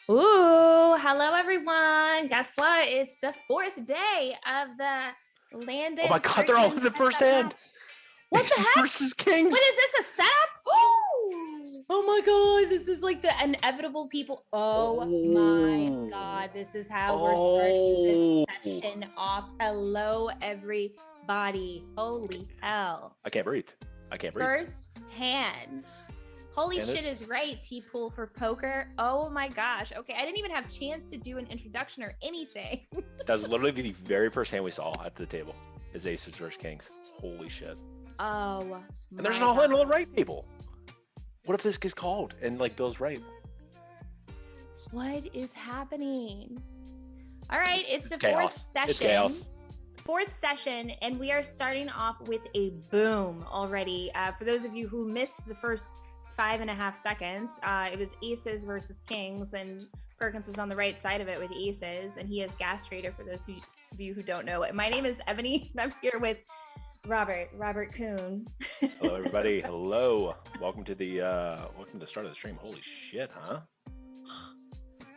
Ooh, hello everyone. Guess what? It's the fourth day of the Oh my Landon God, they're all in Perkins the first heads-up hand. match. What the Aces heck? versus What kings. is this? A setup? Oh my god, this is like the inevitable people. Oh my god, this is how we're starting this Oh. session off. Hello, everybody. Holy hell. I can't breathe. I can't breathe. First hand. Holy And shit is right, T-Pool for poker. Oh my gosh. Okay, I didn't even have a chance to do an introduction or anything. that was literally the very first hand we saw at the table is aces versus kings. Holy shit. Oh, And there's an all-in on the right table. What if this gets called and like Bill's right? What is happening? All right, it's the chaos. fourth session. It's chaos. Fourth session, and we are starting off with a boom already. For those of you who missed the first 5.5 seconds, it was aces versus kings, and Perkins was on the right side of it with aces, and he is gas trader for those of you who don't know. My name is Ebony, and I'm here with Robert Kuhn. Hello, everybody. Hello. Welcome to the start of the stream. Holy shit, huh?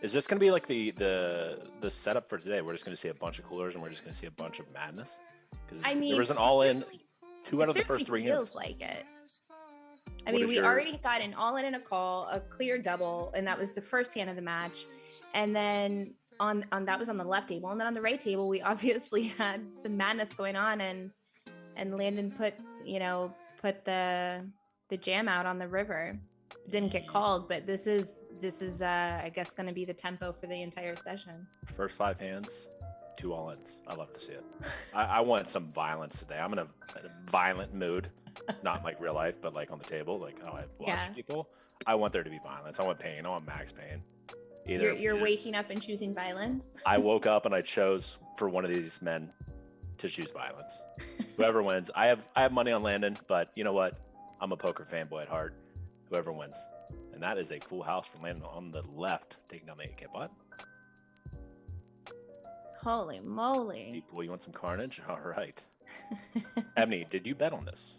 Is this going to be like the setup for today? We're just going to see a bunch of coolers and we're just going to see a bunch of madness? Because there was an all-in 2 out of the first 3 hands. Feels like it. I mean, we already got an all-in and a call, a clear double, and that was the first hand of the match. And then on that was on the left table, and then on the right table, we obviously had some madness going on, and Landon put the jam out on the river. Didn't get called, but this is I guess going to be the tempo for the entire session. First 5 hands, 2 all-ins. I love to see it. I want some violence today. I'm in a violent mood, not like real life, but like on the table, like how I watch people. I want there to be violence. I want pain. I want max pain. You're waking up and choosing violence. I woke up and I chose for one of these men to choose violence. Whoever wins, I have money on Landon, but you know what? I'm a poker fanboy at heart. Whoever wins. And that is a full house for Landon on the left, taking down the 8K pot. Holy moly. People, you want some carnage? All right. Ebony, did you bet on this?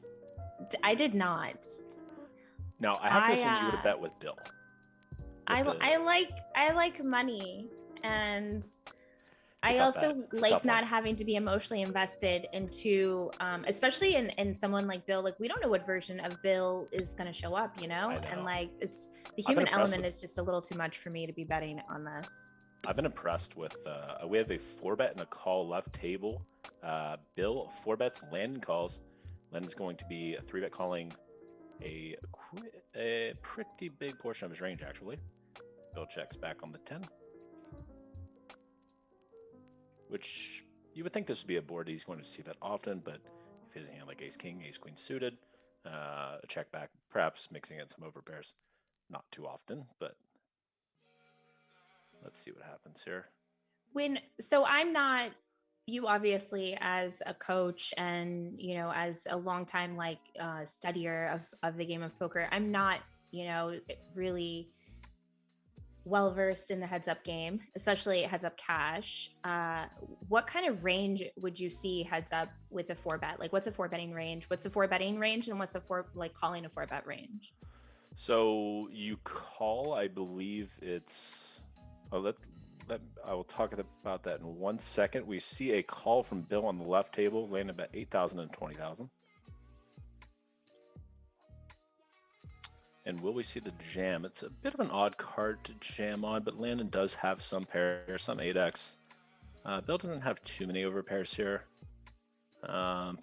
I did not. Now, I have to assume you would have bet with Bill. I like money, and I also like not having to be emotionally invested into, especially in someone like Bill. Like, we don't know what version of Bill is going to show up, you know? And like, it's the human element is just a little too much for me to be betting on this. I've been impressed with, we have a 4-bet and a call left table. Bill 4-bets, Landon calls. Landon's going to be a 3-bet calling a pretty big portion of his range, actually. Bill checks back on the 10. Which you would think this would be a board he's going to see that often, but if he has a hand like ace-king, ace-queen suited, a check back, perhaps mixing in some overpairs. Not too often, but let's see what happens here. So I'm not, you obviously as a coach and, you know, as a longtime like studier of the game of poker, I'm not, you know, really well versed in the heads up game, especially heads up cash. What kind of range would you see heads up with a 4-bet? Like, what's a 4-betting range? What's a 4-betting range, and what's a calling a 4-bet range? So you call, I believe it's. I will talk about that in 1 second. We see a call from Bill on the left table, landing about 8,000 and 20,000. And will we see the jam? It's a bit of an odd card to jam on, but Landon does have some pairs, some 8x. Bill doesn't have too many overpairs here.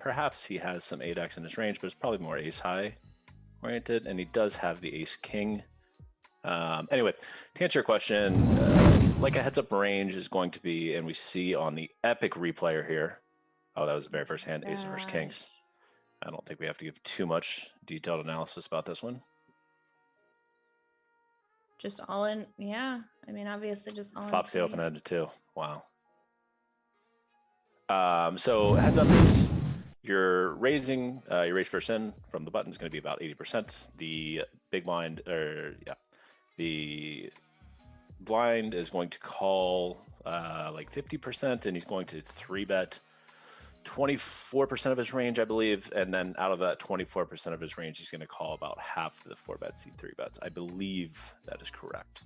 Perhaps he has some 8x in his range, but it's probably more ace-high oriented, and he does have the ace-king. Anyway, to answer your question, like a heads-up range is going to be, and we see on the epic replayer here, oh, that was the very first hand, ace versus kings. I don't think we have to give too much detailed analysis about this one. Just all in, yeah. I mean, obviously, just all in. Flops the open-ended too. Wow. So heads up is you're raising your raise first in from the button is going to be about 80%. The big blind, the blind is going to call like 50%, and he's going to 3-bet 24% of his range, I believe, and then out of that 24% of his range, he's going to call about half the 4-bets, he 3-bets. I believe that is correct.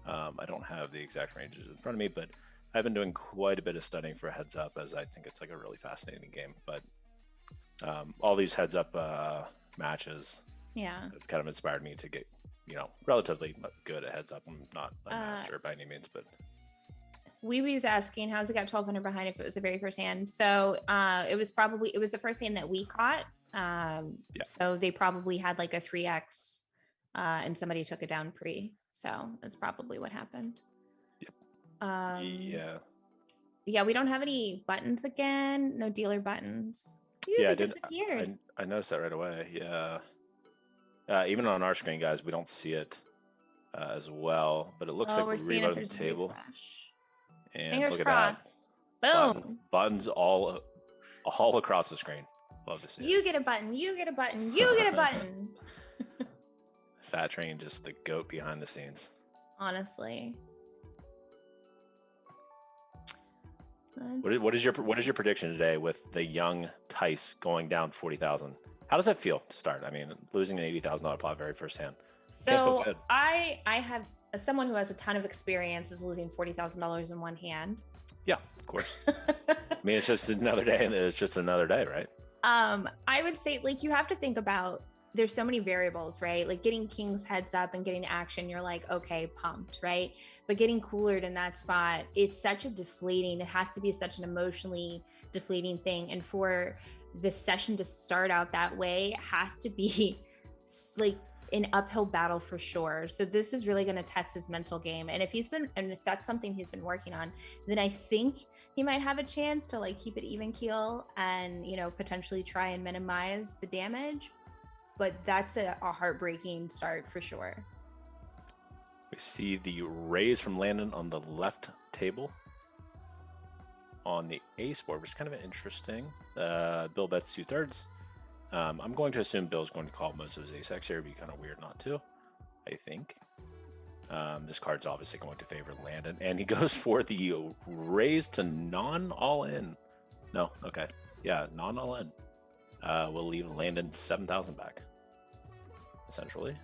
I don't have the exact ranges in front of me, but I've been doing quite a bit of studying for Heads Up, as I think it's like a really fascinating game. But all these Heads Up matches have kind of inspired me to get, relatively good at Heads Up. I'm not a master by any means, but Wee was asking how's it got 1200 behind if it was the very first hand. So it was the first hand that we caught. So they probably had like a 3x and somebody took it down pre. So that's probably what happened. Yep. Yeah, we don't have any buttons again. No dealer buttons. They disappeared. I noticed that right away. Yeah. Even on our screen, guys, we don't see it as well, but it looks like we're reloading the table. And fingers look crossed. At that. Boom. Buttons all across the screen. Love to see it. You get a button. You get a button. You get a button. Fat Train, just the goat behind the scenes. Honestly. What is your prediction today with the young Tice going down 40,000? How does that feel to start? I mean, losing an $80,000 pot very first hand. So I have as someone who has a ton of experience is losing $40,000 in one hand. Yeah, of course. I mean, it's just another day, and it's just another day, right? I would say like you have to think about. There's so many variables, right? Like getting king's heads up and getting action, you're like, okay, pumped, right? But getting coolered in that spot, it's such a deflating, it has to be such an emotionally deflating thing. And for the session to start out that way, it has to be like an uphill battle for sure. So this is really going to test his mental game. And if that's something he's been working on, then I think he might have a chance to like keep it even keel and, potentially try and minimize the damage. But that's a heartbreaking start for sure. We see the raise from Landon on the left table. On the ace board, which is kind of interesting. Bill bets 2/3. I'm going to assume Bill's going to call most of his ace X here. It'd be kind of weird not to, I think. This card's obviously going to favor Landon, and he goes for the raise to non-all-in. No, okay. Yeah, non-all-in. We'll leave Landon 7,000 back, essentially.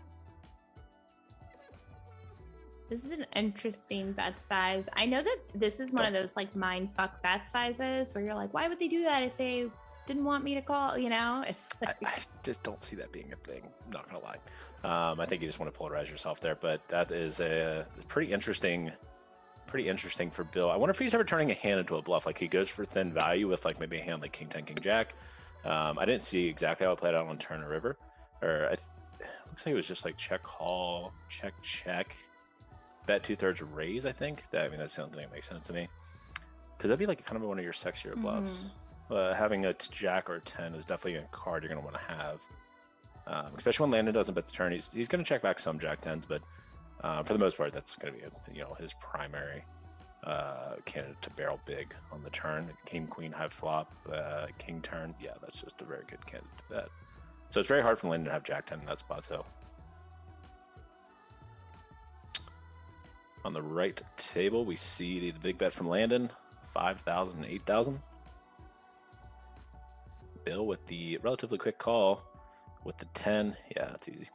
This is an interesting bet size. I know that this is one of those like mind fuck bet sizes where you're like, why would they do that if they didn't want me to call? It's like... I just don't see that being a thing. I'm not gonna lie. I think you just want to polarize yourself there, but that is a pretty interesting for Bill. I wonder if he's ever turning a hand into a bluff. Like he goes for thin value with like maybe a hand like King 10, King Jack. I didn't see exactly how it played out on turn or river. Or it looks like it was just like check call, check. Bet 2/3 raise, I think. That's something that makes sense to me. Because that'd be like kind of one of your sexier bluffs. Having a jack or a 10 is definitely a card you're going to want to have. Especially when Landon doesn't bet the turn. He's going to check back some jack 10s, but for the most part, that's going to be his primary candidate to barrel big on the turn. King, queen, high flop, king turn. Yeah, that's just a very good candidate to bet. So it's very hard for Landon to have jack 10 in that spot. So on the right table, we see the big bet from Landon, 5,000, 8,000. Bill with the relatively quick call with the 10. Yeah, that's easy.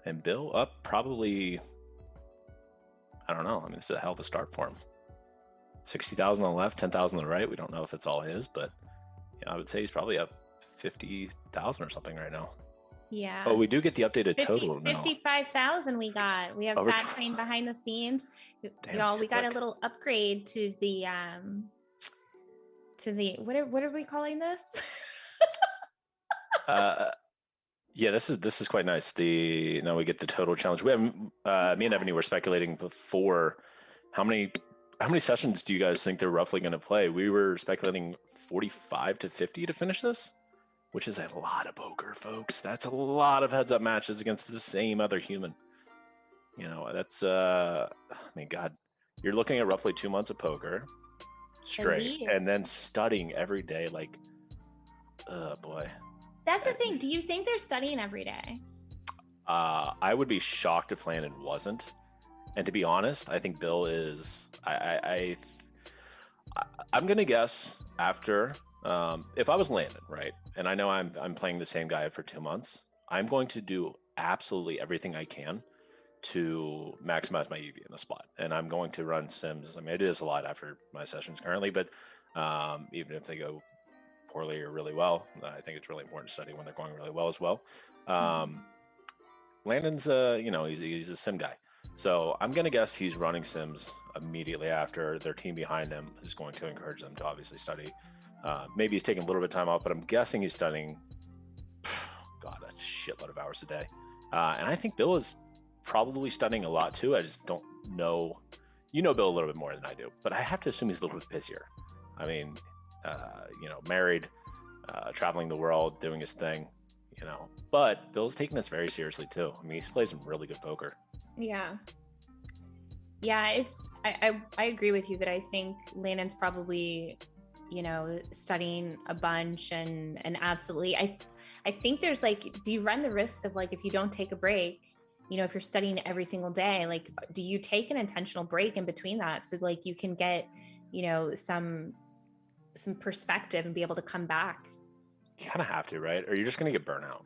And Bill up probably, I don't know. This is a hell of a start for him. 60,000 on the left, 10,000 on the right. We don't know if it's all his, but I would say he's probably up 50,000 or something right now. Yeah. Oh, we do get the updated total now. 55,000 we got. We have Fat Train behind the scenes. Y'all, we got a little upgrade to the what are we calling this? Yeah, this is quite nice. Now we get the total challenge. We have me and Ebony were speculating before how many sessions do you guys think they're roughly going to play? We were speculating 45 to 50 to finish this, which is a lot of poker, folks. That's a lot of heads up matches against the same other human. That's God, you're looking at roughly 2 months of poker straight, and then studying every day. Like, oh boy. That's the thing. Do you think they're studying every day? I would be shocked if Landon wasn't. And to be honest, I think Bill is. I'm gonna guess after. If I was Landon, right, and I know I'm playing the same guy for 2 months, I'm going to do absolutely everything I can to maximize my EV in the spot. And I'm going to run sims. I mean, I do this a lot after my sessions currently, but even if they go poorly or really well, I think it's really important to study when they're going really well as well. Um, Landon's, he's a sim guy. So I'm going to guess he's running sims immediately after. Their team behind him is going to encourage them to obviously study. Maybe he's taking a little bit of time off, but I'm guessing he's studying, God, a shitload of hours a day. And I think Bill is probably studying a lot too. I just don't know. You know Bill a little bit more than I do, but I have to assume he's a little bit busier. I mean, married, traveling the world, doing his thing, But Bill's taking this very seriously too. I mean, he's played some really good poker. Yeah. I agree with you that I think Landon's probably, studying a bunch and absolutely. I think there's do you run the risk of if you don't take a break, if you're studying every single day, do you take an intentional break in between that so you can get, some perspective and be able to come back? You kind of have to, right? Or you're just going to get burnout.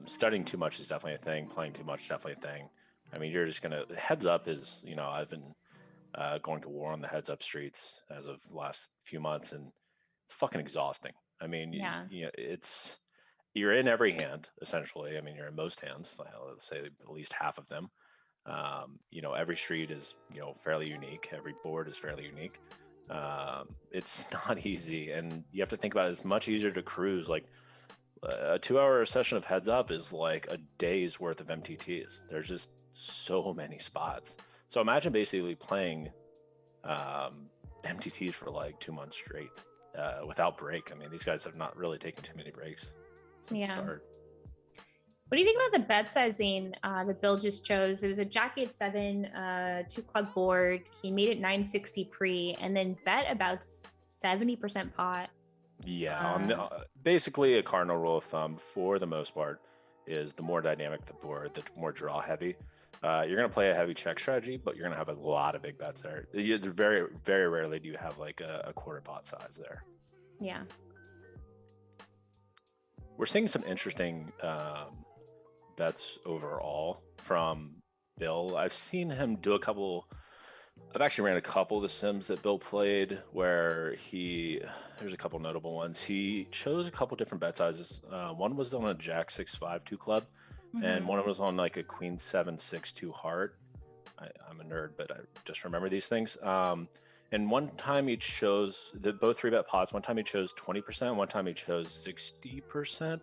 Studying too much is definitely a thing. Playing too much is definitely a thing. I mean, you're just going to, heads up is, I've been going to war on the heads up streets as of the last few months, and it's fucking exhausting. I mean, you're in every hand, essentially. I mean, you're in most hands, let's say at least half of them. Every street is, fairly unique. Every board is fairly unique. It's not easy, and you have to think about it. It's much easier to cruise. A 2-hour session of heads up is like a day's worth of MTTs. There's just so many spots. So imagine basically playing MTTs for 2 months straight without break. I mean, these guys have not really taken too many breaks since the start. What do you think about the bet sizing that Bill just chose? It was a Jack 8-7 2-club board. He made it 960 pre and then bet about 70% pot. Yeah, basically a cardinal rule of thumb for the most part is the more dynamic the board, the more draw heavy. You're going to play a heavy check strategy, but you're going to have a lot of big bets there. Very, very rarely do you have a quarter pot size there. Yeah. We're seeing some interesting bets overall from Bill. I've seen him do I've actually ran a couple of the sims that Bill played where there's a couple notable ones. He chose a couple different bet sizes. One was on a Jack 6-5 2-club, and one was on a Queen 7-6 2-heart. I'm a nerd, but I just remember these things. And one time he chose both 3-bet pots. One time he chose 20%. One time he chose 60%.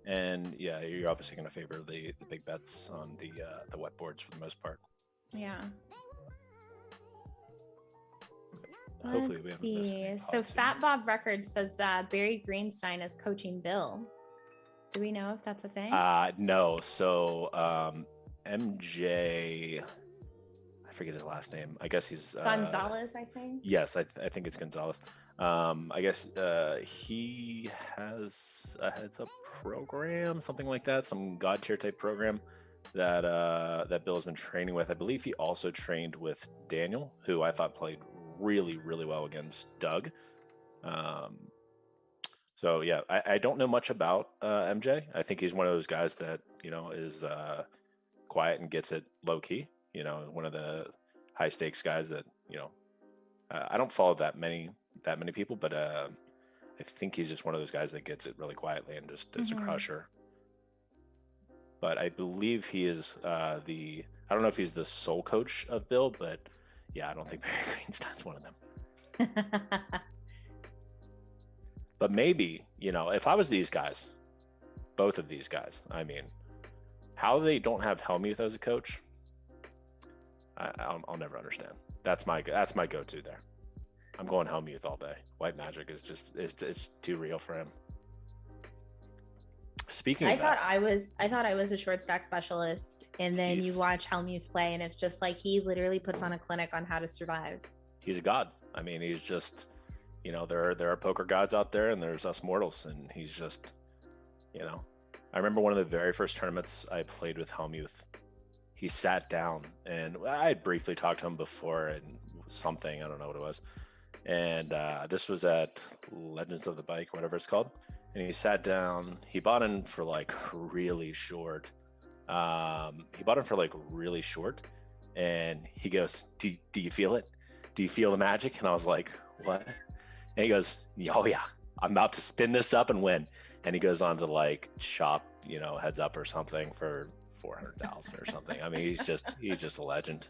And yeah, you're obviously going to favor the big bets on the wet boards for the most part. Yeah. Hopefully we haven't missed any. So Fat Bob Records says Barry Greenstein is coaching Bill. Do we know if that's a thing? No. So MJ, I forget his last name. I guess he's Gonzalez, I think. Yes, I think it's Gonzalez. I guess he has a heads up program, something like that, some god tier type program that Bill has been training with. I believe he also trained with Daniel, who I thought played really, really well against Doug. So yeah, I don't know much about MJ. I think he's one of those guys that is quiet and gets it low key. One of the high stakes guys that I don't follow that many people, but I think he's just one of those guys that gets it really quietly and just is a crusher. But I believe he is I don't know if he's the sole coach of Bill, but yeah, I don't think Barry Greenstein's one of them. But maybe, if I was these guys, both of these guys, I mean, how they don't have Helmuth as a coach, I'll never understand. That's my go-to there. I'm going Helmuth all day. White Magic is just it's too real for him. Speaking of that, I thought I was a short stack specialist, and then you watch Helmuth play, and it's just he literally puts on a clinic on how to survive. He's a god. I mean, he's just, there are poker gods out there, and there's us mortals, and he's just, I remember one of the very first tournaments I played with Helmuth. He sat down, and I had briefly talked to him before, and something, I don't know what it was, and this was at Legends of the Bike, whatever it's called. And he sat down. He bought in for really short. He bought him for like really short, and he goes, "Do you feel it? Do you feel the magic?" And I was like, "What?" And he goes, "Oh yeah, I'm about to spin this up and win." And he goes on to like chop, heads up or something for 400,000 or something. I mean, he's just a legend.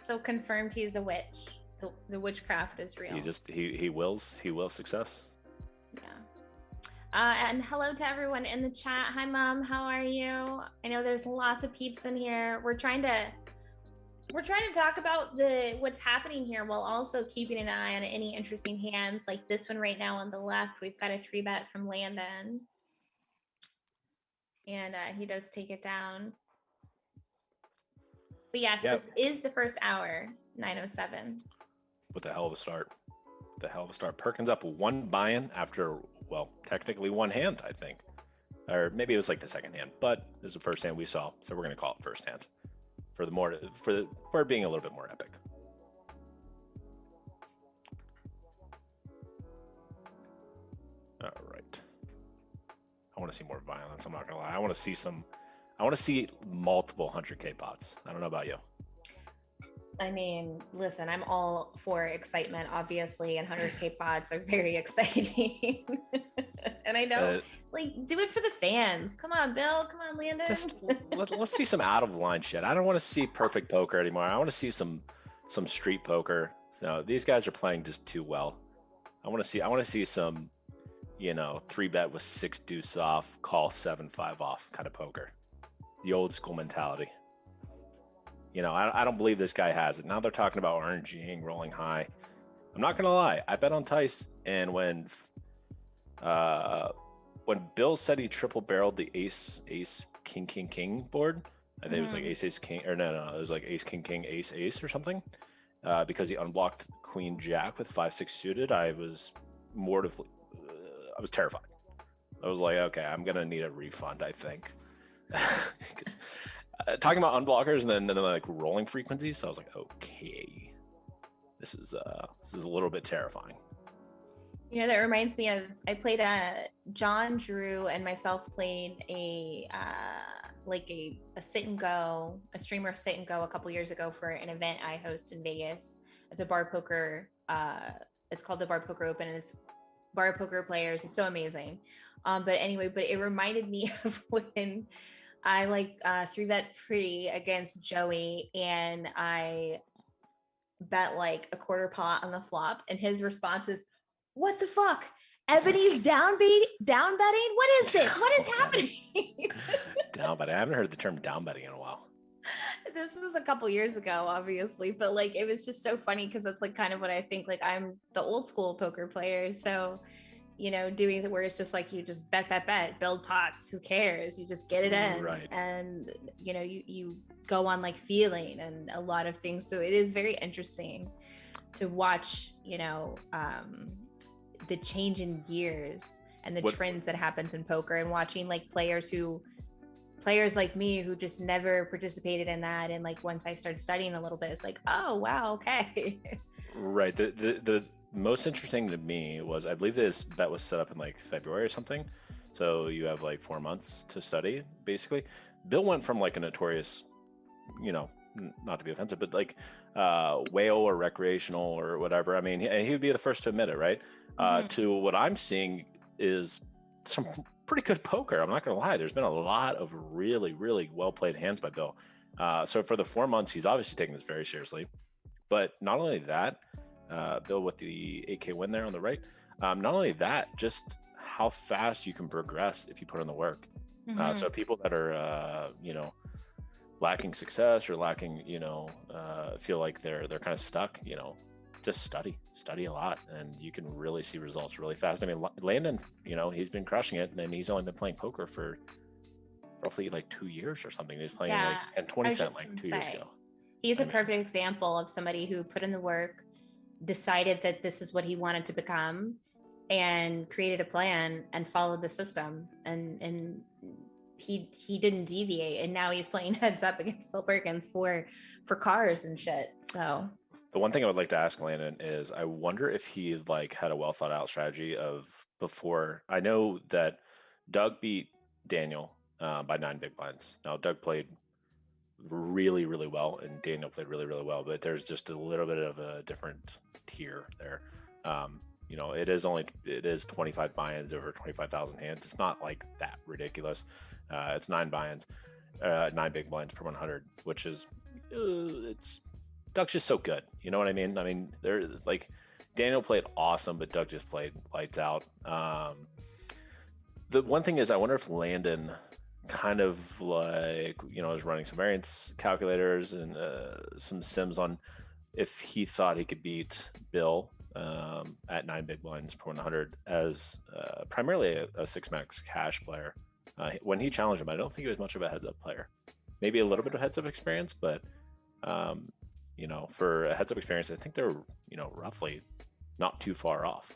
So confirmed he's a witch. The witchcraft is real. He wills success. Yeah. And hello to everyone in the chat. Hi, Mom. How are you? I know there's lots of peeps in here. We're trying to talk about what's happening here while also keeping an eye on any interesting hands. Like this one right now on the left, we've got a 3-bet from Landon, and he does take it down. But yes, This is the first hour, 9:07. With a hell of a start. Perkins up one buy-in after, well, technically one hand, I think. Or maybe it was like the second hand, but it was the first hand we saw, so we're going to call it first hand for it being a little bit more epic. All right. I want to see more violence. I'm not going to lie. I want to see multiple 100K pots. I don't know about you. I mean, listen, I'm all for excitement, obviously, and 100K pods are very exciting. And I know, do it for the fans. Come on, Bill. Come on, Landon. Just let's see some out of the line shit. I don't want to see perfect poker anymore. I want to see some street poker. So these guys are playing just too well. I want to see some, 3-bet with 6 deuce off, call 7-5 off kind of poker. The old school mentality. I don't believe this guy has it. Now they're talking about RNGing, rolling high. I'm not gonna lie. I bet on Tice, and when Bill said he triple barreled the ace king board, I think it was like ace king, or no, it was like ace king ace or something. Because he unblocked queen jack with 5-6 suited, I was terrified. I was like, okay, I'm gonna need a refund, I think. Talking about unblockers and then like rolling frequencies, so I was like, okay, this is a little bit terrifying. That reminds me of, I played John Drew and myself played a sit and go, a streamer sit and go a couple years ago for an event I host in Vegas. It's a bar poker. It's called the Bar Poker Open, and it's bar poker players. It's so amazing. But it reminded me of when I 3-bet free against Joey, and I bet like a quarter pot on the flop, and his response is, "What the fuck? Ebony's down betting? What is this? What is happening?" Down betting. I haven't heard the term down betting in a while. This was a couple years ago, obviously, but it was just so funny because that's kind of what I think. I'm the old school poker player, so doing where it's just you just bet, build pots, who cares? You just get it in, right? And you go on feeling and a lot of things. So it is very interesting to watch, the change in gears and the trends that happens in poker, and watching players like me who just never participated in that, and once I started studying a little bit, it's oh wow, okay. Right. The most interesting to me was, I believe this bet was set up in February or something, so you have 4 months to study basically. Bill went from a notorious, not to be offensive, but whale or recreational or whatever, I mean, he would be the first to admit it, right? To what I'm seeing is some pretty good poker. I'm not gonna lie, there's been a lot of really, really well played hands by Bill. So for the 4 months, he's obviously taking this very seriously. But not only that, Bill with the 8K win there on the right. Not only that, just how fast you can progress if you put in the work. So people that are, lacking success or lacking, feel like they're kind of stuck, just study a lot, and you can really see results really fast. I mean, Landon, he's been crushing it, and he's only been playing poker for roughly 2 years or something. He was playing 20 cent 2 years ago. He's a perfect example of somebody who put in the work, decided that this is what he wanted to become, and created a plan and followed the system, and he didn't deviate, and now he's playing heads up against Bill Perkins for cars and shit. So the one thing I would like to ask Landon is, I wonder if he had a well thought out strategy of before. I know that Doug beat Daniel by 9 big blinds. Now, Doug played really, really well, and Daniel played really, really well, but there's just a little bit of a different tier there. It is 25 buy-ins over 25,000 hands. It's not like that ridiculous. It's 9 buy-ins, 9 big blinds per 100, which is it's Doug's just so good. You know what I mean? I mean, they're like Daniel played awesome, but Doug just played lights out. The one thing is, I wonder if Landon kind of like is running some variance calculators and some sims on if he thought he could beat Bill at 9 big blinds per 100 as primarily a 6 max cash player. When he challenged him, I don't think he was much of a heads up player. Maybe a little bit of heads up experience, but for a heads up experience, I think they're roughly not too far off.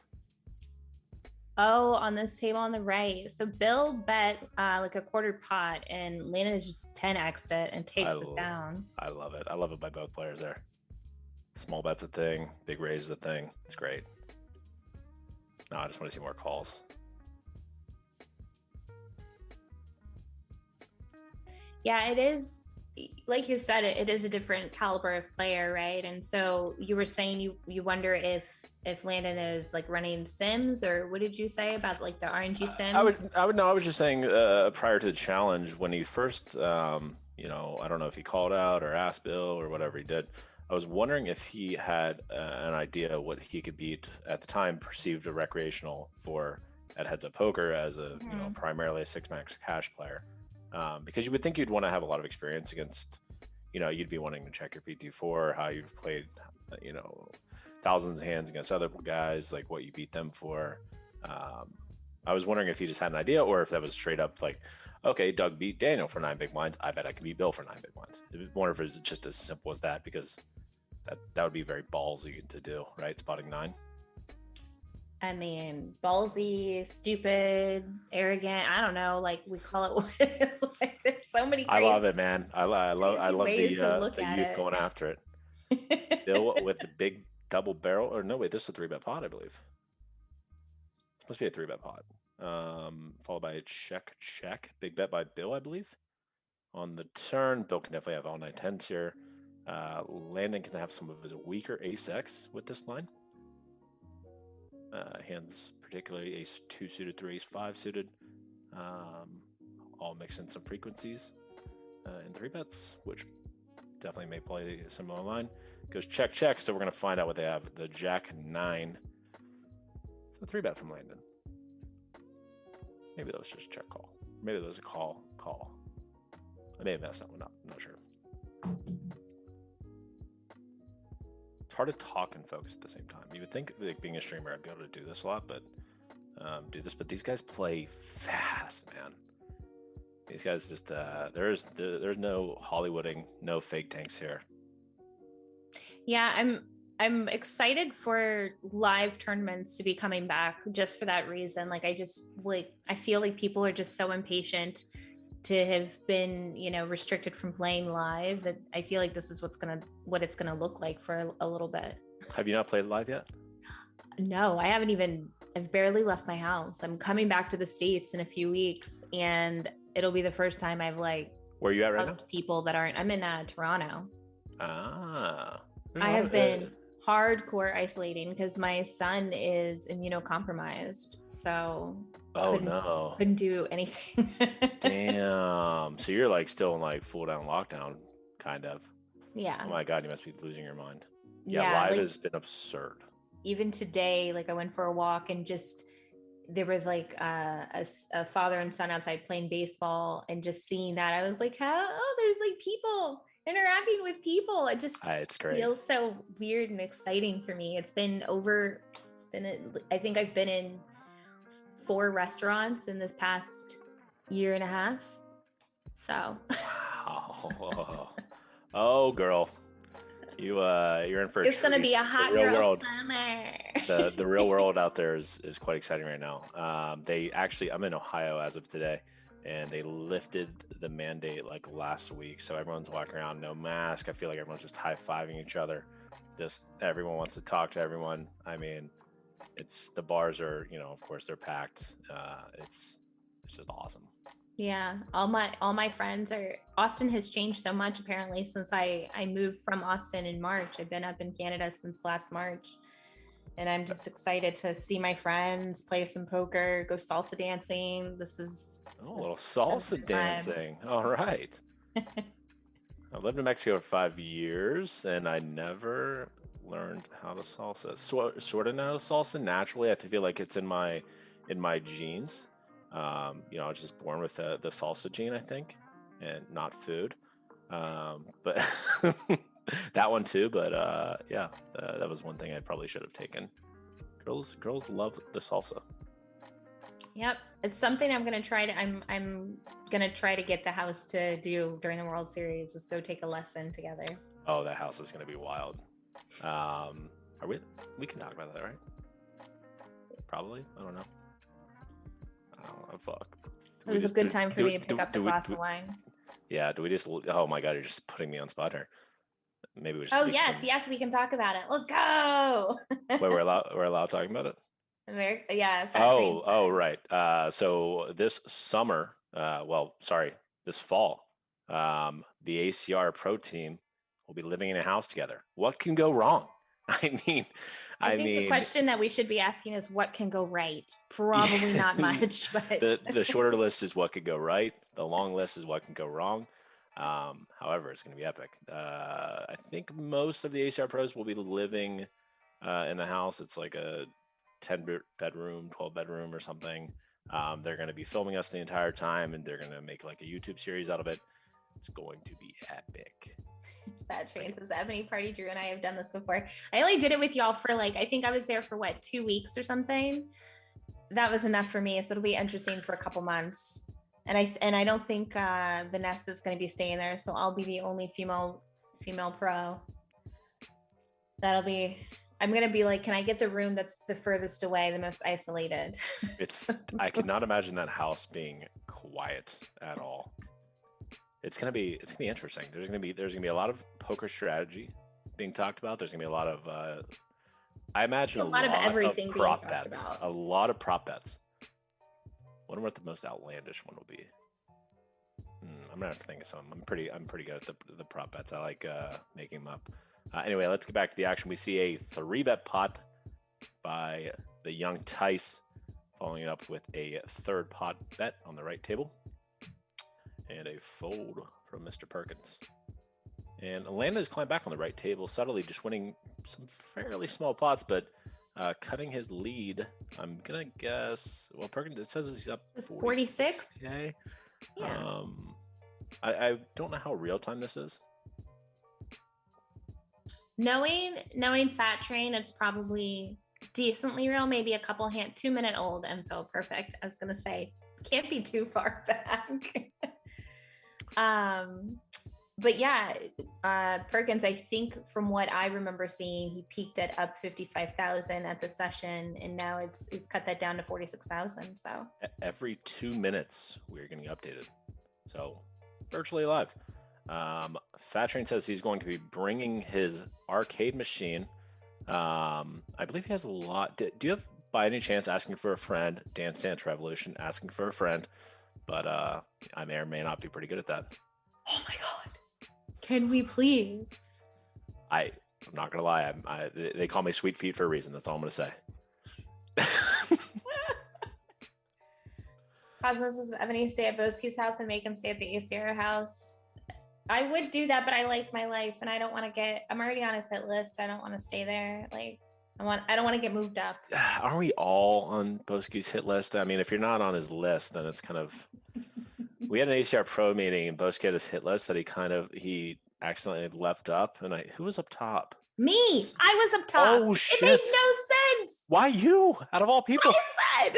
Oh, on this table on the right. So Bill bet like a quarter pot, and Lana is just 10x'd it and takes it down. I love it. I love it by both players there. Small bet's a thing. Big raise is a thing. It's great. No, I just want to see more calls. Yeah, it is. Like you said, it is a different caliber of player, right? And so you were saying you wonder if Landon is like running sims, or what did you say about like the RNG sims? I was just saying prior to the challenge when he first, I don't know if he called out or asked Bill or whatever he did. I was wondering if he had an idea what he could beat at the time, perceived a recreational for at Heads Up Poker as a primarily a 6 max cash player. Because you would think you'd want to have a lot of experience against, you'd be wanting to check your PT4, how you've played, thousands of hands against other guys, like what you beat them for. I was wondering if he just had an idea or if that was straight up like, okay, Doug beat Daniel for 9 big blinds. I bet I can beat Bill for 9 big blinds. I wonder if it's just as simple as that, because that would be very ballsy to do, right? Spotting 9. I mean, ballsy, stupid, arrogant. I don't know. Like we call it. Like, there's so many. I love it, man. I love the youth going after it. Bill with the big double barrel, or no, wait, this is a 3-bet pot, I believe. This must be a 3-bet pot. Followed by a check. Big bet by Bill, I believe. On the turn, Bill can definitely have all 9 10s here. Landon can have some of his weaker ace-x with this line. Hands particularly ace 2 suited, 3 ace 5 suited, all mix in some frequencies in 3-bets, which definitely may play a similar line. Goes check, so we're going to find out what they have. The Jack 9. It's a 3-bet from Landon. Maybe that was just check call. Maybe that was a call. I may have messed that one up. I'm not sure. It's hard to talk and focus at the same time. You would think, like, being a streamer, I'd be able to do this a lot, but but these guys play fast, man. These guys just there's no Hollywooding, no fake tanks here. Yeah, I'm excited for live tournaments to be coming back just for that reason. Like I feel like people are just so impatient to have been, restricted from playing live, that I feel like this is what it's gonna look like for a little bit. Have you not played live yet? No, I've barely left my house. I'm coming back to the States in a few weeks, and it'll be the first time I've like where are you at right now? People that aren't. I'm in Toronto. Ah. I have been hardcore isolating because my son is immunocompromised. So couldn't do anything. Damn. So you're like still in like full down lockdown, kind of. Yeah. Oh my God, you must be losing your mind. Yeah, live has been absurd. Even today, like I went for a walk and just there was like a father and son outside playing baseball, and just seeing that, I was like, there's like people interacting with people. It just it's great. Feels so weird and exciting for me. I think I've been in 4 restaurants in this past year and a half. So. Wow. Oh, girl. You're in for it's gonna be a hot girl world. Summer. The real world out there is quite exciting right now. I'm in Ohio as of today, and they lifted the mandate like last week, so everyone's walking around no mask. I feel like everyone's just high-fiving each other. Just everyone wants to talk to everyone. I mean, the bars are, of course they're packed. It's just awesome. Yeah, all my friends are. Austin has changed so much apparently since I moved from Austin in March. I've been up in Canada since last March, and I'm just excited to see my friends, play some poker, go salsa dancing. Oh, a little This is salsa the vibe. dancing. All right. I lived in Mexico for 5 years, and I never learned how to salsa. Sort of know salsa naturally. I feel like it's in my genes. I was just born with the salsa gene, I think, and not food. But that one too. But yeah, that was one thing I probably should have taken. Girls love the salsa. Yep, it's something I'm gonna try to. I'm gonna try to get the house to do during the World Series. Is go take a lesson together. Oh, that house is gonna be wild. Are we? We can talk about that, right? Probably. I don't know. I don't know. Fuck. It was a good time for me to pick up the glass of wine. Yeah. Do we just? Oh my god, you're just putting me on spot here. Maybe we just. Oh yes, yes, we can talk about it. Let's go. Wait, we're allowed talking about it. Yeah. Oh, right. So this summer, this fall, the ACR Pro team will be living in a house together. What can go wrong? I mean, I think the question that we should be asking is what can go right? Probably not much, but the shorter list is what could go right. The long list is what can go wrong. However, it's going to be epic. I think most of the ACR pros will be living in the house. It's like a 10-bedroom, 12-bedroom or something. They're going to be filming us the entire time, and they're going to make like a YouTube series out of it. It's going to be epic. That train says Ebony Party Drew and I have done this before. I only did it with y'all for I think I was there for 2 weeks or something. That was enough for me. So it'll be interesting for a couple months. And I don't think Vanessa's going to be staying there, so I'll be the only female pro. I'm going to be like, can I get the room that's the furthest away, the most isolated? I could not imagine that house being quiet at all. It's gonna be interesting. There's gonna be a lot of poker strategy being talked about. There's gonna be a lot of I imagine a lot of everything of prop bets. A lot of prop bets. Wonder what the most outlandish one will be. I'm gonna have to think of some. I'm pretty good at the prop bets. I like making them up. Anyway, let's get back to the action. We see a 3-bet pot by the young Tice, following it up with a 3rd pot bet on the right table. And a fold from Mr. Perkins. And Alana has climbed back on the right table, subtly just winning some fairly small pots, but cutting his lead. I'm going to guess, well, Perkins, it says he's up 46. Okay. Yeah. I don't know how real time this is. Knowing Fat Train, it's probably decently real, maybe a couple 2-minute old info. Perfect. I was going to say, can't be too far back. But yeah, Perkins, I think from what I remember seeing, he peaked at up 55,000 at the session, and now he's cut that down to 46,000. So every 2 minutes we're getting updated, so virtually live. Fat Train says he's going to be bringing his arcade machine. I believe he has a lot. Do you have, by any chance, asking for a friend? Dance Dance Revolution, asking for a friend. But I may or may not be pretty good at that. Oh my god! Can we please? I'm not gonna lie. They call me Sweet Feet for a reason. That's all I'm gonna say. Cosmos says Ebony stay at Boski's house and make him stay at the ACR house. I would do that, but I like my life, and I don't want to I'm already on his hit list. I don't want to stay there. I don't want to get moved up. Aren't we all on Boski's hit list? I mean, if you're not on his list, then it's kind of. We had an ACR Pro meeting, and Boski had his hit list that he accidentally left up, and who was up top? Me. I was up top. Oh shit! It made no sense. Why you? Out of all people? I said.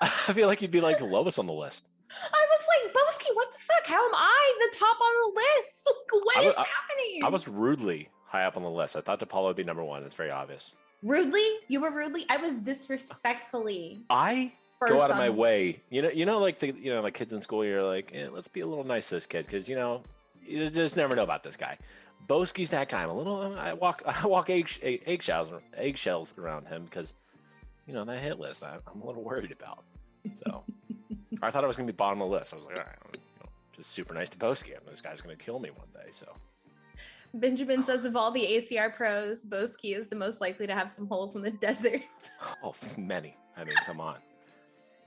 I feel like you'd be like the lowest on the list. I was like, Boski, what the fuck? How am I the top on the list? What is happening? I was rudely high up on the list. I thought DePaulo would be number 1. It's very obvious. Rudely? You were rudely? I was disrespectfully. I go out of my way. You know, like like kids in school, you're like, let's be a little nice to this kid, because you just never know about this guy. Boski's that guy. I walk eggshells around him because that hit list I'm a little worried about. So I thought I was going to be bottom of the list. I was like, all right, just super nice to post game. This guy's going to kill me one day. So Benjamin says of all the ACR pros, Boski is the most likely to have some holes in the desert. Oh, many. I mean, come on.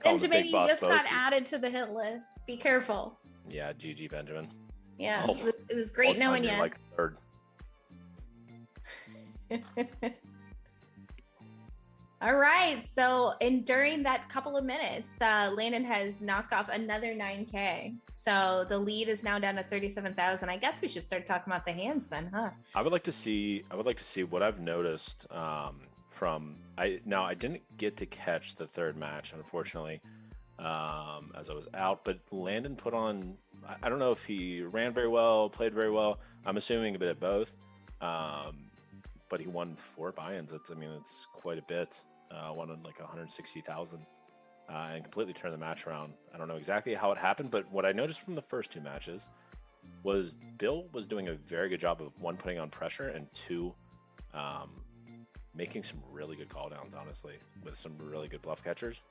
Benjamin, you just got added to the hit list. Be careful. Yeah, GG Benjamin. Yeah, it was great knowing you. Like third. All right. So, during that couple of minutes, Landon has knocked off another 9K. So the lead is now down to 37,000. I guess we should start talking about the hands then, huh? I would like to see what I've noticed I didn't get to catch the third match, unfortunately, as I was out. But Landon put on. I don't know if he ran very well, played very well. I'm assuming a bit of both. But he won 4 buy-ins. It's quite a bit. Won like 160,000 and completely turned the match around. I don't know exactly how it happened, but what I noticed from the first 2 matches was Bill was doing a very good job of 1, putting on pressure, and 2, making some really good call downs, honestly, with some really good bluff catchers,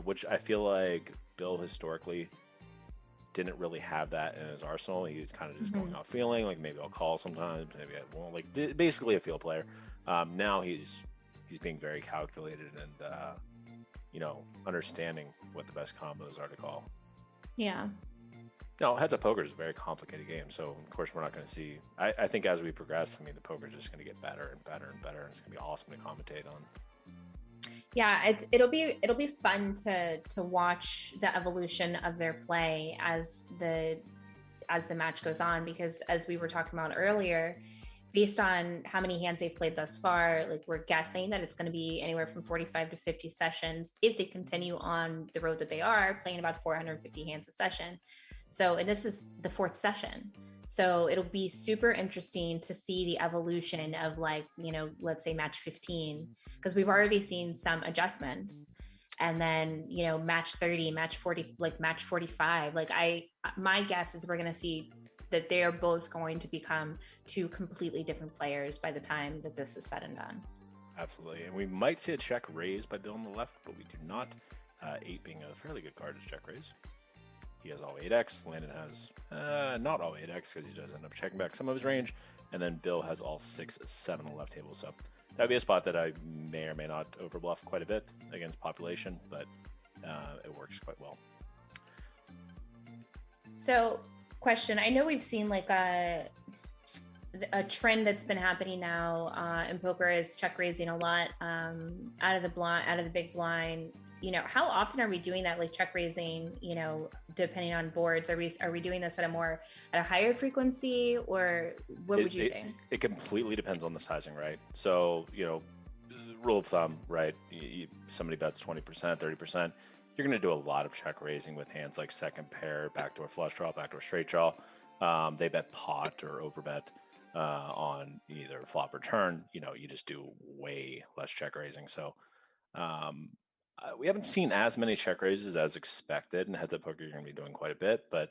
which I feel like Bill historically didn't really have that in his arsenal. He was kind of just going off feeling, like maybe I'll call sometimes, maybe I won't, like basically a field player. Now he's being very calculated and understanding what the best combos are to call. Yeah. No, heads up poker is a very complicated game, so of course we're not going to see. I think as we progress, the poker is just going to get better and better and better, and it's going to be awesome to commentate on. Yeah, it'll be fun to watch the evolution of their play as the match goes on, because as we were talking about earlier, based on how many hands they've played thus far, like we're guessing that it's going to be anywhere from 45 to 50 sessions if they continue on the road that they are, playing about 450 hands a session. So, and this is the 4th session. So it'll be super interesting to see the evolution of, like, let's say match 15, because we've already seen some adjustments. And then, match 30, match 40, like match 45. Like my guess is we're going to see that they are both going to become 2 completely different players by the time that this is said and done. Absolutely. And we might see a check raise by Bill on the left, but we do not. 8 being a fairly good card to check raise. He has all 8x. Landon has not all 8x because he does end up checking back some of his range. And then Bill has all 6, 7 on the left table. So that'd be a spot that I may or may not overbluff quite a bit against population, but it works quite well. So, question. I know we've seen like a trend that's been happening now in poker is check raising a lot out of the big blind. How often are we doing that, like check raising, depending on boards? Are we doing this at a higher frequency, or what would you think? It completely depends on the sizing, right? So, rule of thumb, right? Somebody bets 20%, 30%. You're going to do a lot of check raising with hands like second pair, backdoor flush draw, backdoor straight draw. They bet pot or overbet on either flop or turn. You just do way less check raising. So, we haven't seen as many check raises as expected, and heads up poker you're going to be doing quite a bit, but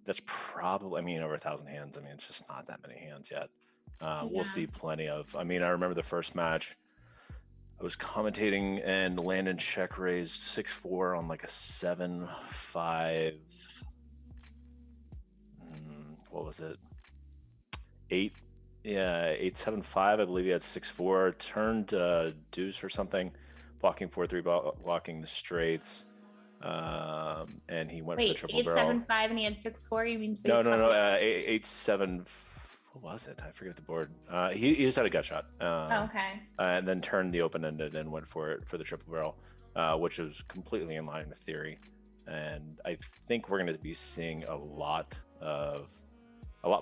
that's probably, over 1,000 hands. It's just not that many hands yet. We'll see plenty of. I remember the first match I was commentating and Landon check raised 6-4 on like a 7-5. What was it? 8-7-5. I believe he had 6-4. Turned deuce or something. Blocking 4-3, blocking the straights, and he went for the triple barrel. 8-7-5, and he had 6-4. You mean no, 8-7. What was it? I forget the board. He just had a gut shot. Okay. And then turned the open ended and went for it for the triple barrel, which was completely in line with theory. And I think we're going to be seeing a lot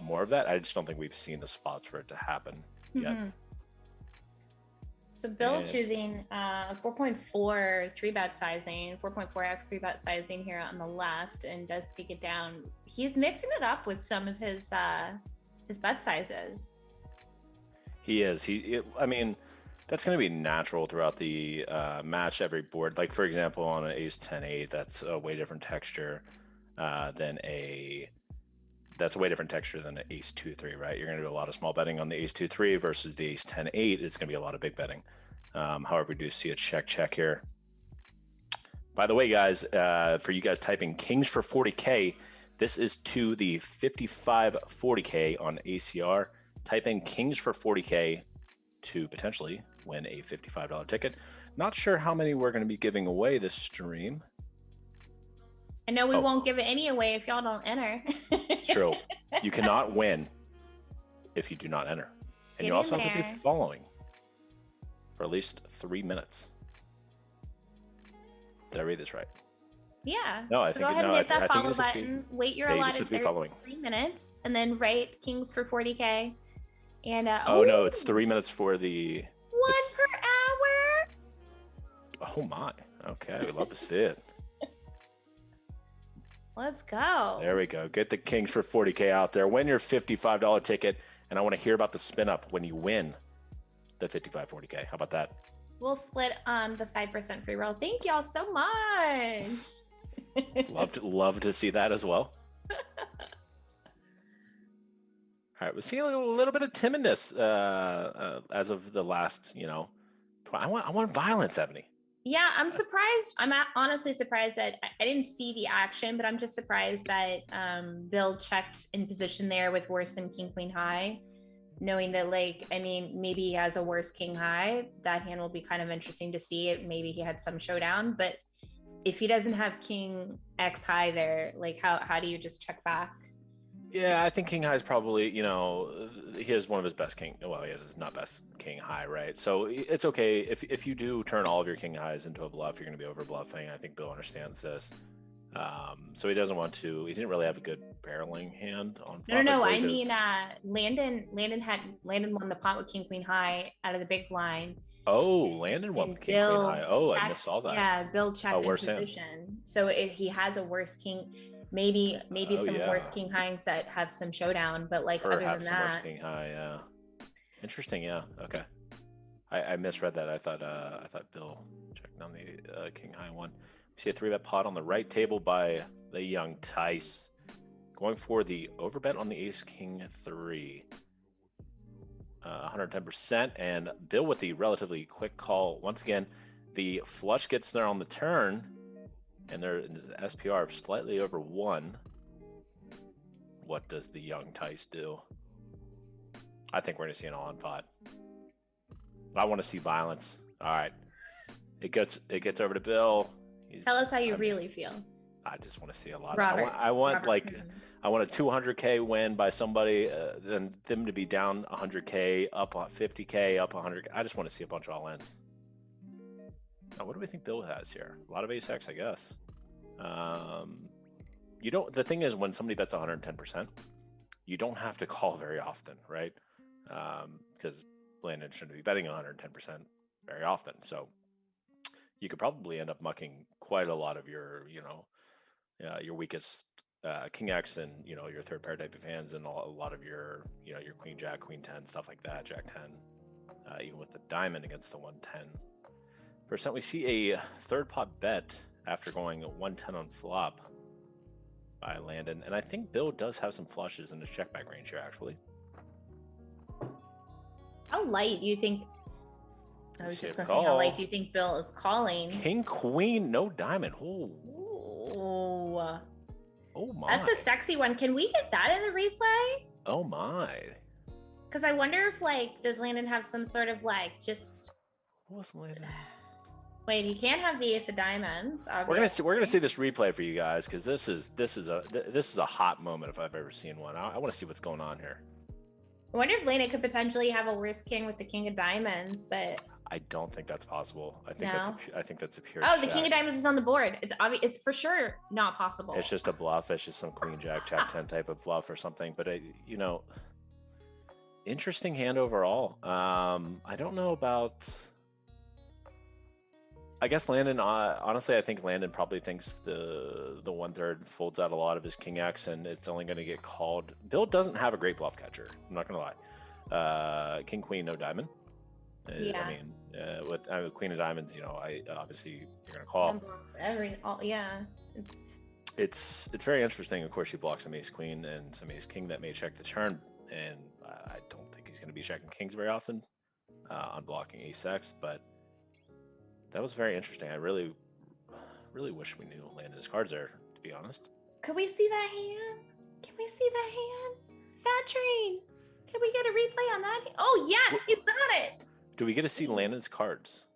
more of that. I just don't think we've seen the spots for it to happen yet. So Bill choosing 4.4 3-bet sizing, 4.4x 3-bet sizing here on the left, and does take it down. He's mixing it up with some of his bet sizes. He is. That's going to be natural throughout the match. Every board, like for example, on an ace 10-8, that's a way different texture than that's a way different texture than an ace 2-3, right? You're going to do a lot of small betting on the ace 2-3 versus the ace 10-8. It's going to be a lot of big betting. However, we do see a check here. By the way, guys, for you guys typing kings for 40K, this is to the 5540K on ACR. Type in kings for 40K to potentially win a $55 ticket. Not sure how many we're going to be giving away this stream. I know we won't give it any away if y'all don't enter. True. You cannot win if you do not enter. And you also have to be following for at least 3 minutes. Did I read this right? Yeah. No, I so think go ahead and hit that follow button. Wait your allotted 3 minutes, and then write Kings for 40K. And no, it's 3 minutes for the 1 per hour. Oh my. Okay, we'd love to see it. Let's go. There we go. Get the Kings for 40K out there. Win your $55 ticket, and I want to hear about the spin up when you win the 40K. How about that? We'll split the 5% free roll. Thank y'all so much. love to see that as well. All right, we're seeing a little bit of timidness as of the last, I want violence, Ebony. Yeah, I'm surprised. I'm honestly surprised that I didn't see the action, but I'm just surprised that Bill checked in position there with worse than King Queen High, knowing that, maybe he has a worse King High. That hand will be kind of interesting to see. Maybe he had some showdown, but if he doesn't have King X High there, how do you just check back? Yeah, I think King High is probably, he has one of his best king. Well, he has his not best King High, right? So it's okay if you do turn all of your King Highs into a bluff, you're going to be over bluffing. I think Bill understands this. So he doesn't want to. He didn't really have a good barreling hand on flop. No. I mean, Landon won the pot with King Queen High out of the big blind. Oh, Landon won with King Queen High. Oh, I missed all that. Yeah, Bill checked in position. Hand. So if he has a worse king. Maybe some worse King Highs that have some showdown, but perhaps other than that, worse King High, yeah. Interesting, yeah. Okay, I misread that. I thought Bill checked on the King High one. We see a 3-bet pot on the right table by the young Tice, going for the overbet on the Ace King 3, 110%, and Bill with the relatively quick call. Once again, the flush gets there on the turn. And there is an SPR of slightly over 1. What does the young Tice do? I think we're going to see an all-in pot. I want to see violence. All right. It gets over to Bill. Tell us how you really feel. I just want to see a lot. I want a 200K win by somebody, then them to be down 100K, up 50K, up 100. I just want to see a bunch of all-ins. Now, what do we think Bill has here? A lot of ace X, I guess. The thing is, when somebody bets 110%, you don't have to call very often, right? Because Landon shouldn't be betting 110% very often. So you could probably end up mucking quite a lot of your weakest King X and, your third pair type of hands, and a lot of your Queen Jack, Queen 10, stuff like that, Jack 10, even with the diamond against the 110%. We see a third pot bet after going 110 on flop by Landon, and I think Bill does have some flushes in his check back range here, actually. How light do you think? I was just going to say, how light do you think Bill is calling? King Queen, no diamond. Ooh. Oh my. That's a sexy one. Can we get that in the replay? Oh my. Because I wonder if does Landon have some sort of just. What was Landon? Wait, he can't have the ace of diamonds. Obviously. We're gonna see this replay for you guys, because this is a hot moment if I've ever seen one. I want to see what's going on here. I wonder if Landon could potentially have a worse king with the king of diamonds, but I don't think that's possible. I think that's a pure. Oh, the king of diamonds was on the board. It's obvious. It's for sure not possible. It's just a bluff. It's just some queen jack 10 type of bluff or something. But interesting hand overall. I don't know about. I guess Landon, honestly, I think Landon probably thinks the 1/3 folds out a lot of his King X, and it's only going to get called. Bill doesn't have a great bluff catcher. I'm not going to lie. King Queen, no diamond. Yeah. I mean, with Queen of Diamonds, I obviously you're going to call. It's very interesting. Of course, she blocks some Ace Queen and some Ace King that may check the turn, and I don't think he's going to be checking Kings very often on blocking Ace X, but. That was very interesting. I really really wish we knew Landon's cards there, to be honest. Could we see that hand? Can we see that hand? Fat Train. Can we get a replay on that? Oh, yes, he's got it. Do we get to see Landon's cards?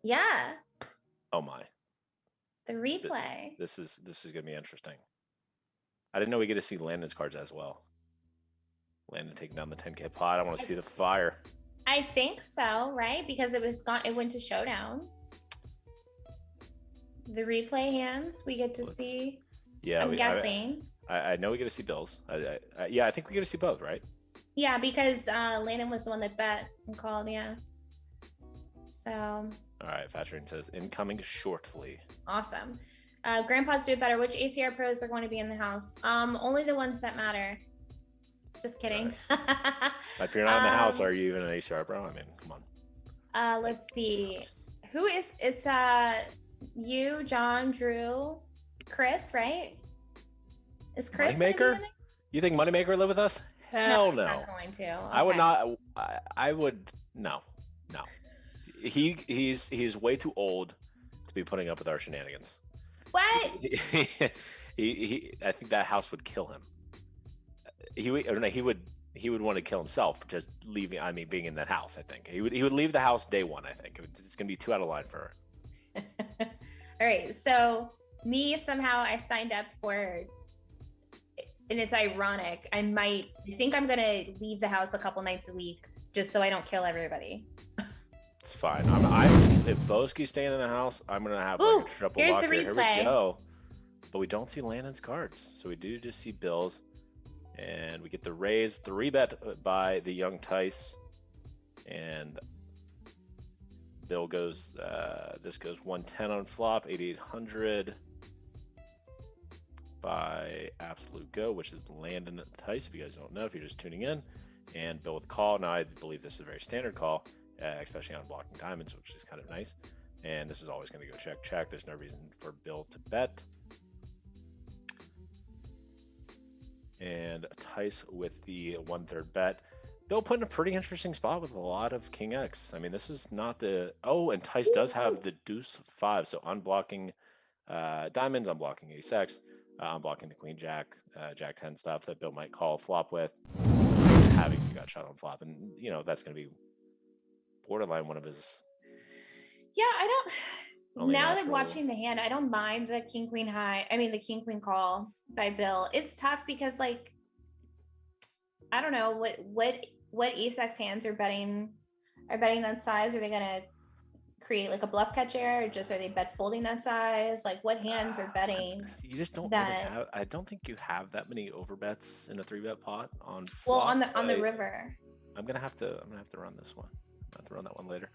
Yeah. Oh my. The replay. This is gonna be interesting. I didn't know we get to see Landon's cards as well. Landon taking down the 10K pot. I want to see the fire. I think so, right? Because it went to showdown. The replay hands we get to see. Yeah, I'm guessing. I know we get to see Bills. Yeah, I think we get to see both, right? Yeah, because Landon was the one that bet and called. Yeah. So. All right, Fatrin says incoming shortly. Awesome. Grandpa's do it better. Which ACR pros are going to be in the house? Only the ones that matter. Just kidding. If you're not in the house, are you even an ACR pro? I mean, come on. Let's see. Who is? It's you, John, Drew, Chris, right? Is Chris Moneymaker? You think Moneymaker live with us? Hell no. He's not going to. Okay. I would not. I would no. He's way too old to be putting up with our shenanigans. What? I think that house would kill him. He would want to kill himself for just leaving. I mean, being in that house. I think he would leave the house day one. I think it's gonna be too out of line for her. All right, so me somehow I signed up for, and it's ironic. I think I'm gonna leave the house a couple nights a week just so I don't kill everybody. It's fine. If Boski's staying in the house, I'm gonna have like a triple here's lock the replay. Here we go. But we don't see Landon's cards, so we do just see Bills, and we get the raise 3-bet by the young Tice, and Bill goes. This goes 110 on flop, 8800 by Absolute Go, which is Landon Tice. If you guys don't know, if you're just tuning in, and Bill with call. Now I believe this is a very standard call. Especially on blocking diamonds, which is kind of nice. And this is always going to go check. There's no reason for Bill to bet. And Tice with the 1/3 bet. Bill put in a pretty interesting spot with a lot of King X. I mean, this is not the... Oh, and Tice does have the Deuce 5. So unblocking diamonds, unblocking Ace X, unblocking the Queen Jack, Jack 10 stuff that Bill might call flop with. Having got shot on flop. And, that's going to be borderline one of his. Yeah, I don't. Now that natural... watching the hand, I don't mind the king queen the king queen call by Bill. It's tough because I don't know what ace x hands are betting that size. Are they gonna create like a bluff catcher, or just are they bet folding that size? Like what hands are betting? You just don't. Really I don't think you have that many overbets in a 3-bet pot on flop. Well, on the river. I'm gonna have to run this one. I'll have to run that one later.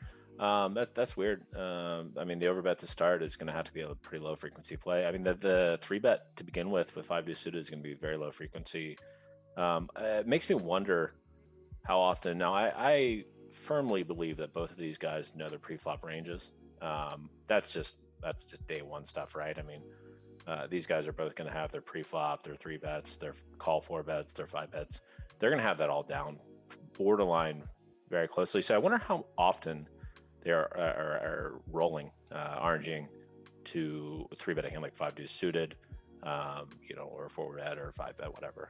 That's weird. I mean, the overbet to start is going to have to be a pretty low frequency play. I mean, the 3-bet to begin with 5-2 suited is going to be very low frequency. It makes me wonder how often. Now, I firmly believe that both of these guys know their pre-flop ranges. That's just day one stuff, right? I mean, these guys are both going to have their pre-flop, their 3-bets, their call 4-bets, their 5-bets. They're going to have that all down, borderline very closely. So I wonder how often they are rolling, RNGing to 3-bet a hand like 5-2 suited, or 4-bet or 5-bet, whatever.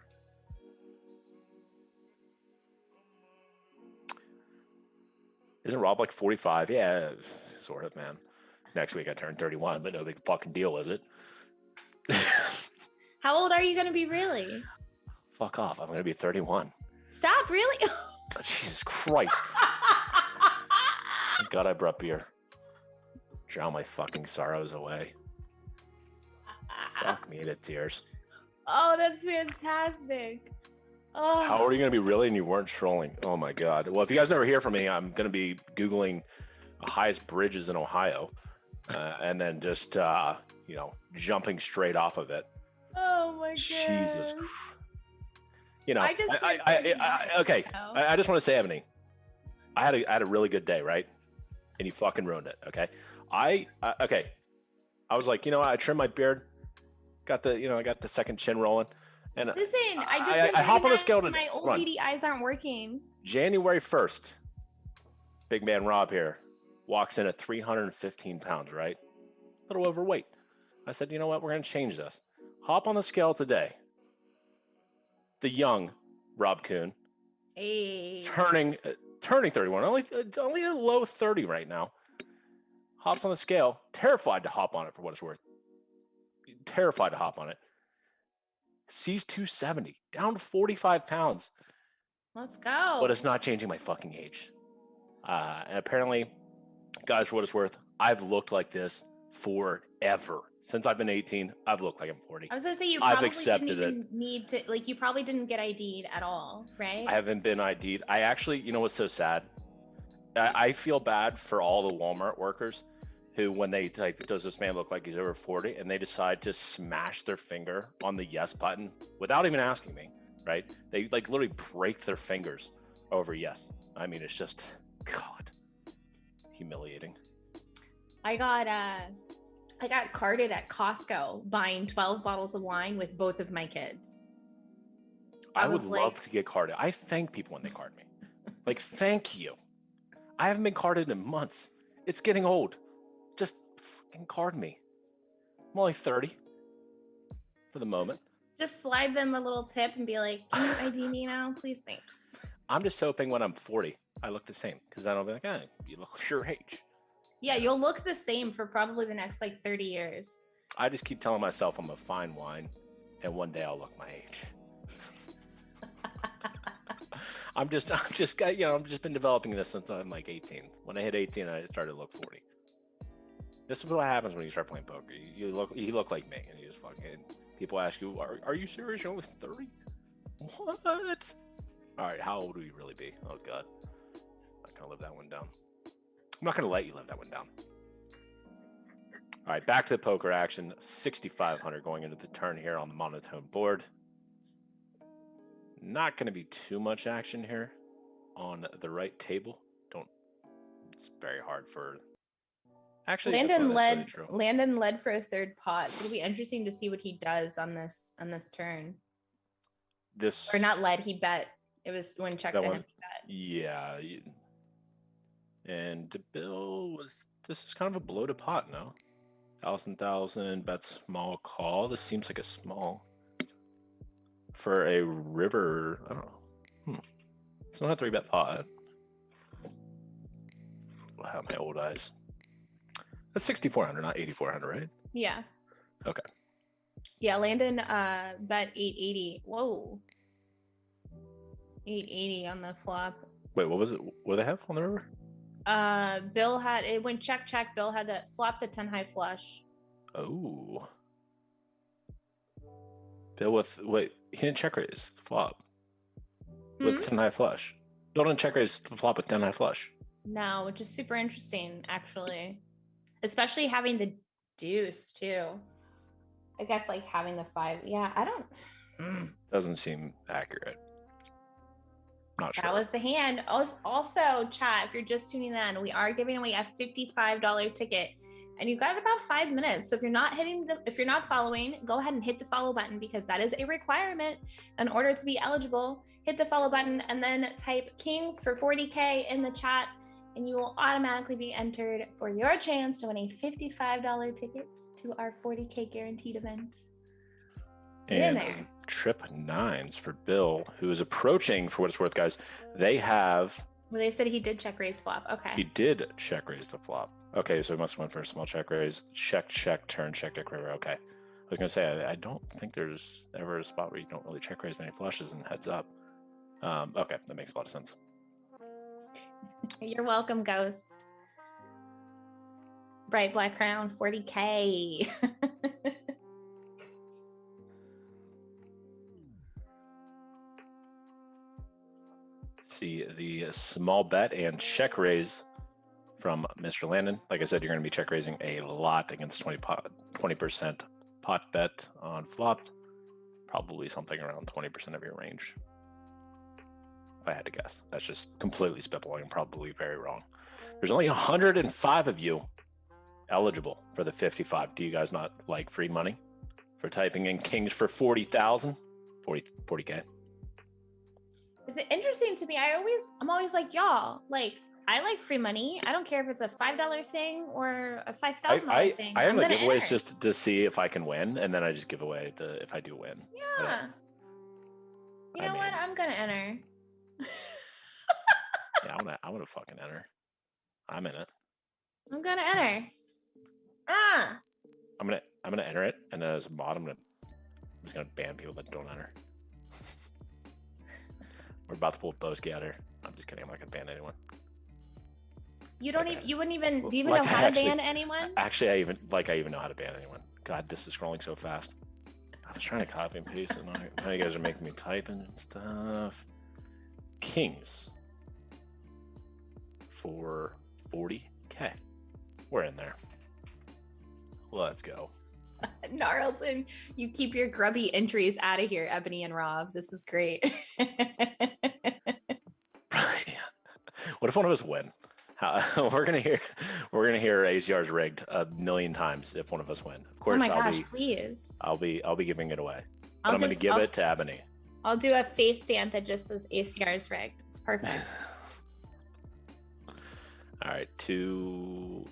Isn't Rob like 45? Yeah, sort of, man. Next week I turn 31, but no big fucking deal, is it? How old are you going to be, really? Fuck off. I'm going to be 31. Stop, really? Jesus Christ. Thank God I brought beer. Drown my fucking sorrows away. Fuck me to tears. Oh, that's fantastic. Oh. How old are you going to be, really? And you weren't trolling. Oh my God. Well, if you guys never hear from me, I'm going to be Googling highest bridges in Ohio and then just, jumping straight off of it. Oh my God. Jesus Christ. I just want to say, Ebony, I had a really good day, right? And you fucking ruined it. Okay. I was like, I trimmed my beard, got the second chin rolling, and listen, I hop on the scale to my old beady eyes aren't working. January 1st, big man Rob here walks in at 315 pounds, right? A little overweight. I said, you know what? We're going to change this. Hop on the scale today. The young Rob Kuhn, turning 31, only a low 30 right now. Hops on the scale, terrified to hop on it for what it's worth. Terrified to hop on it. Sees 270, down to 45 pounds. Let's go. But it's not changing my fucking age. And apparently, guys, for what it's worth, I've looked like this forever. Since I've been 18, I've looked like I'm 40. I was gonna say you I've probably accepted didn't even need to, like, you probably didn't get ID'd at all, right? I haven't been ID'd. I actually, you know what's so sad? I feel bad for all the Walmart workers who, when they type, does this man look like he's over 40? And they decide to smash their finger on the yes button without even asking me, right? They like literally break their fingers over yes. I mean, it's just, God, humiliating. I got carded at Costco buying 12 bottles of wine with both of my kids. I would love to get carded. I thank people when they card me. Like, thank you. I haven't been carded in months. It's getting old. Just fucking card me. I'm only 30 for the moment. Just slide them a little tip and be like, can you ID me now? Please, thanks. I'm just hoping when I'm 40, I look the same. Because then I'll be like, you look your age. Yeah, you'll look the same for probably the next, 30 years. I just keep telling myself I'm a fine wine. And one day I'll look my age. I've just been developing this since I'm like 18. When I hit 18, I started to look 40. This is what happens when you start playing poker. You look like me, and you just fucking. People ask you, "Are you serious? You're only 30? What? All right, how old will you really be? Oh God, I'm not gonna live that one down. I'm not gonna let you live that one down. All right, back to the poker action. 6,500 going into the turn here on the monotone board. Not going to be too much action here on the right table. It's very hard for. Actually, Landon led for a third pot. It'll be interesting to see what he does on this turn. Or not led, he bet. It was when checked to him, he bet. Yeah. And Bill this is kind of a bloated pot, no? 1,000, bet small call. This seems like a small. For a river, I don't know. It's not a 3-bet pot. I have my old eyes. That's 6,400, not 8,400, right? Yeah. Okay. Yeah, Landon bet 880. Whoa. 880 on the flop. Wait, what was it? What do they have on the river? Bill had it went check. Bill had that flop the 10 high flush. Oh. Bill he didn't check raise the flop with 10 high flush. Bill didn't check raise the flop with 10 high flush. No, which is super interesting, actually. Especially having the deuce, too. I guess, having the 5. Yeah, I don't... Doesn't seem accurate. Not sure. That was the hand. Also, chat, if you're just tuning in, we are giving away a $55 ticket. And you've got about 5 minutes. So if you're not following, go ahead and hit the follow button, because that is a requirement in order to be eligible. Hit the follow button and then type Kings for 40K in the chat, and you will automatically be entered for your chance to win a $55 ticket to our 40K guaranteed event. And trip 9s for Bill, who is approaching, for what it's worth, guys. They have... Well, they said he did check raise flop. Okay. He did check raise the flop. Okay, so he must have went for a small check raise. Check, turn, check, river. Okay. I was going to say, I don't think there's ever a spot where you don't really check raise many flushes and heads up. Okay, that makes a lot of sense. You're welcome, Ghost. Bright Black Crown, 40K. See the small bet and check raise from Mr. Landon. Like I said, you're going to be check raising a lot against 20% pot bet on flop. Probably something around 20% of your range. If I had to guess. That's just completely spitballing and probably very wrong. There's only 105 of you eligible for the 55. Do you guys not like free money for typing in Kings for 40,000? 40K. Is it interesting to me? I'm always like, y'all, I like free money. I don't care if it's a $5 thing or a $5,000 thing. I am I'm the gonna giveaways enter. just to see if I can win, and then I just give away the if I do win. But Yeah. You I know what? mean, I'm gonna enter. yeah, I wanna fucking enter. I'm in it. I'm gonna enter. Ah. I'm gonna enter it, and then as a mod, I'm just gonna ban people that don't enter. We're about to pull Boski out here. I'm just kidding. I'm not gonna ban anyone. You don't even. You wouldn't even. Do you even Like know I how to actually, ban anyone? actually, I even know how to ban anyone. God, this is scrolling so fast. I was trying to copy and paste, and now you guys are making me type and stuff. Kings for 40K. We're in there. Let's go. Gnarlton, you keep your grubby entries out of here, Ebony and Rob. This is great. What if one of us win? We're gonna hear ACR's rigged a million times if one of us win. Of course, oh my gosh, please. I'll be giving it away. But I'm gonna give it to Ebony. I'll do a face stamp that just says ACR's rigged. It's perfect. All right, ooh.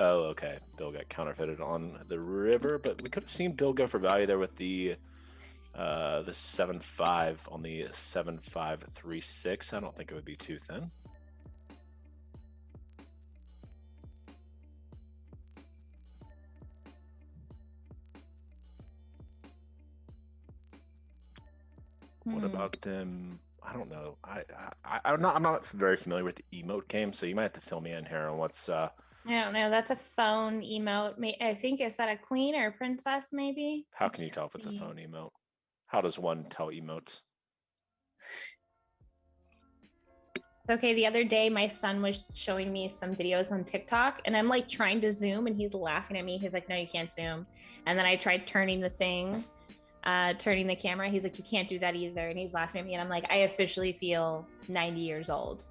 Oh, okay. Bill got counterfeited on the river, but we could have seen Bill go for value there with the 7.5 on the 7.536. I don't think it would be too thin. What about them? I don't know. I'm not very familiar with the emote game, so you might have to fill me in here on what's. I don't know. That's a phone emote. I think is that a queen or a princess? Maybe. How can you tell if it's a phone emote? How does one tell emotes? It's okay. The other day, my son was showing me some videos on TikTok, and I'm like trying to zoom, and he's laughing at me. He's like, "No, you can't zoom." And then I tried turning the thing. Turning the camera. He's like, you can't do that either. And he's laughing at me. And I'm like, I officially feel 90 years old.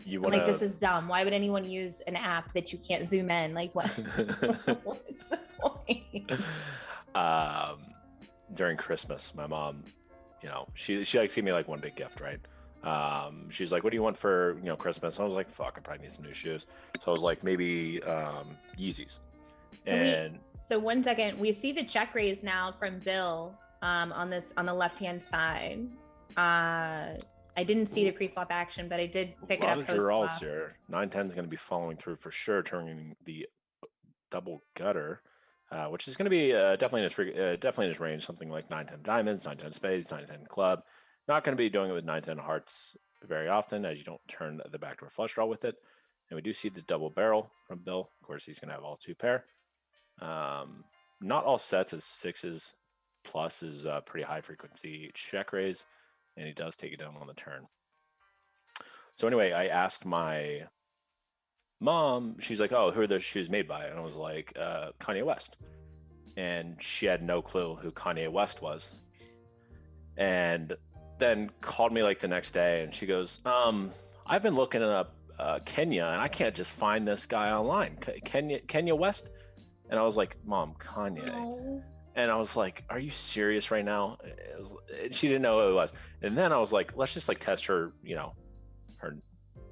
I'm like, this is dumb. Why would anyone use an app that you can't zoom in? Like, what? What's the point? During Christmas, my mom, she likes to give me like one big gift, right? She's like, what do you want for, Christmas? And I was like, fuck, I probably need some new shoes. So I was like, maybe Yeezys. So 1 second, we see the check raise now from Bill on the left-hand side. I didn't see the pre-flop action, but I did pick it up. A lot of draws here. 9-10 is going to be following through for sure, turning the double gutter, which is going to be definitely in his range, something like 9-10 diamonds, 9-10 spades, 9-10 club. Not going to be doing it with 9-10 hearts very often, as you don't turn the backdoor flush draw with it. And we do see the double barrel from Bill. Of course, he's going to have all two pair. Not all sets as sixes plus is a pretty high frequency check raise, and he does take it down on the turn. So anyway, I asked my mom, she's like, oh, who are those shoes made by? And I was like, Kanye West. And she had no clue who Kanye West was. And then called me like the next day, and she goes, I've been looking up Kenya, and I can't just find this guy online. Kenya West? And I was like, Mom, Kanye. No. And I was like, are you serious right now? She didn't know who it was. And then I was like, let's just like test her, her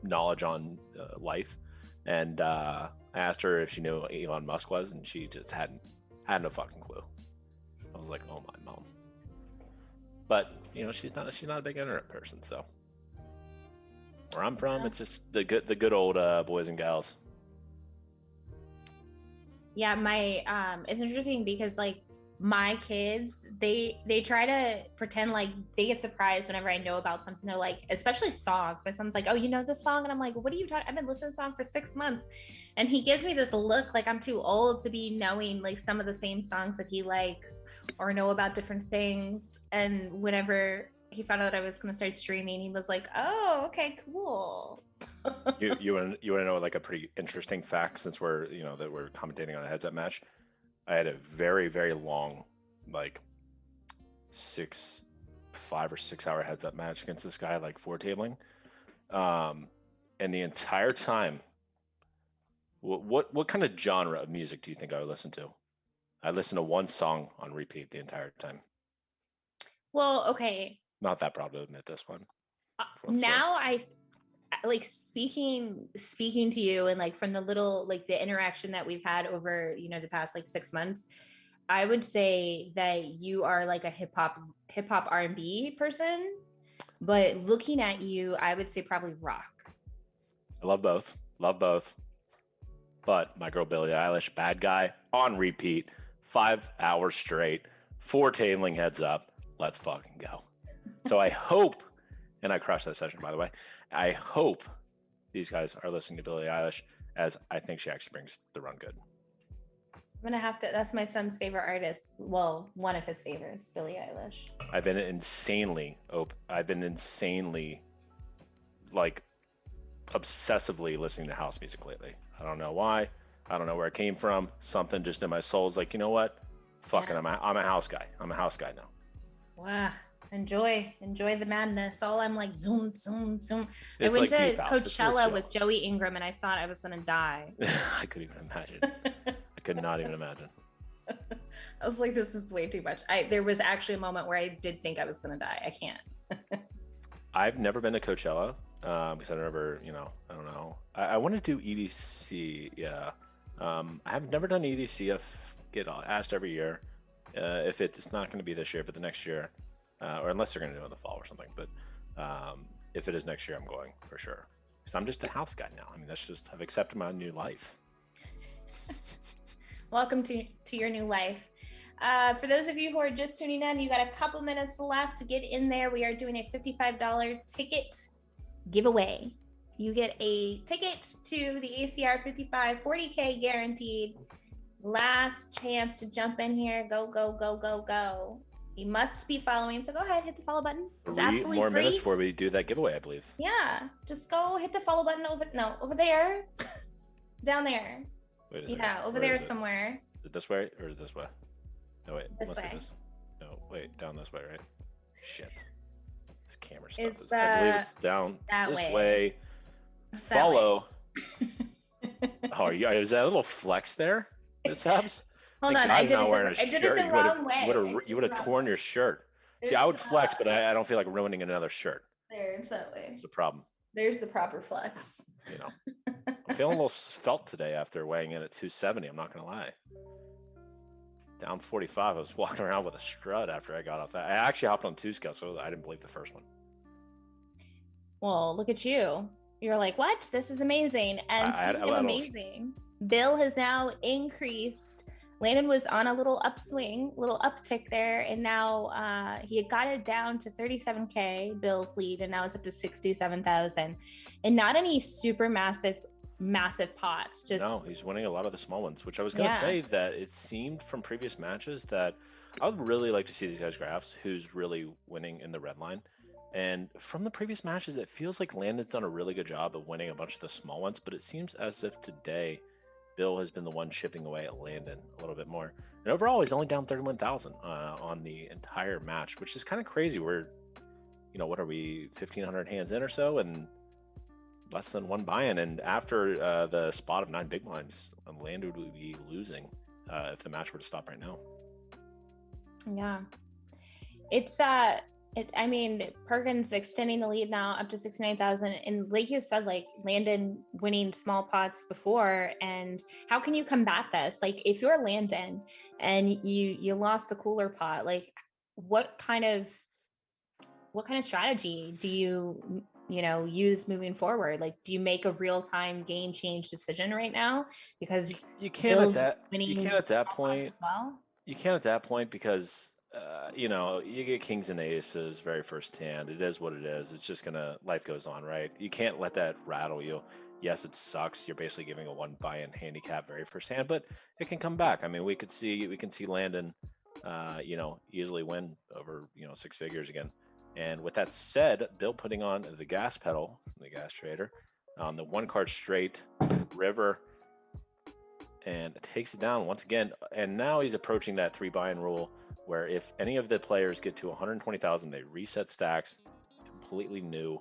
knowledge on life. And I asked her if she knew who Elon Musk was, and she just had no fucking clue. I was like, oh my Mom. But she's not a big internet person, so where I'm from, it's just the good old boys and gals. Yeah, it's interesting because like my kids, they try to pretend like they get surprised whenever I know about something. They're like, especially songs. My son's like, oh, you know this song? And I'm like, what are you talking? I've been listening to this song for 6 months. And he gives me this look like I'm too old to be knowing like some of the same songs that he likes or know about different things. And whenever he found out I was going to start streaming, he was like, oh, okay, cool. you want to know like a pretty interesting fact, since we're that we're commentating on a heads up match. I had a very, very long, like 5 or 6 hour heads up match against this guy, like 4 tabling. And the entire time, what kind of genre of music do you think I would listen to? I listened to one song on repeat the entire time. Well, okay. Not that proud to admit this one. Now like speaking to you, and like from the little like the interaction that we've had over the past like 6 months, I would say that you are like a hip hop R&B person, but looking at you, I would say probably rock. I love both. Love both. But my girl Billie Eilish, Bad Guy, on repeat, 5 hours straight, 4 tabling heads up. Let's fucking go. So I hope, and I crushed that session, by the way, I hope these guys are listening to Billie Eilish, as I think she actually brings the run good. I'm gonna have to. That's my son's favorite artist. Well, one of his favorites, Billie Eilish. I've been insanely, like, obsessively listening to house music lately. I don't know why. I don't know where it came from. Something just in my soul is like, you know what? Fuck it. I'm a house guy. I'm a house guy now. Wow. Enjoy the madness. All I'm like zoom, zoom, zoom. It's I went like to deep house. Coachella with Joey Ingram, and I thought I was gonna die. I couldn't even imagine. I could not even imagine. I was like, this is way too much. There was actually a moment where I did think I was gonna die. I can't. I've never been to Coachella because I never, I don't know. I want to do EDC. Yeah. I have never done EDC. I get asked every year if it's not going to be this year, but the next year, or unless they're going to do it in the fall or something. But if it is next year, I'm going for sure. Because I'm just a house guy now. I mean, I've accepted my new life. Welcome to your new life. For those of you who are just tuning in, you got a couple minutes left to get in there. We are doing a $55 ticket giveaway. You get a ticket to the ACR 55, 40K guaranteed. Last chance to jump in here. Go, go, go, go, go. You must be following, so go ahead, hit the follow button. It's absolutely 3 more free. minutes before we do that giveaway, I believe. Yeah, just go hit the follow button over there. Down there. Wait a second. Yeah, over there somewhere. Is it this way or is it this way? No, wait. This way. No, wait. Down this way, right? Shit. This camera stuff. I believe it's down this way. Follow. Oh, is that a little flex there? Mishaps? Hold on, I did it the wrong way. You would have torn your shirt. See, I would flex, but I don't feel like ruining another shirt. There, it's that way. It's the problem. There's the proper flex. I'm feeling a little felt today after weighing in at 270. I'm not going to lie. Down 45. I was walking around with a strut after I got off that. I actually hopped on 2 scale, so I didn't believe the first one. Well, look at you. You're like, what? This is amazing. And speaking of amazing, Bill has now increased. Landon was on a little upswing, little uptick there, and now he had got it down to 37K, Bill's lead, and now it's up to 67,000. And not any super massive pots. No, he's winning a lot of the small ones, which I was going to say that it seemed from previous matches that I would really like to see these guys' graphs, who's really winning in the red line. And from the previous matches, it feels like Landon's done a really good job of winning a bunch of the small ones, but it seems as if today Bill has been the one chipping away at Landon a little bit more. And overall, he's only down 31,000 on the entire match, which is kind of crazy. We're, what are we, 1,500 hands in or so, and less than one buy-in. And after the spot of 9 big blinds, Landon would be losing if the match were to stop right now. Yeah. It's Perkins extending the lead now up to 69,000, and like you said, like Landon winning small pots before, and how can you combat this? Like if you're Landon and you lost the cooler pot, like what kind of strategy do you use moving forward? Like, do you make a real-time game change decision right now? Because you can't at that point as well. You can't at that point because you get kings and aces very first hand. It is what it is. It's just life goes on, right? You can't let that rattle you. Yes, it sucks. You're basically giving a 1 buy-in handicap very first hand, but it can come back. I mean, we can see Landon, easily win over 6 figures again. And with that said, Bill putting on the gas pedal, the gas trader, on the 1 card straight river, and takes it down once again. And now he's approaching that 3 buy-in rule, where if any of the players get to 120,000, they reset stacks, completely new.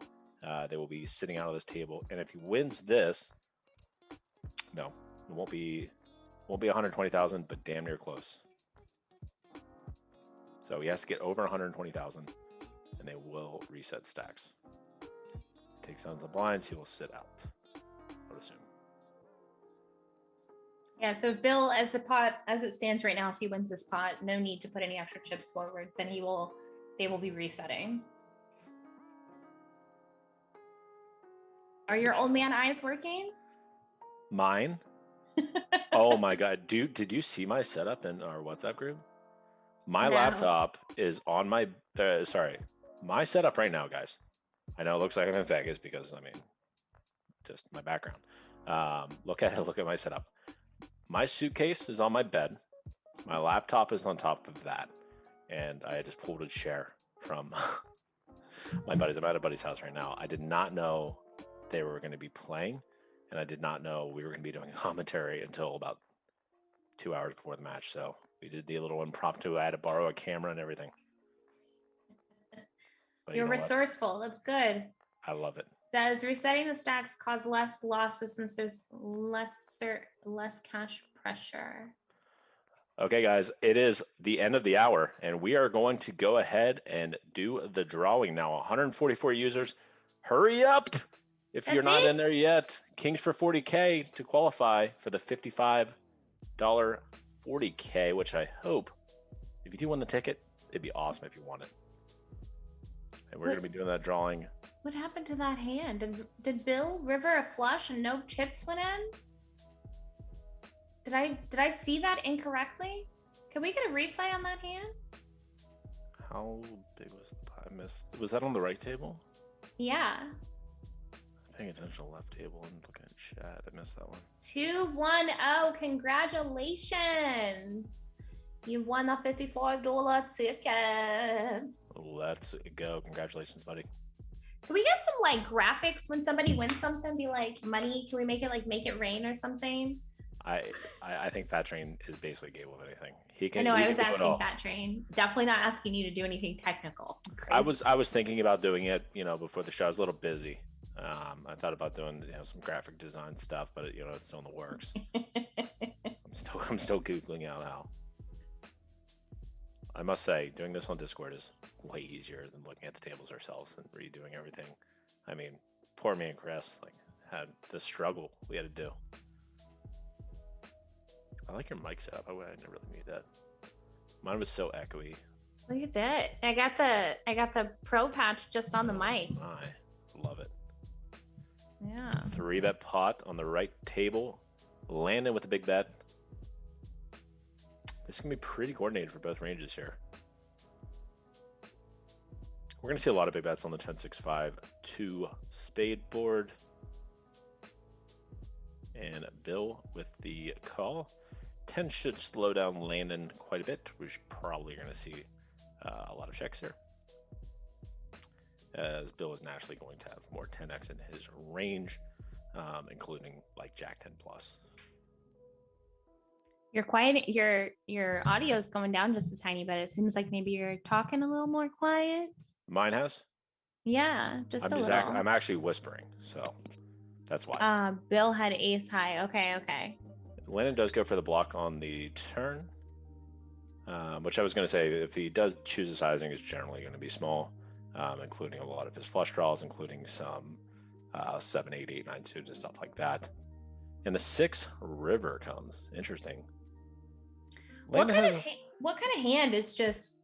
They will be sitting out of this table. And if he wins this, no, it won't be 120,000, but damn near close. So he has to get over 120,000, and they will reset stacks. takes down the blinds, he will sit out, I would assume. Yeah, so Bill, as it stands right now, if he wins this pot, no need to put any extra chips forward. Then they will be resetting. Are your old man eyes working? Mine? Oh my god, dude, did you see my setup in our WhatsApp group? My laptop is on my my setup right now, guys. I know it looks like I'm in Vegas because just my background. Look at my setup. My suitcase is on my bed. My laptop is on top of that, and I just pulled a chair from my buddies. I'm at a buddy's house right now. I did not know they were going to be playing, and I did not know we were going to be doing commentary until about 2 hours before the match. So we did the little impromptu. I had to borrow a camera and everything. But you're resourceful. That's good. I love it. Does resetting the stacks cause less losses since there's less cash pressure? Okay, guys, it is the end of the hour, and we are going to go ahead and do the drawing now. 144 users. Hurry up if you're not in there yet. Kings for 40K to qualify for the $55 40K, which I hope, if you do win the ticket, it'd be awesome if you won it. And we're going to be doing that drawing. What happened to that hand? Did Bill river a flush and no chips went in? Did I see that incorrectly? Can we get a replay on that hand? How big was the pot? I missed. Was that on the right table? Yeah. Paying attention to the left table and looking at chat. I missed that one. 210. Congratulations. You won the $54 tickets. Let's go. Congratulations, buddy. Can we get some like graphics when somebody wins something? Be like money. Can we make it like make it rain or something? I think Fat Train is basically capable of anything. He can. I know. I was asking Fat Train. Definitely not asking you to do anything technical. Crazy. I was thinking about doing it. Before the show, I was a little busy. I thought about doing some graphic design stuff, but it's still in the works. I'm still googling out how. I must say, doing this on Discord is way easier than looking at the tables ourselves and redoing everything. I mean, poor me and Chris had the struggle we had to do. I like your mic setup. I never really need that. Mine was so echoey. Look at that! I got the pro patch just on the mic. I love it. Yeah. 3-bet pot on the right table. Landon with a big bet. This is going to be pretty coordinated for both ranges here. We're going to see a lot of big bets on the 10-6-5 2 spade board. And Bill with the call. 10 should slow down Landon quite a bit. We're probably going to see a lot of checks here, as Bill is naturally going to have more 10x in his range, including like Jack 10 plus. You're quiet. Your audio is going down just a tiny bit. It seems like maybe you're talking a little more quiet. Mine has? Yeah, just a little. I'm actually whispering, so that's why. Bill had ace high. Okay. Landon does go for the block on the turn, which I was going to say, if he does choose the sizing, is generally going to be small, including a lot of his flush draws, including some 7, 8, 8, 9 suits and stuff like that. And the 6 river comes. Interesting. What kind of hand is just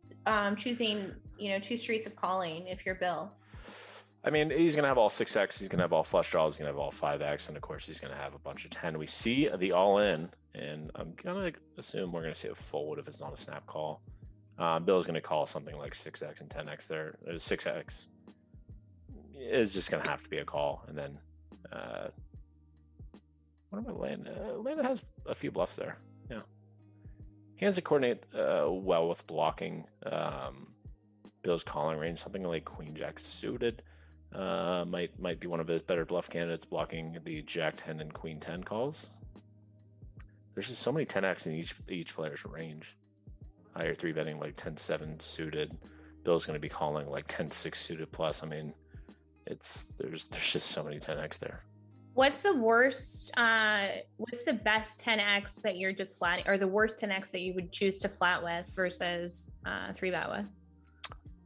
choosing, 2 streets of calling if you're Bill? I mean, he's going to have all 6x. He's going to have all flush draws. He's going to have all 5x. And, of course, he's going to have a bunch of 10. We see the all-in, and I'm going to assume we're going to see a fold if it's not a snap call. Bill's going to call something like 6x and 10x there. 6x is just going to have to be a call. And then what am I landing? Landon has a few bluffs there. Yeah. Hands that coordinate well with blocking. Bill's calling range, something like Queen Jack suited. Might be one of his better bluff candidates, blocking the Jack 10 and Queen 10 calls. There's just so many 10x in each player's range. You're 3-betting like 10-7 suited. Bill's going to be calling like 10-6 suited plus. I mean, there's just so many 10x there. What's the worst? What's the best 10x that you're just flatting, or the worst 10x that you would choose to flat with versus 3-bet with?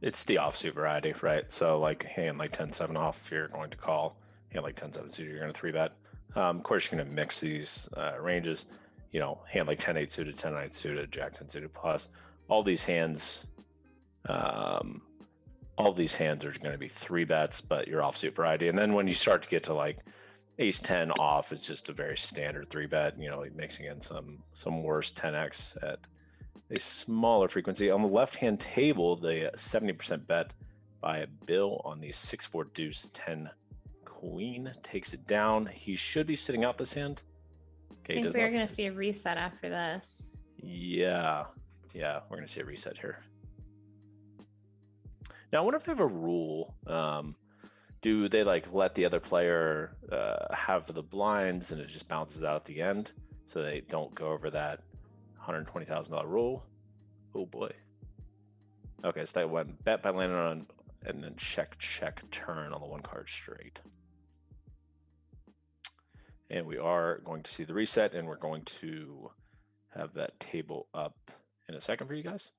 It's the offsuit variety, right? So like hand like 10-7 off, you're going to call. Hand like 10-7 suited, you're going to 3-bet. Of course, you're going to mix these ranges. You know, hand like 10-8 suited, 10-9 suited, Jack 10 suited plus. All these hands, um, all these hands are going to be 3-bets, but your offsuit variety. And then when you start to get to like ace 10 off, it's just a very standard 3-bet. You know, like mixing in some worse 10x at a smaller frequency. On the left-hand table, the 70% bet by Bill on the 6-4 deuce 10 queen takes it down. He should be sitting out this hand. Okay, I think we're going to see a reset after this. Yeah, we're going to see a reset here. Now, I wonder if they have a rule. Do they like let the other player have the blinds and it just bounces out at the end so they don't go over that $120,000 rule? Oh boy. Okay, so that went bet by landing on and then check turn on the 1 card straight. And we are going to see the reset, and we're going to have that table up in a second for you guys.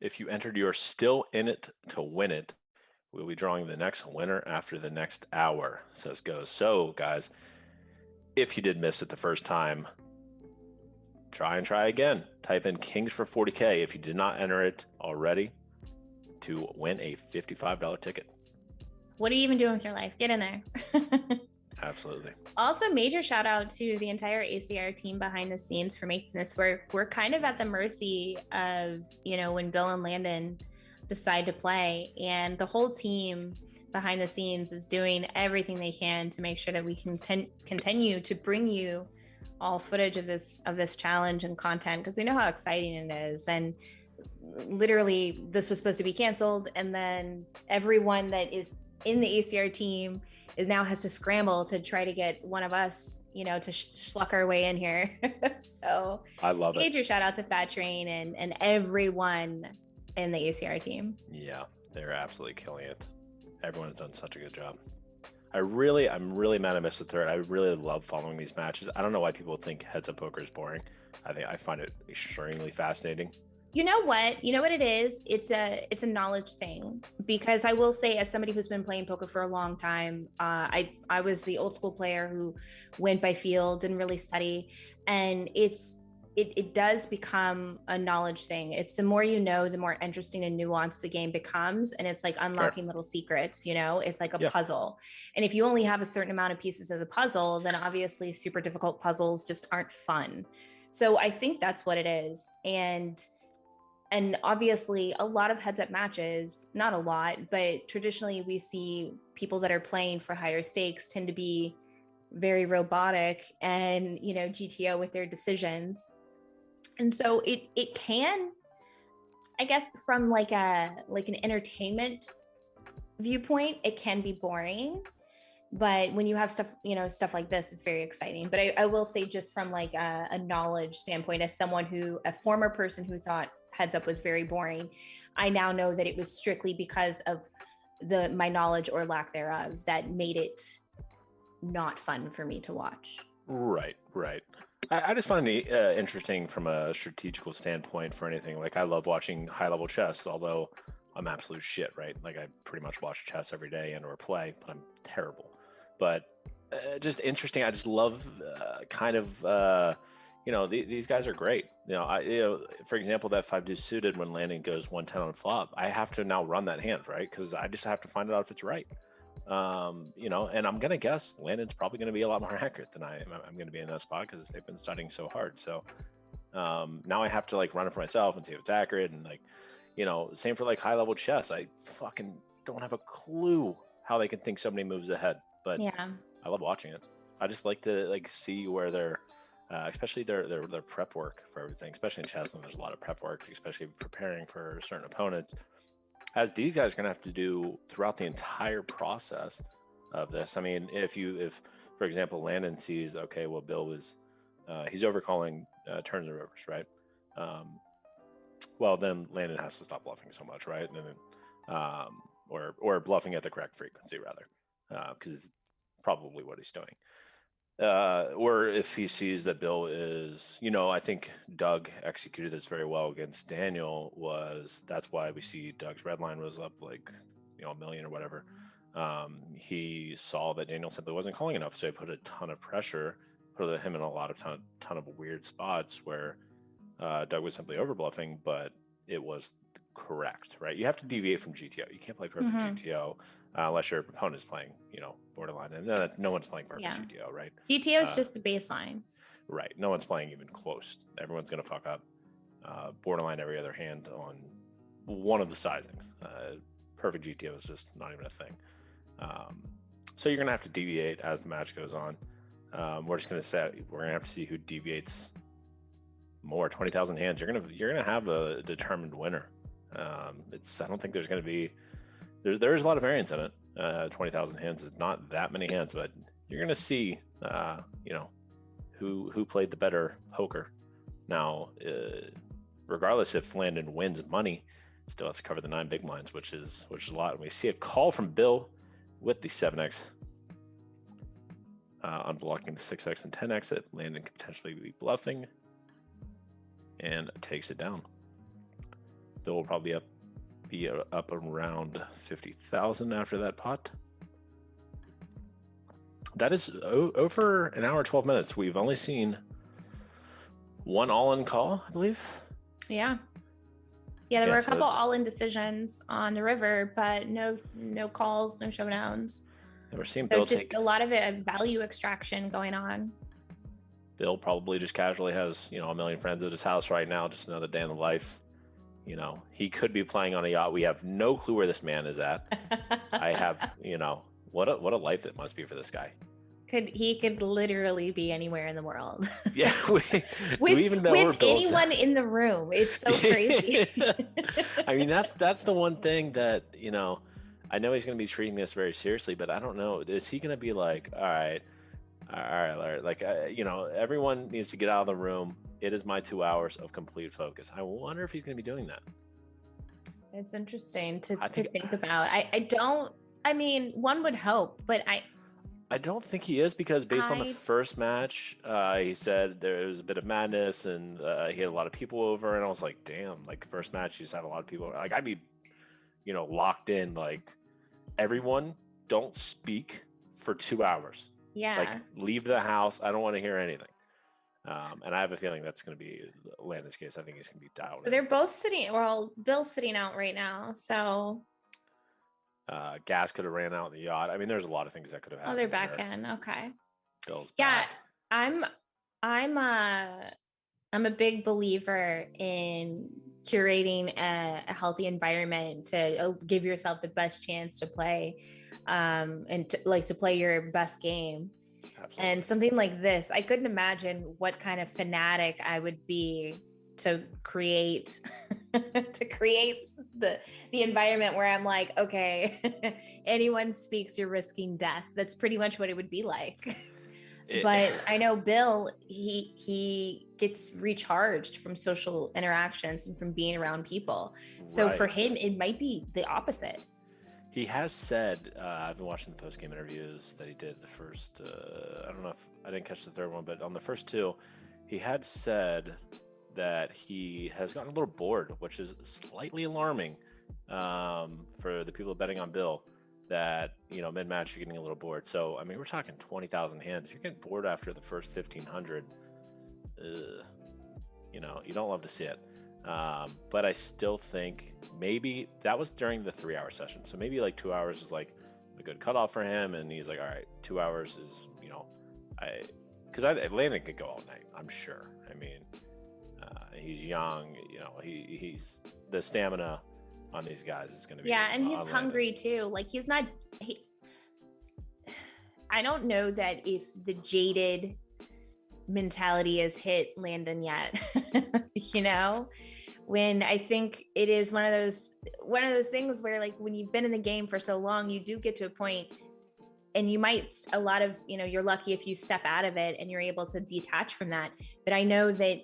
If you entered, you're still in it to win it. We'll be drawing the next winner after the next hour, says Goes. So, guys, if you did miss it the first time, try again. Type in Kings for 40K if you did not enter it already to win a $55 ticket. What are you even doing with your life? Get in there. Absolutely. Also, major shout out to the entire ACR team behind the scenes for making this work. We're kind of at the mercy of, you know, when Bill and Landon decide to play, and the whole team behind the scenes is doing everything they can to make sure that we can continue to bring you all footage of this challenge and content, because we know how exciting it is. And literally, this was supposed to be canceled, and then everyone that is in the ACR team has to scramble to try to get one of us, you know, to schluck our way in here. So I love it. Major shout out to Fat Train and everyone in the ACR team. Yeah, they're absolutely killing it. Everyone's done such a good job. I'm really mad I missed the third. I really love following these matches. I don't know why people think heads up poker is boring. I find it extremely fascinating. You know what it is? It's a knowledge thing, because I will say, as somebody who's been playing poker for a long time, I was the old school player who went by feel, didn't really study, and it does become a knowledge thing. It's the more you know, the more interesting and nuanced the game becomes, and it's like unlocking little secrets. You know, it's like a puzzle, and if you only have a certain amount of pieces of the puzzle, then obviously super difficult puzzles just aren't fun. So I think that's what it is, and obviously a lot of heads up matches, not a lot, but traditionally we see people that are playing for higher stakes tend to be very robotic and, you know, GTO with their decisions. And so it can, I guess, from like an entertainment viewpoint, it can be boring. But when you have stuff like this, it's very exciting. But I will say, just from like a knowledge standpoint, as a former person who thought heads up was very boring, I now know that it was strictly because of my knowledge or lack thereof that made it not fun for me to watch. Right. I just find it interesting from a strategical standpoint for anything. Like, I love watching high level chess, although I'm absolute shit, right? Like, I pretty much watch chess every day and or play, but I'm terrible. But just interesting. I just love these guys are great. For example, that 5 deuce suited when landing goes 110 on flop, I have to now run that hand, right? Because I just have to find out if it's right. And I'm gonna guess Landon's probably gonna be a lot more accurate than I am. I'm gonna be in that spot because they've been studying so hard. So now I have to like run it for myself and see if it's accurate. And like, same for like high level chess. I fucking don't have a clue how they can think so many moves ahead. But yeah, I love watching it. I just like to like see where they're, especially their prep work for everything. Especially in chess, and there's a lot of prep work, especially preparing for certain opponents, as these guys are gonna have to do throughout the entire process of this. I mean, if for example Landon sees, okay, well, Bill was he's overcalling turns and rivers, right? Well, then Landon has to stop bluffing so much, right? And then or bluffing at the correct frequency rather, because it's probably what he's doing. Or if he sees that Bill is, I think Doug executed this very well against Daniel. That's why we see Doug's red line was up like, a million or whatever. He saw that Daniel simply wasn't calling enough, so he put a ton of pressure, put him in a lot of ton of weird spots where Doug was simply overbluffing, but it was correct, right? You have to deviate from GTO. You can't play perfect GTO unless your opponent is playing, borderline, and no one's playing perfect GTO, right? GTO is just the baseline. Right. No one's playing even close. Everyone's going to fuck up borderline every other hand on one of the sizings. Perfect GTO is just not even a thing. So you're going to have to deviate as the match goes on. We're just going to have to see who deviates more. 20,000 hands. You're gonna have a determined winner. I don't think there's going to be there's a lot of variance in it. 20,000 hands is not that many hands, but you're going to see who played the better poker. Now, regardless if Landon wins money, still has to cover the 9 big blinds, which is a lot. And we see a call from Bill with the 7x, unblocking the 6x and 10x that Landon could potentially be bluffing, and takes it down. Bill will probably be up around 50,000 after that pot. That is over an hour, 12 minutes. We've only seen one all-in call, I believe. Yeah. There were a couple all-in decisions on the river, but no calls, no showdowns. And we're seeing Bill just a lot of it, a value extraction going on. Bill probably just casually has, a million friends at his house right now, just another day in the life. He could be playing on a yacht. We have no clue where this man is at. I have, what a life it must be for this guy. He could literally be anywhere in the world. Yeah, do we even know where Bill's anyone in the room. It's so crazy. I mean, that's the one thing that I know he's going to be treating this very seriously, but I don't know. Is he going to be like, all right, like everyone needs to get out of the room. It is my 2 hours of complete focus. I wonder if he's going to be doing that. It's interesting to think about. I mean, one would hope, but I don't think he is, because based on the first match, he said there was a bit of madness and he had a lot of people over, and I was like, damn, like the first match, you just had a lot of people. Like, I'd be, locked in, like, everyone don't speak for 2 hours. Yeah. Like, leave the house. I don't want to hear anything. And I have a feeling that's going to be Landon's case. I think he's going to be dialed. So they're both Bill's sitting out right now, so... Gas could have ran out in the yacht. I mean, there's a lot of things that could have happened. Oh, they're back in. Okay. Bill's back. I'm a big believer in curating a healthy environment to give yourself the best chance to play, and to play your best game. Absolutely. And something like this, I couldn't imagine what kind of fanatic I would be to create the environment where I'm like, okay, anyone speaks, you're risking death. That's pretty much what it would be like. But I know Bill, he gets recharged from social interactions and from being around people. So for him, it might be the opposite. He has said, I've been watching the post-game interviews that he did the first, I don't know if I didn't catch the third one, but on the first two, he had said that he has gotten a little bored, which is slightly alarming for the people betting on Bill, that, mid-match you're getting a little bored. So, I mean, we're talking 20,000 hands. If you're getting bored after the first 1,500, you don't love to see it. But I still think maybe that was during the 3-hour session. So maybe like 2 hours is like a good cutoff for him. And he's like, all right, 2 hours is, because Landon could go all night, I'm sure. I mean, he's young, he's the stamina on these guys is going to be. Yeah, and he's hungry too. Like I don't know that if the jaded mentality has hit Landon yet. When I think it is one of those things where, like, when you've been in the game for so long, you do get to a point, and you might, you're lucky if you step out of it and you're able to detach from that. But I know that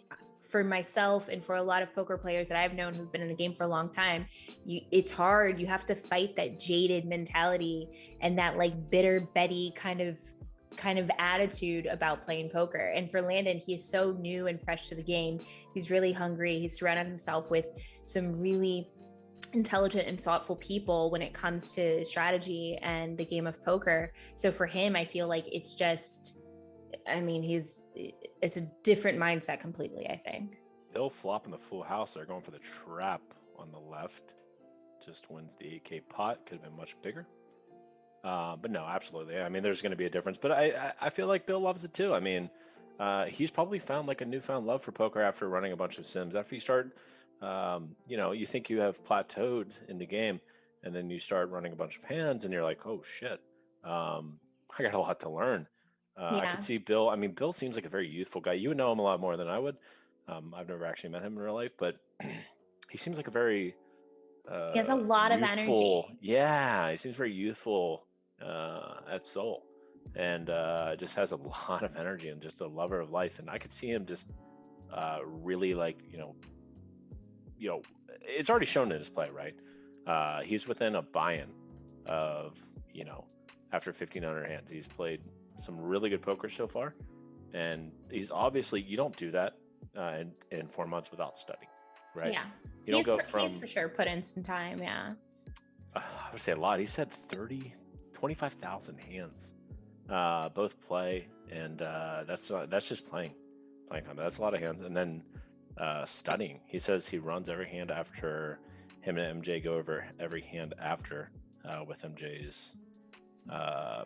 for myself and for a lot of poker players that I've known who've been in the game for a long time, it's hard. You have to fight that jaded mentality and that like bitter Betty kind of kind of attitude about playing poker. And for Landon, he's so new and fresh to the game. He's really hungry. He's surrounded himself with some really intelligent and thoughtful people when it comes to strategy and the game of poker. So for him, I feel like it's just, I mean, it's a different mindset completely, I think. Bill flopping the full house. They're going for the trap on the left. Just wins the 8K pot. Could have been much bigger. But no, absolutely. I mean, there's going to be a difference. But I feel like Bill loves it too. I mean, he's probably found like a newfound love for poker after running a bunch of sims. After you start, you think you have plateaued in the game, and then you start running a bunch of hands, and you're like, oh shit, I got a lot to learn. I Yeah. could see Bill. I mean, Bill seems like a very youthful guy. You would know him a lot more than I would. I've never actually met him in real life, but he seems like a very He has a lot of youthful. energy. Yeah, he seems very youthful at soul, and just has a lot of energy and just a lover of life. And I could see him just really like it's already shown in his play, right? He's within a buy-in of after 1,500 hands. He's played some really good poker so far, and he's obviously you don't do that in 4 months without studying, right? Yeah. You don't go from he's for sure put in some time. Yeah. I would say a lot. He said 25,000 hands, both play, and that's just playing time. That's a lot of hands, and then studying. He says he runs every hand after him and MJ go over every hand after with MJ's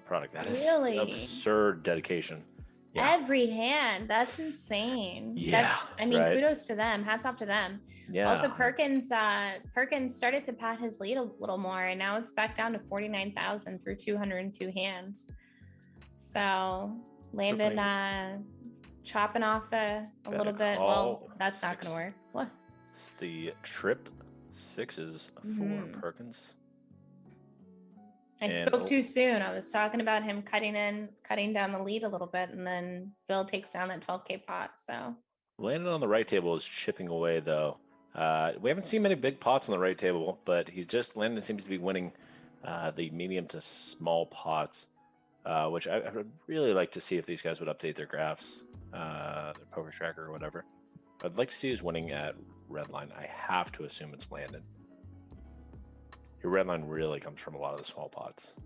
product. That is Really? absurd dedication. Yeah. Every hand. That's insane. Yeah. Right? Kudos to them. Hats off to them. Yeah. Also, Perkins started to pat his lead a little more, and now it's back down to 49,000 through 202 hands. So Landon chopping off a little bit. Well, that's not going to work. What? It's the trip sixes for Perkins. I spoke too soon. I was talking about him cutting down the lead a little bit, and then Bill takes down that 12K pot. So Landon on the right table is chipping away, though. We haven't seen many big pots on the right table, but Landon seems to be winning the medium to small pots, which I would really like to see if these guys would update their graphs, their poker tracker or whatever. I'd like to see who's winning at red line. I have to assume it's Landon. Your red line really comes from a lot of the small pots.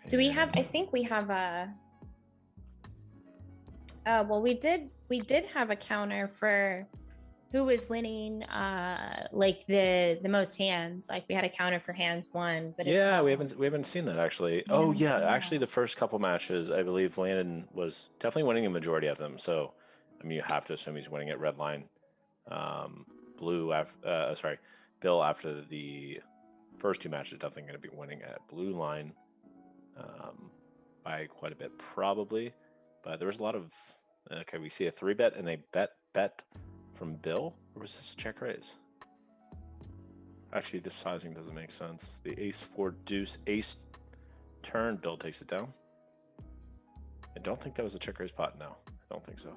Do we have? I think we have a. Well, we did have a counter for who was winning like the most hands. Like we had a counter for hands won, but yeah, we haven't seen that actually. Oh yeah, actually the first couple matches, I believe Landon was definitely winning a majority of them. So I mean, you have to assume he's winning at red line. Bill after the first two matches definitely going to be winning at blue line by quite a bit probably. But there was a lot of we see a 3-bet and a bet from Bill, or was this a check raise? Actually, this sizing doesn't make sense. The ace 4 deuce ace turn, Bill takes it down. I don't think that was a check raise pot. No, I don't think so.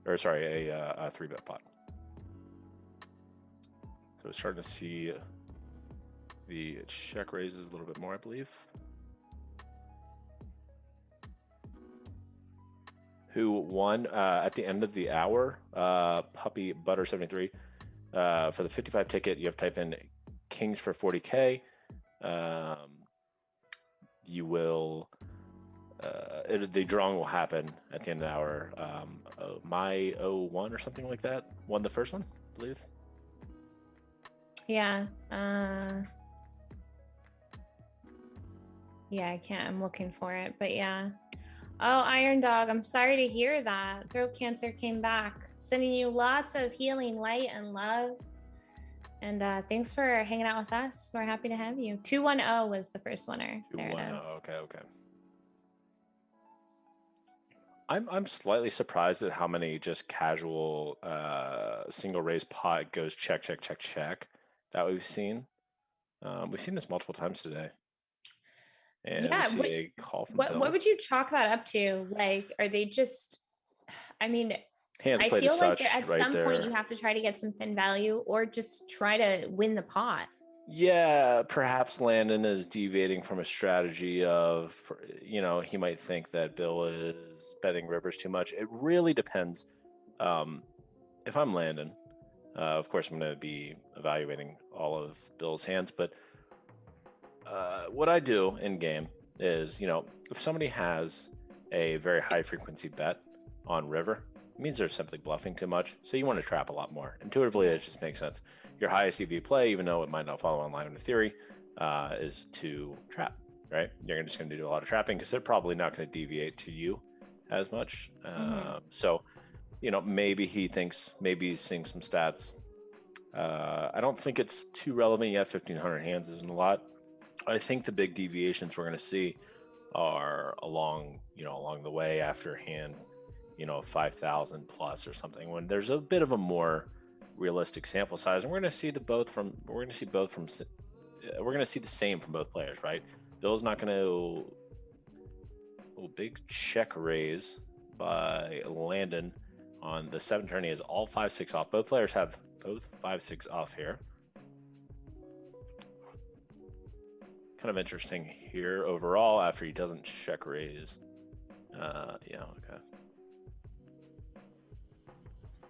Or sorry, a 3-bet pot. So we're starting to see the check raises a little bit more, I believe. Who won at the end of the hour? Puppy Butter 73. For the 55 ticket, you have to type in Kings for 40K. You will. The drawing will happen at the end of the hour. My 01 or something like that won the first one, I believe. Yeah. Yeah, I can't. I'm looking for it, but yeah. Oh, Iron Dog, I'm sorry to hear that. Throat cancer came back. Sending you lots of healing light and love. And thanks for hanging out with us. We're happy to have you. 210 was the first winner. 210. Okay. I'm slightly surprised at how many just casual single raise pot goes check that we've seen. We've seen this multiple times today. And we see a call from Bill. What would you chalk that up to? Like, are they just? I mean, hands I played feel as like such at right some there. point you have to try to get some thin value, or just try to win the pot. Yeah, perhaps Landon is deviating from a strategy of, he might think that Bill is betting rivers too much. It really depends. Um, if I'm Landon, of course, I'm going to be evaluating all of Bill's hands, but what I do in game is, if somebody has a very high frequency bet on river, it means they're simply bluffing too much. So you want to trap a lot more. Intuitively, it just makes sense. Your highest EV play, even though it might not follow in line with theory, is to trap, right? You're just going to do a lot of trapping because they're probably not going to deviate to you as much. So, maybe maybe he's seeing some stats. I don't think it's too relevant yet. 1,500 hands isn't a lot. I think the big deviations we're going to see are along the way after hand, 5,000 plus or something, when there's a bit of a more realistic sample size, and we're going to see the same from both players, right? Bill's not going to. Oh, big check raise by Landon on the 7 turn. He has all 5-6 off. Both players have both 5-6 off here. Kind of interesting here overall after he doesn't check raise. Yeah, okay.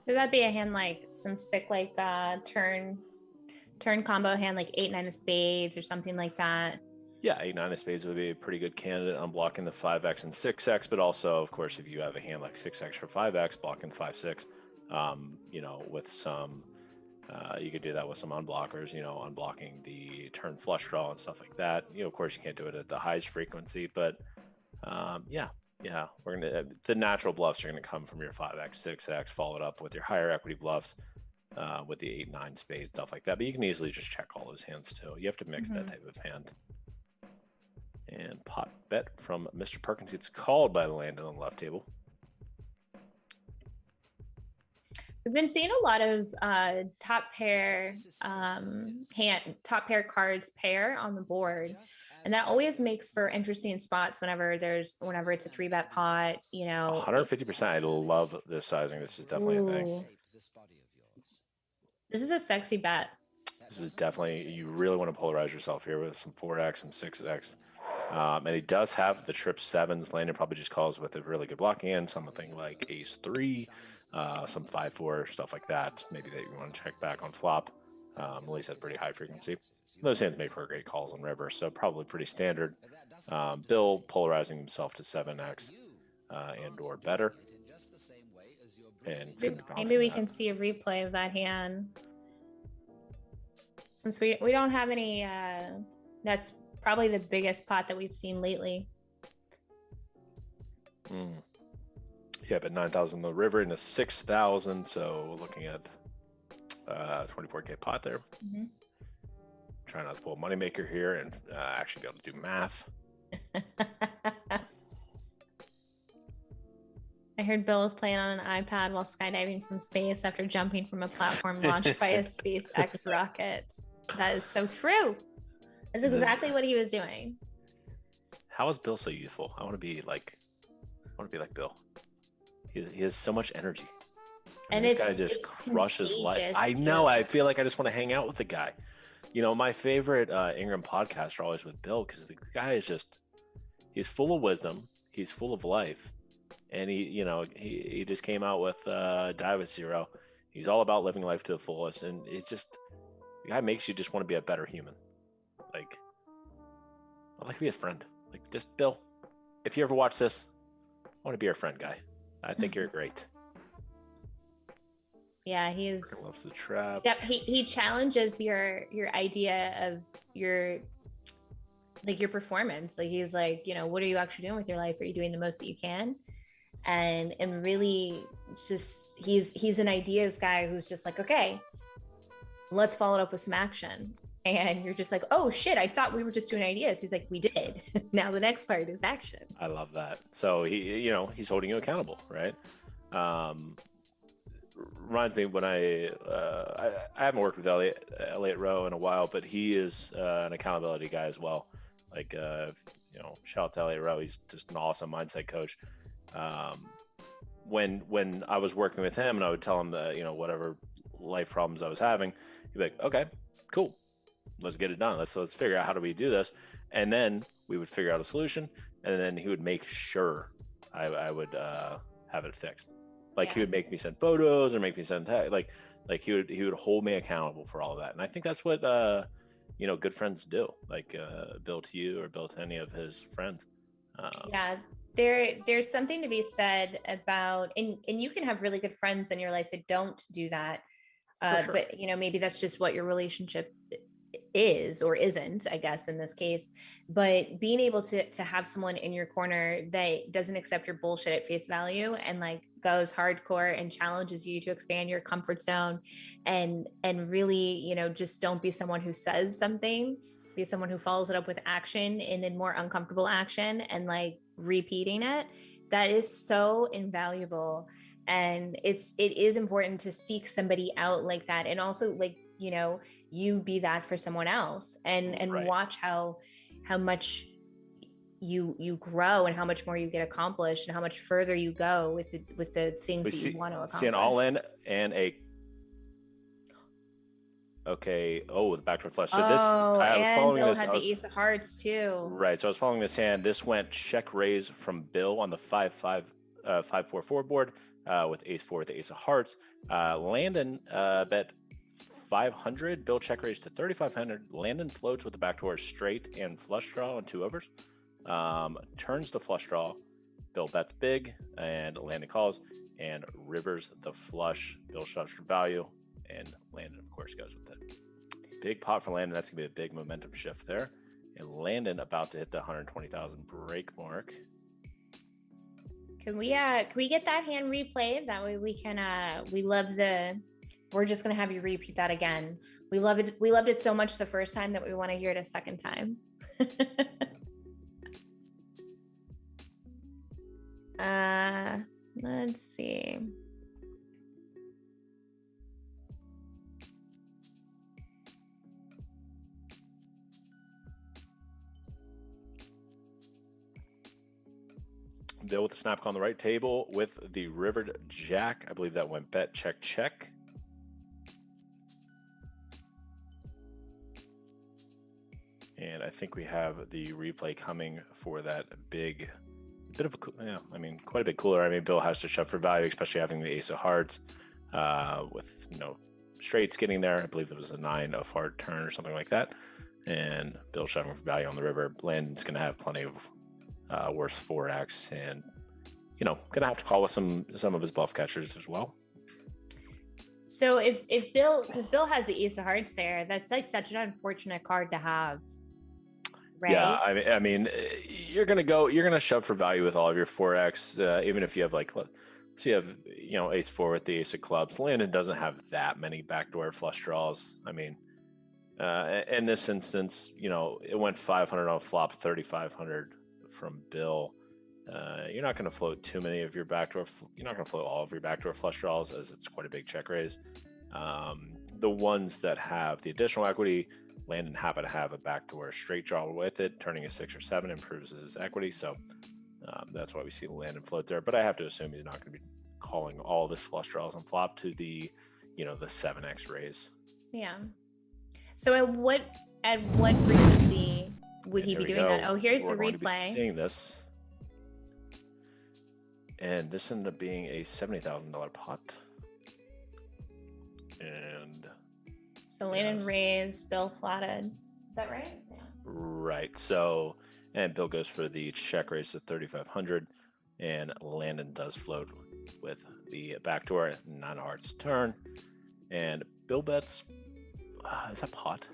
Would that be a hand like some sick like turn combo hand like 8-9 of spades or something like that? Yeah, 8-9 of spades would be a pretty good candidate on blocking the 5x and 6x, but also, of course, if you have a hand like 6x for 5x, blocking 5-6, with some, you could do that with some unblockers, unblocking the turn flush draw and stuff like that. Of course, you can't do it at the highest frequency, but yeah, the natural bluffs are gonna come from your 5x, 6x, followed up with your higher equity bluffs, with the 8-9 spades, stuff like that. But you can easily just check all those hands too. You have to mix that type of hand. And pot bet from Mr. Perkins gets called by the Landon on the left table. We've been seeing a lot of top pair cards pair on the board, and that always makes for interesting spots whenever it's a 3-bet pot. 150%. I love this sizing. This is definitely a thing. This is a sexy bet. This is definitely, you really want to polarize yourself here with some 4x and 6x. And he does have the trip 7s. Landon probably just calls with a really good blocking hand, something like ace 3, some 5-4, stuff like that. Maybe that you want to check back on flop. At least that's pretty high frequency. Those hands make for great calls on river, so probably pretty standard. Bill polarizing himself to 7x and or better. And maybe we can see a replay of that hand. Since we don't have any, that's probably the biggest pot that we've seen lately. Yeah, but 9,000 the river and a 6,000, so looking at 24K pot there. Trying not to pull a moneymaker here and actually be able to do math. I heard Bill was playing on an iPad while skydiving from space after jumping from a platform launched by a SpaceX rocket. That is so true. That's exactly what he was doing. How is Bill so youthful? I want to be like Bill. He has so much energy. And this guy just crushes life. I know. Too. I feel like I just want to hang out with the guy. My favorite Ingram podcasts are always with Bill because the guy is he's full of wisdom. He's full of life. And he just came out with Die with Zero. He's all about living life to the fullest. And it's just, the guy makes you just want to be a better human. Like, I'd like to be his friend. Like, just Bill, if you ever watch this, I want to be your friend, guy. I think you're great. Yeah, he loves the trap. Yep, he challenges your idea of your performance. Like, he's like, what are you actually doing with your life? Are you doing the most that you can? And really, just he's an ideas guy who's just like, okay, let's follow it up with some action. And you're just like, oh shit, I thought we were just doing ideas. He's like, we did. Now the next part is action. I love that. So he's holding you accountable, right? Reminds me when I haven't worked with Elliot Rowe in a while, but he is an accountability guy as well. Like, shout out to Elliot Rowe. He's just an awesome mindset coach. When I was working with him and I would tell him that, whatever life problems I was having, he'd be like, okay, cool. let's get it done. Let's figure out how do we do this, and then we would figure out a solution, and then he would make sure I would have it fixed. Like he would make me send photos or make me send like he would hold me accountable for all of that, and I think that's what good friends do. Like Bill to you or Bill to any of his friends. Yeah, there's something to be said about, and you can have really good friends in your life that don't do that. Sure. But maybe that's just what your relationship is or isn't, I guess, in this case. But being able to have someone in your corner that doesn't accept your bullshit at face value and like goes hardcore and challenges you to expand your comfort zone, and really, just don't be someone who says something, be someone who follows it up with action, and then more uncomfortable action, and like repeating it. That is so invaluable. And it is important to seek somebody out like that, and also like you be that for someone else, and Right. watch how much you grow, and how much more you get accomplished, and how much further you go with the things that you want to accomplish. See an all-in and a okay. Oh, the backdoor flush. So this I was following Bill this. had the ace of hearts too. Right. So I was following this hand. This went check raise from Bill on the 5-5 5-4 board with ace 4 with the ace of hearts. Landon bet 500. Bill check raise to 3,500. Landon floats with the backdoor straight and flush draw on 2 overs. Turns the flush draw. Bill bets big and Landon calls and rivers the flush. Bill shoves for value and Landon, of course, goes with it. Big pot for Landon. That's going to be a big momentum shift there. And Landon about to hit the 120,000 break mark. Can we get that hand replayed? That way we can we're just gonna have you repeat that again. We loved it so much the first time that we want to hear it a second time. Let's see. Bill with the snap call on the right table with the rivered jack. I believe that went bet, check, check. And I think we have the replay coming for that big, bit of a, quite a bit cooler. I mean, Bill has to shove for value, especially having the ace of hearts with, straights getting there. I believe it was a 9 of heart turn or something like that. And Bill shoving for value on the river. Landon's going to have plenty of worse 4x and gonna have to call with some of his bluff catchers as well. So if Bill, because Bill has the ace of hearts there, that's like such an unfortunate card to have, right? Yeah, I mean you're gonna shove for value with all of your 4x, even if you have so you have ace 4 with the ace of clubs. Landon doesn't have that many backdoor flush draws. I mean, in this instance, it went 500 on flop, 3,500 from Bill. You're not going to float too many of your backdoor. You're not going to float all of your backdoor flush draws, as it's quite a big check raise. The ones that have the additional equity, Landon happen to have a backdoor straight draw with it, turning a 6 or 7 improves his equity. So that's why we see Landon float there. But I have to assume he's not going to be calling all of his flush draws on flop to the the 7x raise. Yeah. So at what frequency would he be doing that? Oh, here's the replay. Seeing this, and this ended up being a $70,000 pot. And so Landon raised, Bill flatted. Is that right? Yeah. Right. So, and Bill goes for the check raise to 3,500, and Landon does float with the backdoor 9 hearts turn, and Bill bets. Is that pot?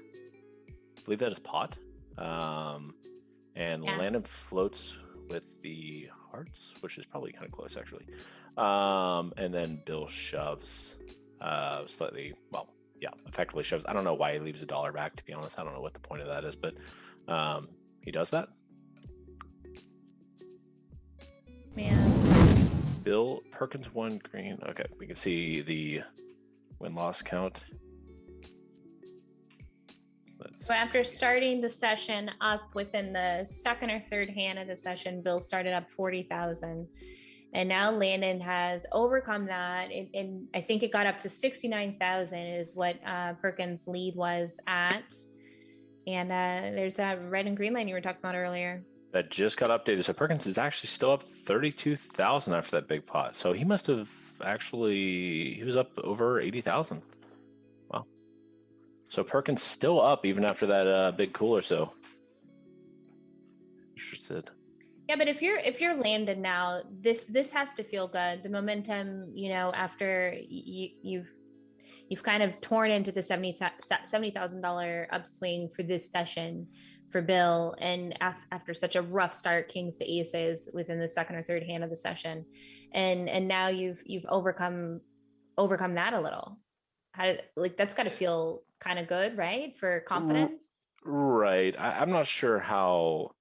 I believe that is pot. And Landon floats with the hearts, which is probably kind of close actually. And then Bill shoves slightly, effectively shoves. I don't know why he leaves $1 back, to be honest. I don't know what the point of that is, but he does that. Man. Bill Perkins 1 green. Okay, we can see the win-loss count. So after starting the session up within the second or third hand of the session, Bill started up 40,000. And now Landon has overcome that. And I think it got up to 69,000 is what Perkins' lead was at. And there's that red and green line you were talking about earlier. That just got updated. So Perkins is actually still up 32,000 after that big pot. So he must have he was up over 80,000. Wow. So Perkins still up even after that big cool or so. Interested. Yeah, but if you're Landon now, this has to feel good. The momentum, after you've kind of torn into the $70,000 upswing for this session for Bill, and after such a rough start, kings to aces within the second or third hand of the session, and now you've overcome that a little. That's got to feel kind of good, right? For confidence. Right. I'm not sure how,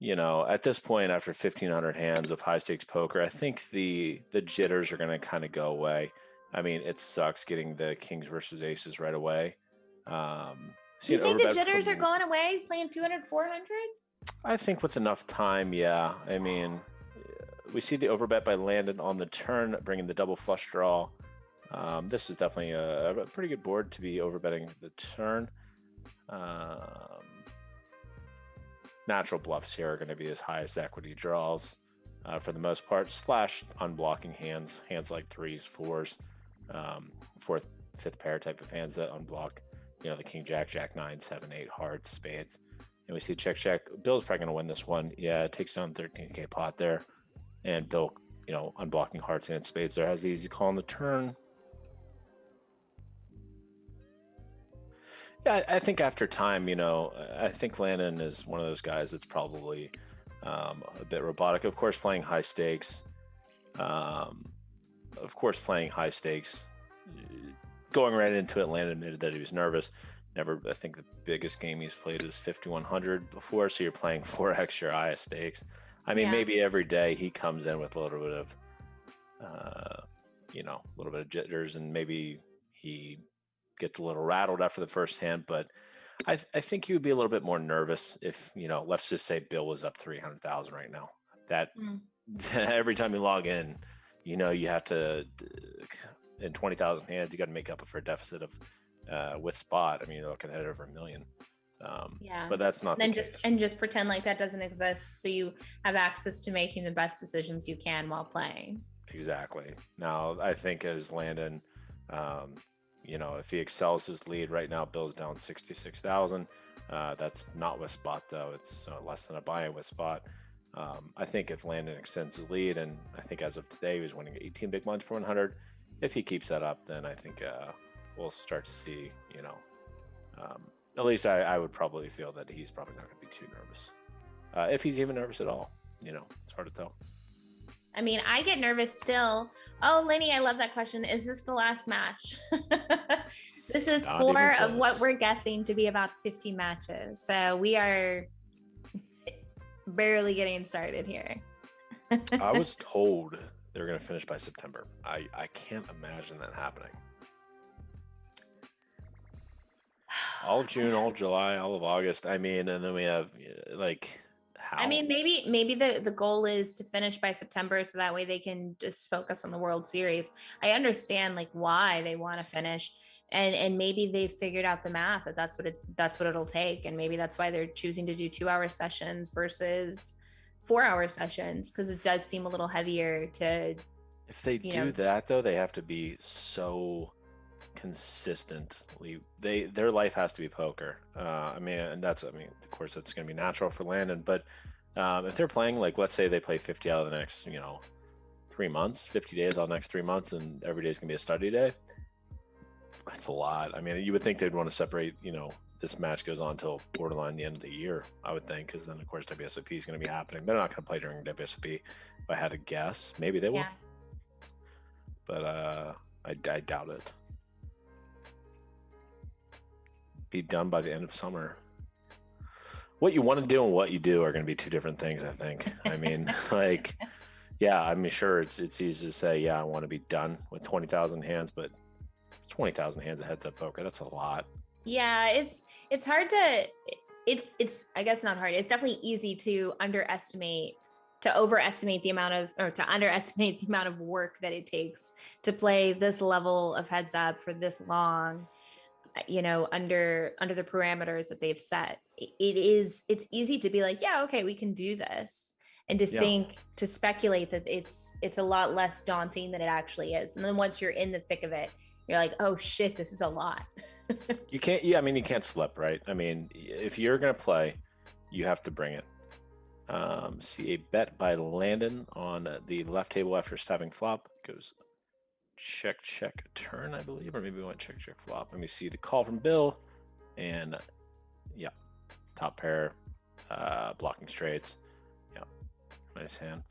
at this point after 1,500 hands of high stakes poker, I think the jitters are going to kind of go away. I mean, it sucks getting the kings versus aces right away. You think the jitters are going away playing 200, 400? I think with enough time, yeah. I mean, we see the overbet by Landon on the turn, bringing the double flush draw. This is definitely a pretty good board to be overbetting the turn. Natural bluffs here are going to be his highest equity draws for the most part, slash unblocking hands like threes, fours, fourth, fifth pair type of hands that unblock, the king, jack, jack, 9, 7, 8, hearts, spades. And we see check, check. Bill's probably going to win this one. Yeah, it takes down 13K pot there. And Bill, unblocking hearts and spades there has the easy call on the turn. Yeah, I think after time, I think Landon is one of those guys that's probably a bit robotic. Of course, playing high stakes. Going right into it, Landon admitted that he was nervous. I think the biggest game he's played is 5,100 before, so you're playing 4x your highest stakes. I mean, maybe every day he comes in with a little bit of, a little bit of jitters, and maybe he gets a little rattled after the first hand. But I think he would be a little bit more nervous if, let's just say Bill was up 300,000 right now. That every time you log in, you have to, in 20,000 hands, you got to make up for a deficit of with spot. I mean, you're looking at over $1 million. But that's not the case. Just pretend like that doesn't exist, so you have access to making the best decisions you can while playing. Exactly. Now, I think as Landon, if he excels his lead right now, Bill's down 66,000. That's not with spot though; it's less than a buy-in with spot. I think if Landon extends his lead, and I think as of today he was winning 18 big blinds for 100. If he keeps that up, then I think we'll start to see, at least I would probably feel that he's probably not going to be too nervous. If he's even nervous at all, it's hard to tell. I mean, I get nervous still. Oh, Lenny, I love that question. Is this the last match? This is not 4 of what we're guessing to be about 50 matches. So we are barely getting started here. I was told they're going to finish by September. I can't imagine that happening. All of June, all of July, all of August. I mean, and then we have how? I mean, maybe the goal is to finish by September, so that way they can just focus on the World Series. I understand why they want to finish, and maybe they've figured out the math that's what it'll take, and maybe that's why they're choosing to do 2-hour sessions versus 4-hour sessions, because it does seem a little heavier to. If they do that though, they have to be so consistently. Their life has to be poker. Of course that's going to be natural for Landon, but if they're playing, let's say they play 50 out of the next 3 months, 50 days out of the next 3 months, and every day is going to be a study day, that's a lot. I mean, you would think they'd want to separate, this match goes on until borderline the end of the year, I would think, because then of course WSOP is going to be happening. They're not going to play during WSOP. If I had to guess, maybe they will, but I doubt it. Be done by the end of summer. What you want to do and what you do are going to be two different things, I think. I mean, sure, it's easy to say, I want to be done with 20,000 hands, but it's 20,000 hands of heads up poker. That's a lot. Yeah, it's hard to. It's I guess not hard. It's definitely easy to overestimate the amount of work that it takes to play this level of heads up for this long. under the parameters that they've set, it's easy to be like, yeah, okay, we can do this, and Yeah. to speculate that it's a lot less daunting than it actually is. And then once you're in the thick of it, you're like, oh shit, this is a lot. You can't. Yeah, I mean, you can't slip, right? I mean, if you're gonna play, you have to bring it. See a bet by Landon on the left table after stabbing flop. Goes check, check, turn, I believe, or maybe we went check, check, flop. Let me see the call from Bill, and yeah, top pair, blocking straights. Yeah, nice hand.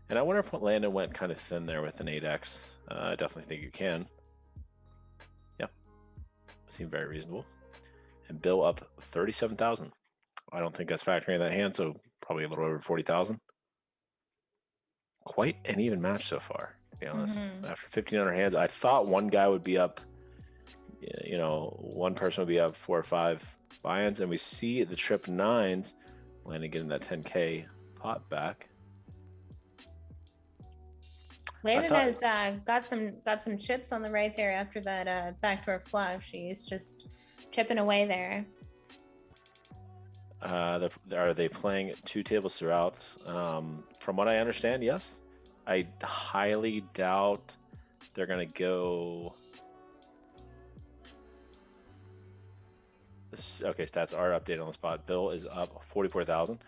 And I wonder if Landon went kind of thin there with an 8x. I definitely think you can. Yeah, seemed very reasonable. And Bill up 37,000. I don't think that's factoring in that hand, so probably a little over 40,000. Quite an even match so far, to be honest. After 1,500 hands, I thought one guy would be up, one person would be up 4 or 5 buy-ins, and we see the trip nines, Landon getting that 10K pot back. Landon has got some chips on the right there after that backdoor flush. He's just chipping away there. Are they playing 2 tables throughout? From what I understand, yes. I highly doubt they're going to go. Okay, stats are updated on the spot. Bill is up 44,000.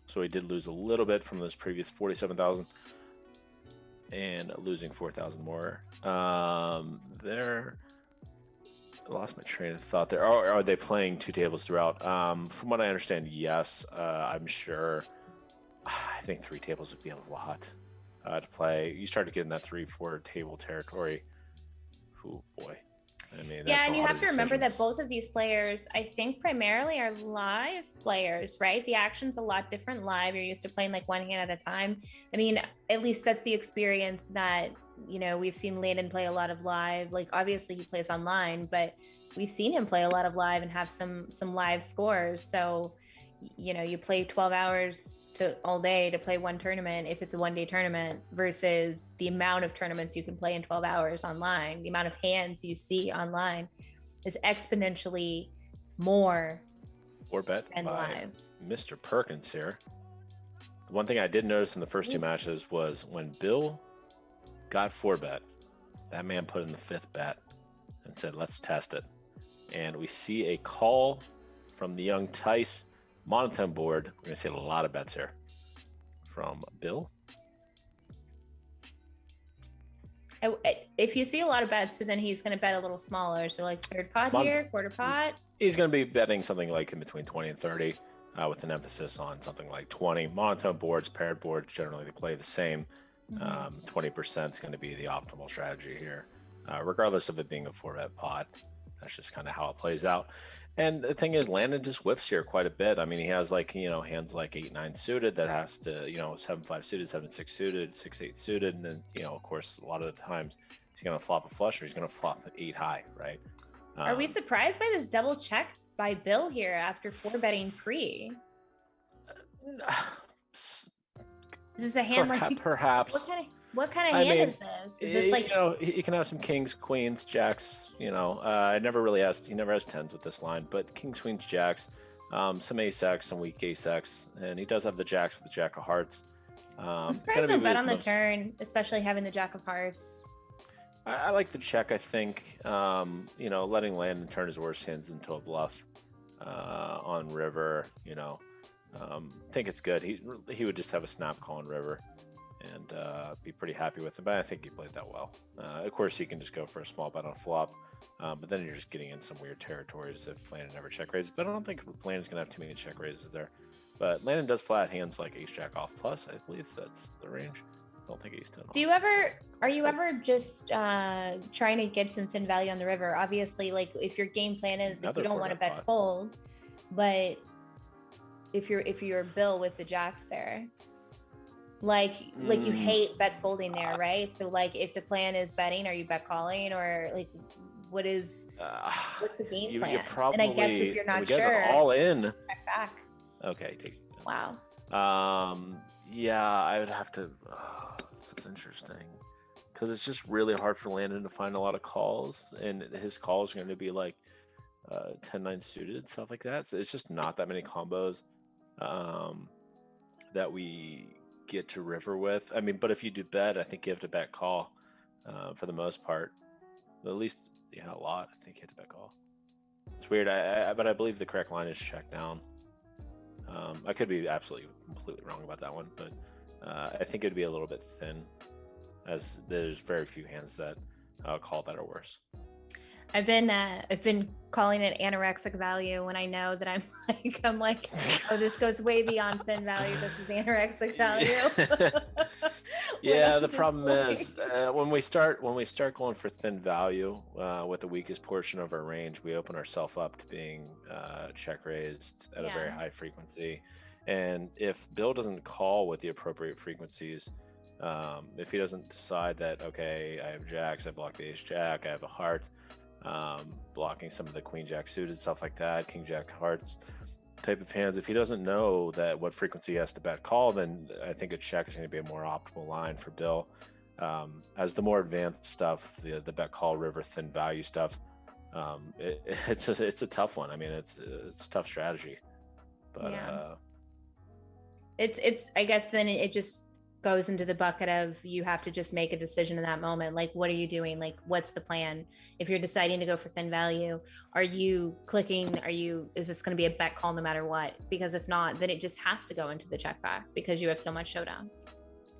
So he did lose a little bit from those previous 47,000 and losing 4,000 more. I lost my train of thought there. Are they playing 2 tables throughout? From what I understand, yes. I'm sure. I think 3 tables would be a lot to play. You start to get in that 3-4 table territory. Oh boy. I mean, yeah, and you have to remember that both of these players, I think, primarily are live players, right? The action's a lot different live. You're used to playing like one hand at a time. I mean, at least that's the experience that, we've seen Landon play a lot of live. Like, obviously he plays online, but we've seen him play a lot of live and have some live scores. So, you play 12 hours all day to play one tournament if it's a one-day tournament, versus the amount of tournaments you can play in 12 hours online. The amount of hands you see online is exponentially more. 4-bet and by live. Mr. Perkins here. The one thing I did notice in the first 2 matches was when Bill got 4-bet, that man put in the 5th bet and said, let's test it. And we see a call from the young Tice monotone board. We're going to see a lot of bets here from Bill. If you see a lot of bets, so then he's going to bet a little smaller. So like third pot here, quarter pot. He's going to be betting something like in between 20 and 30 with an emphasis on something like 20. Monotone boards, paired boards, generally they play the same. 20% is going to be the optimal strategy here, regardless of it being a 4-bet pot. That's just kind of how it plays out. And the thing is, Landon just whiffs here quite a bit. I mean, he has hands like 8-9 suited that has to, 7-5 suited, 7-6 suited, 6-8 suited. And then, of course, a lot of the times he's going to flop a flush or he's going to flop 8 high, right? Are we surprised by this double check by Bill here after 4-betting pre? Is this a hand perhaps? What kind of hand is this? Is this like you can have some kings, queens, jacks. I never really asked. He never has 10s with this line, but kings, queens, jacks, some ace-x, some weak ace-x, and he does have the jacks with the jack of hearts. I'm surprised don't bet on the turn, especially having the jack of hearts. I like the check. I think letting Landon turn his worst hands into a bluff on river. I think it's good. He would just have a snap call on river and be pretty happy with it. But I think he played that well. Of course, he can just go for a small bet on flop, but then you're just getting in some weird territories if Landon never check raises. But I don't think Landon's going to have too many check raises there. But Landon does flat hands like ace jack off plus. I believe that's the range. I don't think ace 10 off. Are you ever just trying to get some thin value on the river? Obviously, like if your game plan is that you don't want to bet fold, but if you're Bill with the jacks there, like you hate bet folding there, right? So like if the plan is betting, are you bet calling, or like what's the game plan? Probably, and I guess if you're not sure, all in. Check back. Okay. Wow. Yeah, I would have to. That's interesting. because it's just really hard for Landon to find a lot of calls, and his calls are going to be like 10-9 suited, stuff like that. So it's just not that many combos um, that we get to river with. I mean, but if you do bet, I think you have to bet call for the most part. At least, a lot. I think you have to bet call. It's weird, but I believe the correct line is check down. I could be absolutely completely wrong about that one, but I think it'd be a little bit thin, as there's very few hands that call that are worse. I've been calling it anorexic value when I know that I'm like, oh, this goes way beyond thin value. This is anorexic value. Yeah, the problem is when we start going for thin value with the weakest portion of our range, we open ourselves up to being check raised at a very high frequency. And if Bill doesn't call with the appropriate frequencies, if he doesn't decide that, okay, I have jacks, I block the ace jack, I have a heart, blocking some of the queen jack suited, stuff like that, king jack hearts type of hands, if he doesn't know that what frequency he has to bet call, then I think a check is going to be a more optimal line for Bill. As the more advanced stuff, the bet call river thin value stuff, it's a tough one. I mean, it's a tough strategy, but it's I guess then it just goes into the bucket of you have to just make a decision in that moment. Like, what are you doing? Like, what's the plan? If you're deciding to go for thin value, are you clicking? Is this going to be a bet call no matter what? Because if not, then it just has to go into the check back because you have so much showdown.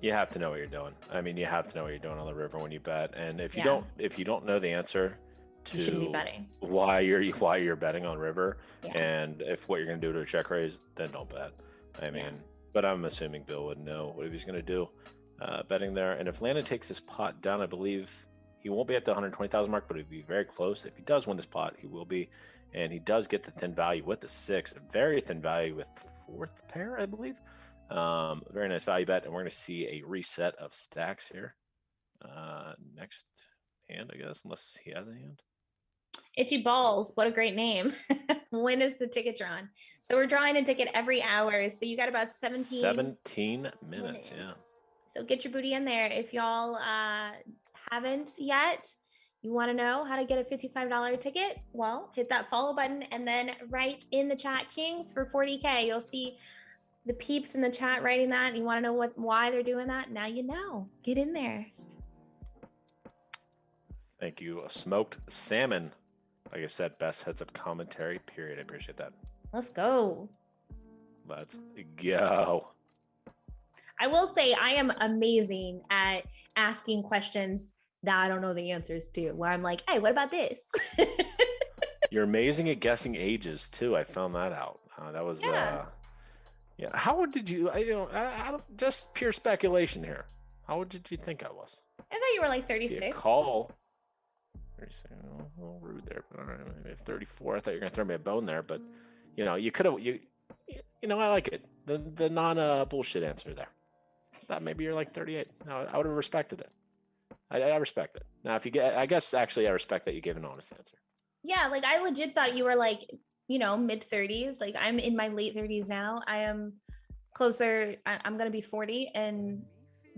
You have to know what you're doing. I mean, you have to know what you're doing on the river when you bet. And if you don't know the answer to you shouldn't be betting. why you're betting on river, and if what you're going to do to a check raise, then don't bet. I mean, but I'm assuming Bill would know what he's going to do betting there. And if Landon takes his pot down, I believe he won't be at the 120,000 mark, but he'd be very close. If he does win this pot, he will be. And he does get the thin value with the 6, a very thin value with 4th pair, I believe. Very nice value bet. And we're going to see a reset of stacks here. Next hand, I guess, unless he has a hand. Itchy Balls, what a great name. When is the ticket drawn? So we're drawing a ticket every hour. So you got about 17 minutes. Yeah. So get your booty in there. If y'all haven't yet, you want to know how to get a $55 ticket? Well, hit that follow button and then write in the chat Kings for 40K. You'll see the peeps in the chat writing that. And you want to know why they're doing that? Now you know. Get in there. Thank you. Smoked salmon. Like I said, best heads up commentary, period. I appreciate that. Let's go. Let's go. I will say I am amazing at asking questions that I don't know the answers to, where I'm like, hey, what about this? You're amazing at guessing ages too. I found that out. That was How old did you? I don't, just pure speculation here. How old did you think I was? I thought you were like 36. See a call. A little rude there, but all right, maybe 34. I thought you were gonna throw me a bone there, but you could have. I like it. The non bullshit answer there. I thought maybe you're like 38. No, I would have respected it. I respect it. Now, if you get, I guess actually I respect that you gave an honest answer. Yeah, like I legit thought you were like mid 30s. Like I'm in my late 30s now. I am closer. I'm gonna be 40 and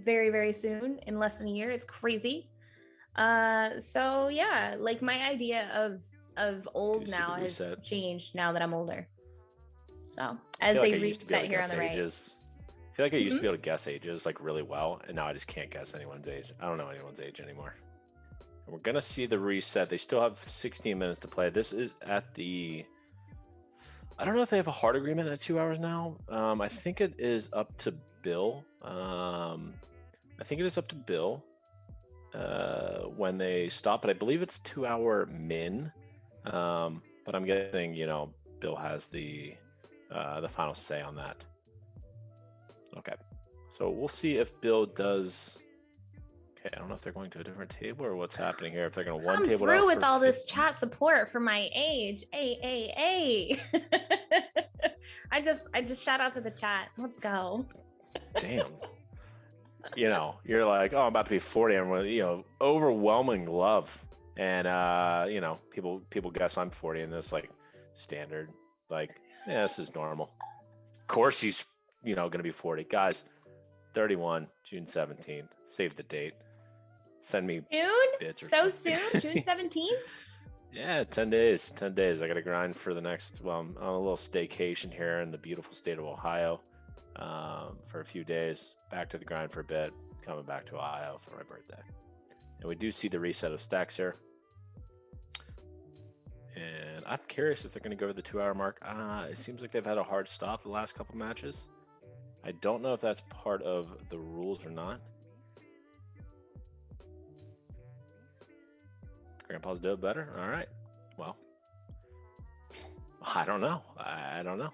very very soon, in less than a year. It's crazy. So yeah, like my idea of old now has changed now that I'm older. So as they reset here on the right. I feel like I used to be able to guess ages like really well, and now I just can't guess anyone's age. I don't know anyone's age anymore. And we're gonna see the reset. They still have 16 minutes to play. This is at the. I don't know if they have a hard agreement at 2 hours now. I think it is up to Bill. When they stop, but I believe it's 2 hour min. But I'm guessing, Bill has the final say on that. Okay, so we'll see if Bill does. Okay, I don't know if they're going to a different table or what's happening here. If they're going to one table through with all this chat support for my age. Hey. I just shout out to the chat. Let's go. Damn. You're like, oh, I'm about to be 40, and overwhelming love, and people guess I'm 40, and it's like standard, like, yeah, this is normal. Of course he's going to be 40, guys. 31, June 17th. Save the date. send me Soon? bits or So something. soon? June 17th? Yeah, 10 days. 10 days. I got to grind for the next, well, I'm on a little staycation here in the beautiful state of Ohio for a few days. Back to the grind for a bit. Coming back to Ohio for my birthday. And we do see the reset of stacks here. And I'm curious if they're going to go to the 2-hour mark. It seems like they've had a hard stop the last couple matches. I don't know if that's part of the rules or not. Grandpa's doing better? All right. Well, I don't know. I don't know.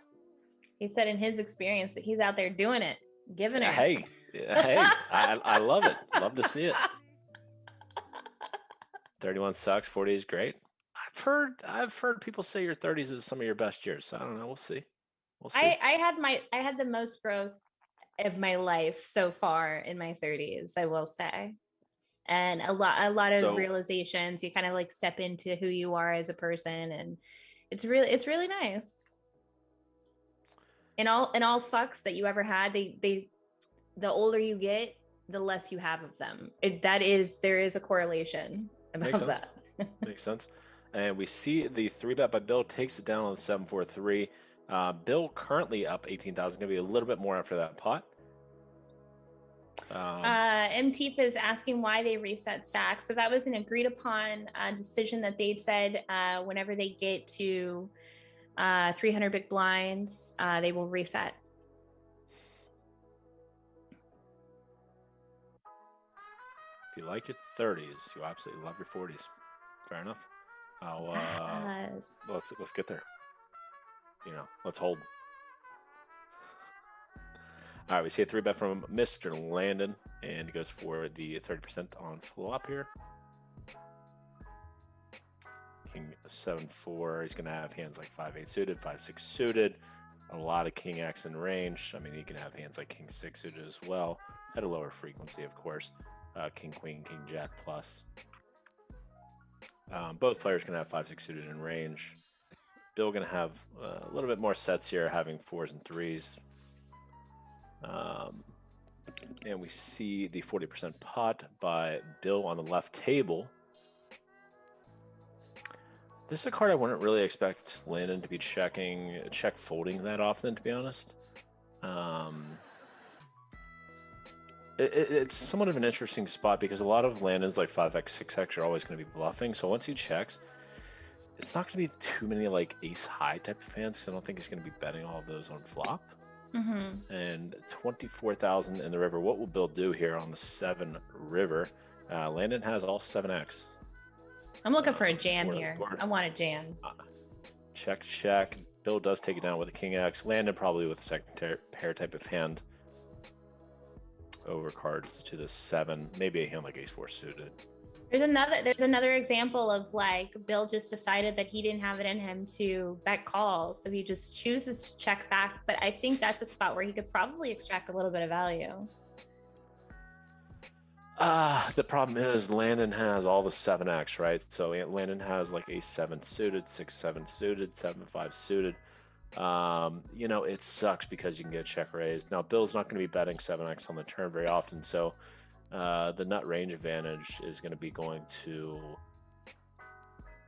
He said in his experience that he's out there doing it, giving her. Hey, I love it. Love to see it. 31 sucks. 40 is great. I've heard people say your 30s is some of your best years. So I don't know. We'll see. We'll see. I had the most growth of my life so far in my 30s, I will say. And a lot of realizations. You kind of like step into who you are as a person, and it's really nice. And all fucks that you ever had, the older you get, the less you have of them. There is a correlation about that. Makes sense. And we see the 3-bet by Bill takes it down on the 7-4-3. Bill currently up 18,000. Going to be a little bit more after that pot. MTF is asking why they reset stacks. So that was an agreed upon decision that they've said whenever they get to 300 big blinds, they will reset. If you like your 30s, you absolutely love your 40s. Fair enough. Yes. Let's get there. Let's hold. All right, we see a 3-bet from Mr. Landon, and he goes for the 30% on flop here. King 7-4. He's going to have hands like 5-8 suited, 5-6 suited. A lot of King X in range. I mean, he can have hands like King 6 suited as well, at a lower frequency, of course. King Queen, King Jack plus. Both players can have 5-6 suited in range. Bill going to have a little bit more sets here, having 4s and 3s. And we see the 40% pot by Bill on the left table. This is a card I wouldn't really expect Landon to be check folding that often, to be honest. It's somewhat of an interesting spot because a lot of Landon's like 5x, 6x are always going to be bluffing. So once he checks, it's not going to be too many like ace high type of fans because I don't think he's going to be betting all of those on flop. Mm-hmm. And 24,000 in the river. What will Bill do here on the 7 river? Landon has all 7x. I'm looking for a jam here. I want a jam. Check. Bill does take it down with a King X. Landon probably with a second pair type of hand. Over cards to the 7. Maybe a hand like ace-4 suited. There's another example of like Bill just decided that he didn't have it in him to bet call, so he just chooses to check back. But I think that's a spot where he could probably extract a little bit of value. The problem is Landon has all the 7x, right? So Landon has like ace 7 suited, 6-7 suited, 7-5 suited. It sucks because you can get check raised. Now Bill's not going to be betting 7x on the turn very often, so the nut range advantage is going to be going to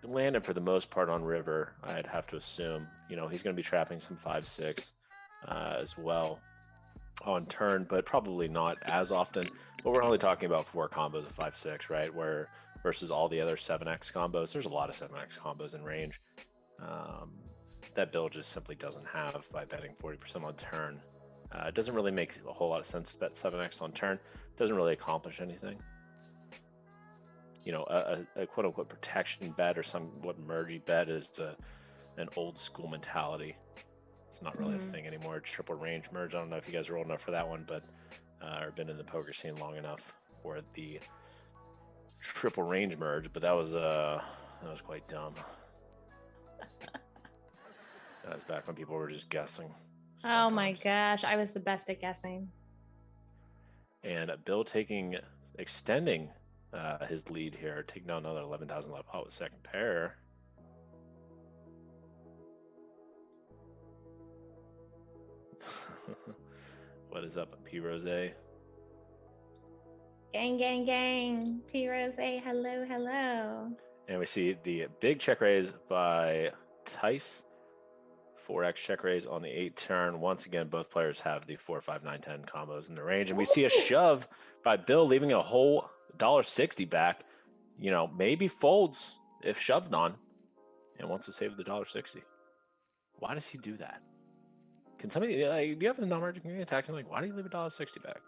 Landon for the most part on river. I'd have to assume. He's going to be trapping some 5-6 as well on turn, but probably not as often. But we're only talking about 4 combos of 5-6, right? Where versus all the other 7x combos, there's a lot of 7x combos in range that Bill just simply doesn't have by betting 40% on turn. It doesn't really make a whole lot of sense to bet 7x on turn. It doesn't really accomplish anything. A quote-unquote protection bet or somewhat mergy bet is an old school mentality. It's not really a thing anymore. Triple range merge. I don't know if you guys are old enough for that one, but or been in the poker scene long enough for the triple range merge. But that was quite dumb. That was back when people were just guessing. Oh my gosh, I was the best at guessing. And Bill extending his lead here, taking down another 11,000 left pot with second pair. What is up, P. Rose? Gang, gang, gang. P Rose, hello, hello. And we see the big check raise by Tice. 4x check raise on the 8 turn. Once again, both players have the 4, 5, 9, 10 combos in the range. And we see a shove by Bill, leaving a whole $1.60 back. You know, maybe folds if shoved on and wants to save the $1.60. Why does he do that? Can somebody, do you have a non-merging community attack him? Like, why do you leave a $1.60 back?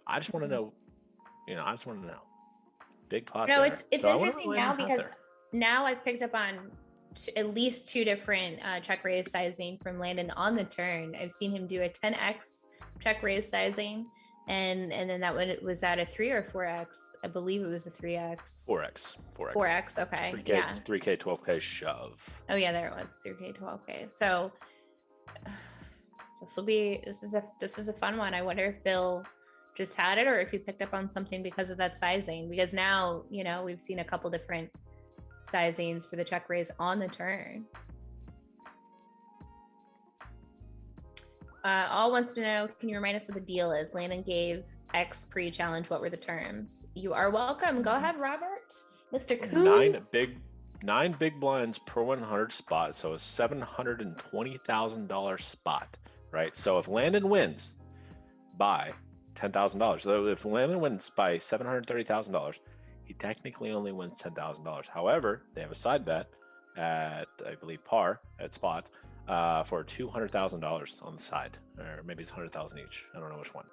I just want to know, I just want to know. Big pot. No, there. it's So interesting now because now I've picked up on at least 2 different check raise sizing from Landon on the turn. I've seen him do a 10x check raise sizing, and then that one was at a 3 or 4x. I believe it was a 3x. 4x. 4x. Okay. 3K, yeah. 3K, 12K shove. Oh yeah, there it was. 3K, 12K. So this is a fun one. I wonder if Bill just had it or if he picked up on something because of that sizing, because now we've seen a couple different sizings for the check raise on the turn. All wants to know, can you remind us what the deal is? Landon gave X pre-challenge. What were the terms? You are welcome. Go ahead, Robert. Mr. Coon. 9 big blinds per 100 spot, so a $720,000 spot, right? So if Landon wins by $10,000, so if Landon wins by $730,000, he technically only wins $10,000. However, they have a side bet at, I believe, par at spot for $200,000 on the side, or maybe it's 100,000 each. I don't know which one.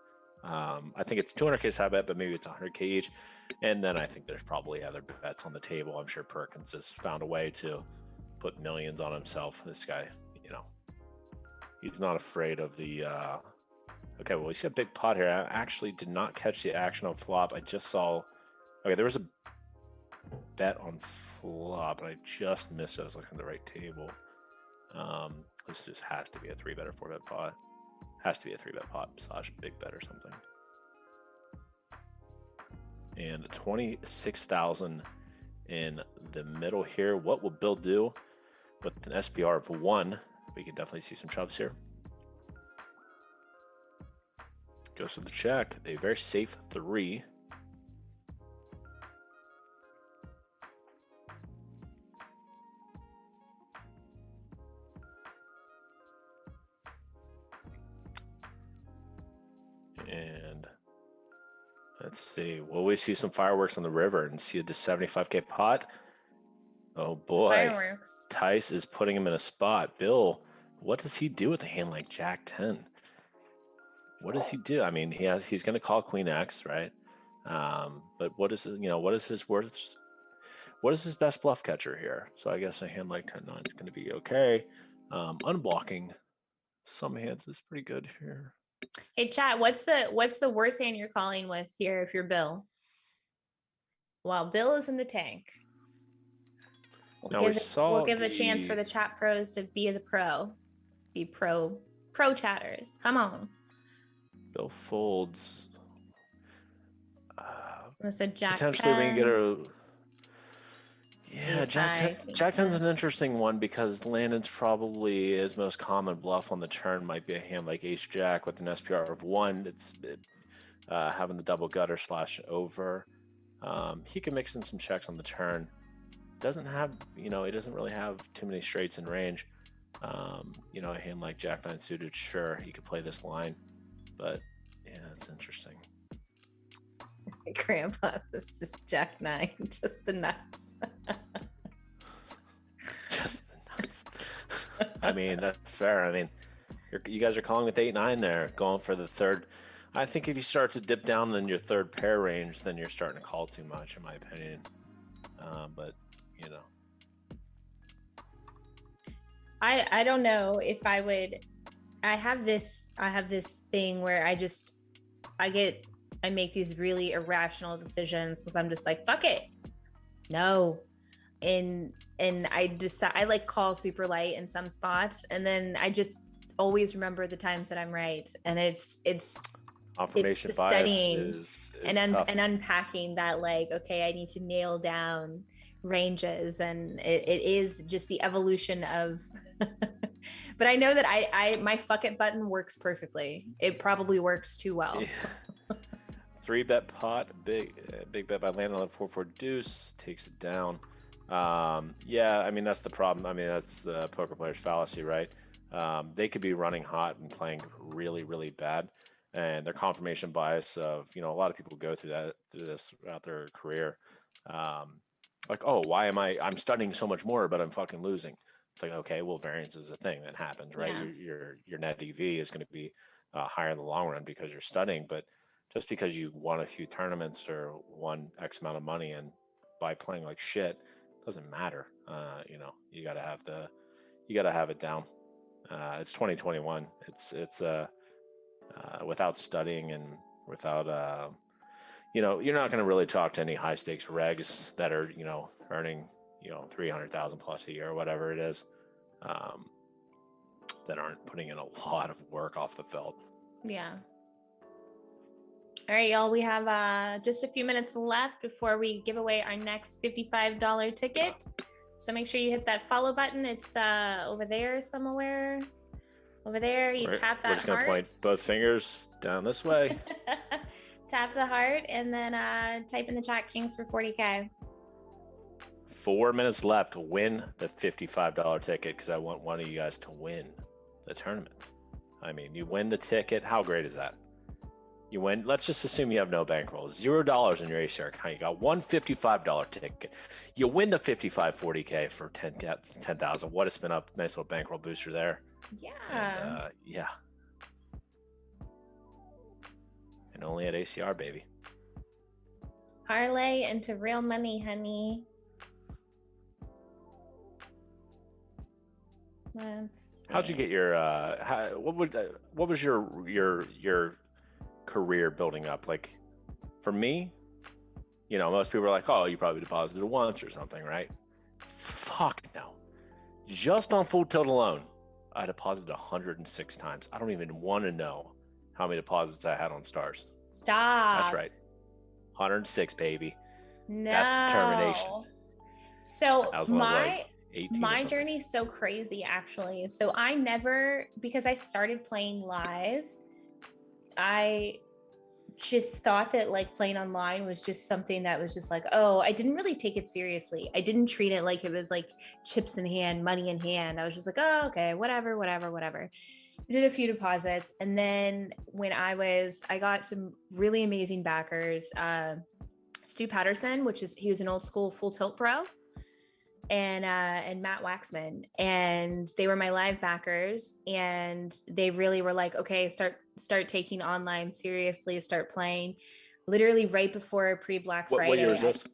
I think it's 200K side bet, but maybe it's 100K each. And then I think there's probably other bets on the table. I'm sure Perkins has found a way to put millions on himself. This guy, he's not afraid of the. Okay, well, we see a big pot here. I actually did not catch the action on flop. I just saw. Okay, there was a bet on flop, and I just missed it. I was looking at the right table. This just has to be a 3-bet or 4-bet pot. Has to be a 3-bet pot / big bet or something. And 26,000 in the middle here. What will Bill do with an SPR of 1? We can definitely see some shoves here. Goes to the check. A very safe 3. And let's see. Will we see some fireworks on the river and see the 75K pot? Oh boy. Fireworks. Tice is putting him in a spot. Bill, what does he do with a hand like Jack 10? What does he do? I mean, he's going to call Queen X, right? But what is his worth? What is his best bluff catcher here? So I guess a hand like 10-9 is going to be okay. Unblocking some hands is pretty good here. Hey chat, what's the worst hand you're calling with here if you're Bill? Well, Bill is in the tank. We'll give a chance for the chat pros to be the pro. Be pro chatters. Come on. Bill folds. Jack potentially 10. we can get a. Yeah, Jack 10's an interesting one because Landon's probably his most common bluff on the turn might be a hand like Ace Jack with an SPR of 1. It's having the double gutter / over. He can mix in some checks on the turn. Doesn't have, he doesn't really have too many straights in range. A hand like Jack 9 suited, sure, he could play this line, but yeah, it's interesting. Grandpa, it's just Jack 9, just the nuts. Just the nuts. I mean, that's fair. I mean, you guys are calling with 8-9 there, going for the third. I think if you start to dip down in your third pair range, then you're starting to call too much, in my opinion. But I don't know if I would. I have this thing where I make these really irrational decisions because I'm just like, fuck it, no, and I decide I like call super light in some spots, and then I just always remember the times that I'm right, and it's confirmation bias studying is and unpacking that, like, okay, I need to nail down ranges, and it is just the evolution of but I know that I my fuck it button works perfectly. It probably works too well. 3-bet pot, big bet by Landon on the 4-4 deuce, takes it down. Yeah, I mean, that's the problem. I mean, that's the poker player's fallacy, right? They could be running hot and playing really, really bad. And their confirmation bias of, a lot of people go through this throughout their career. Like, oh, why am I'm studying so much more, but I'm fucking losing. It's like, okay, well, variance is a thing that happens, right? Yeah. Your net EV is going to be higher in the long run because you're studying, but just because you won a few tournaments or won X amount of money and by playing like shit doesn't matter. You got to have it down. It's 2021. It's without studying and without you're not going to really talk to any high stakes regs that are earning 300,000 plus a year or whatever it is, that aren't putting in a lot of work off the felt. Yeah. All right, y'all, we have just a few minutes left before we give away our next $55 ticket. So make sure you hit that follow button. It's over there somewhere. Over there, you tap that heart. We're just going to point both fingers down this way. Tap the heart and then type in the chat Kings for 40K. 4 minutes left to win the $55 ticket because I want one of you guys to win the tournament. I mean, you win the ticket. How great is that? You win. Let's just assume you have no bankroll. $0 in your ACR account. You got one $55 ticket. You win the 40K for 10,000. What a spin up. Nice little bankroll booster there. Yeah. And, yeah. And only at ACR, baby. Parlay into real money, honey. How'd you get your what was your career building up? Like, for me, most people are like, oh, you probably deposited once or something, right? Fuck no. Just on Full Tilt alone, I deposited 106 times. I don't even want to know how many deposits I had on Stars. Stop. That's right. 106, baby. No. That's determination. So my journey is so crazy, actually. So because I started playing live, I just thought that like playing online was just something that was just like, oh, I didn't really take it seriously. I didn't treat it like it was like chips in hand, money in hand. I was just like, oh, okay, whatever. I did a few deposits. And then when I got some really amazing backers, Stu Patterson, he was an old school Full Tilt pro, and Matt Waxman, and they were my live backers, and they really were like, okay, start taking online seriously, start playing. Literally right before pre-Black Friday. What year was this?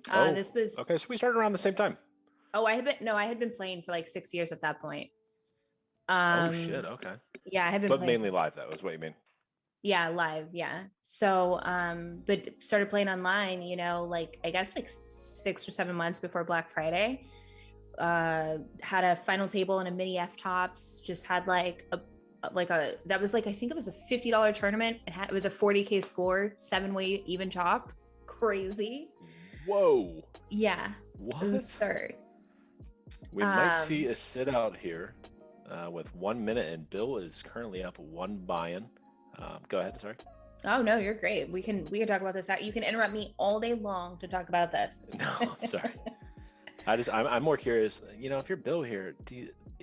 This was okay. So we started around the same time. Oh, I had been playing for like 6 years at that point. Oh shit! Okay. Yeah, I had been. But mainly live, though, is what you mean. Yeah, live. Yeah. So, but started playing online, like I guess like 6 or 7 months before Black Friday. Had a final table and a mini F tops. Just had that was like, I think it was a $50 tournament. It was a 40K score, 7-way even chop. Crazy. Whoa. Yeah. What? It was absurd. We might see a sit out here with 1 minute, and Bill is currently up 1 buy-in. Go ahead. Sorry. Oh no, you're great. We can talk about this. You can interrupt me all day long to talk about this. No, I'm sorry. I'm more curious. If you're Bill here,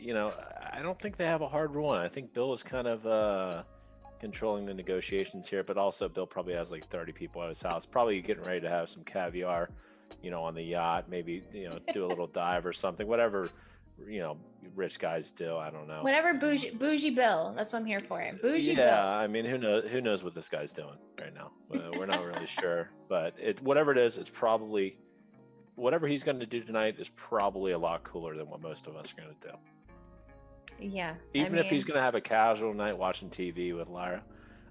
I don't think they have a hard rule. I think Bill is kind of controlling the negotiations here, but also Bill probably has like 30 people at his house, probably getting ready to have some caviar, on the yacht, maybe, do a little dive or something, whatever, rich guys do. I don't know. Whatever bougie Bill. That's what I'm here for. Bougie Bill. Yeah, I mean, who knows what this guy's doing right now? We're not really sure, but whatever it is, it's probably whatever he's going to do tonight is probably a lot cooler than what most of us are going to do. Yeah. Even if he's going to have a casual night watching TV with Lyra,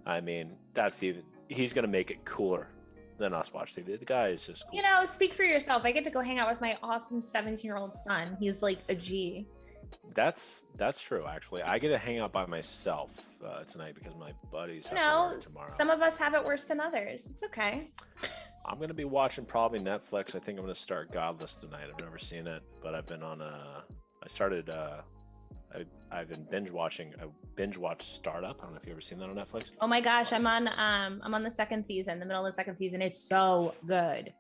I mean, he's going to make it cooler than us watching TV. The guy is just cool. Speak for yourself. I get to go hang out with my awesome 17-year-old son. He's like a G. That's true, actually. I get to hang out by myself tonight because my buddies have to work tomorrow. Some of us have it worse than others. It's okay. I'm going to be watching probably Netflix. I think I'm going to start Godless tonight. I've never seen it, but I've been on I started I've been binge watching. I binge watched Startup. I don't know if you ever seen that on Netflix. Oh my gosh, I'm on the second season, the middle of the second season. It's so good.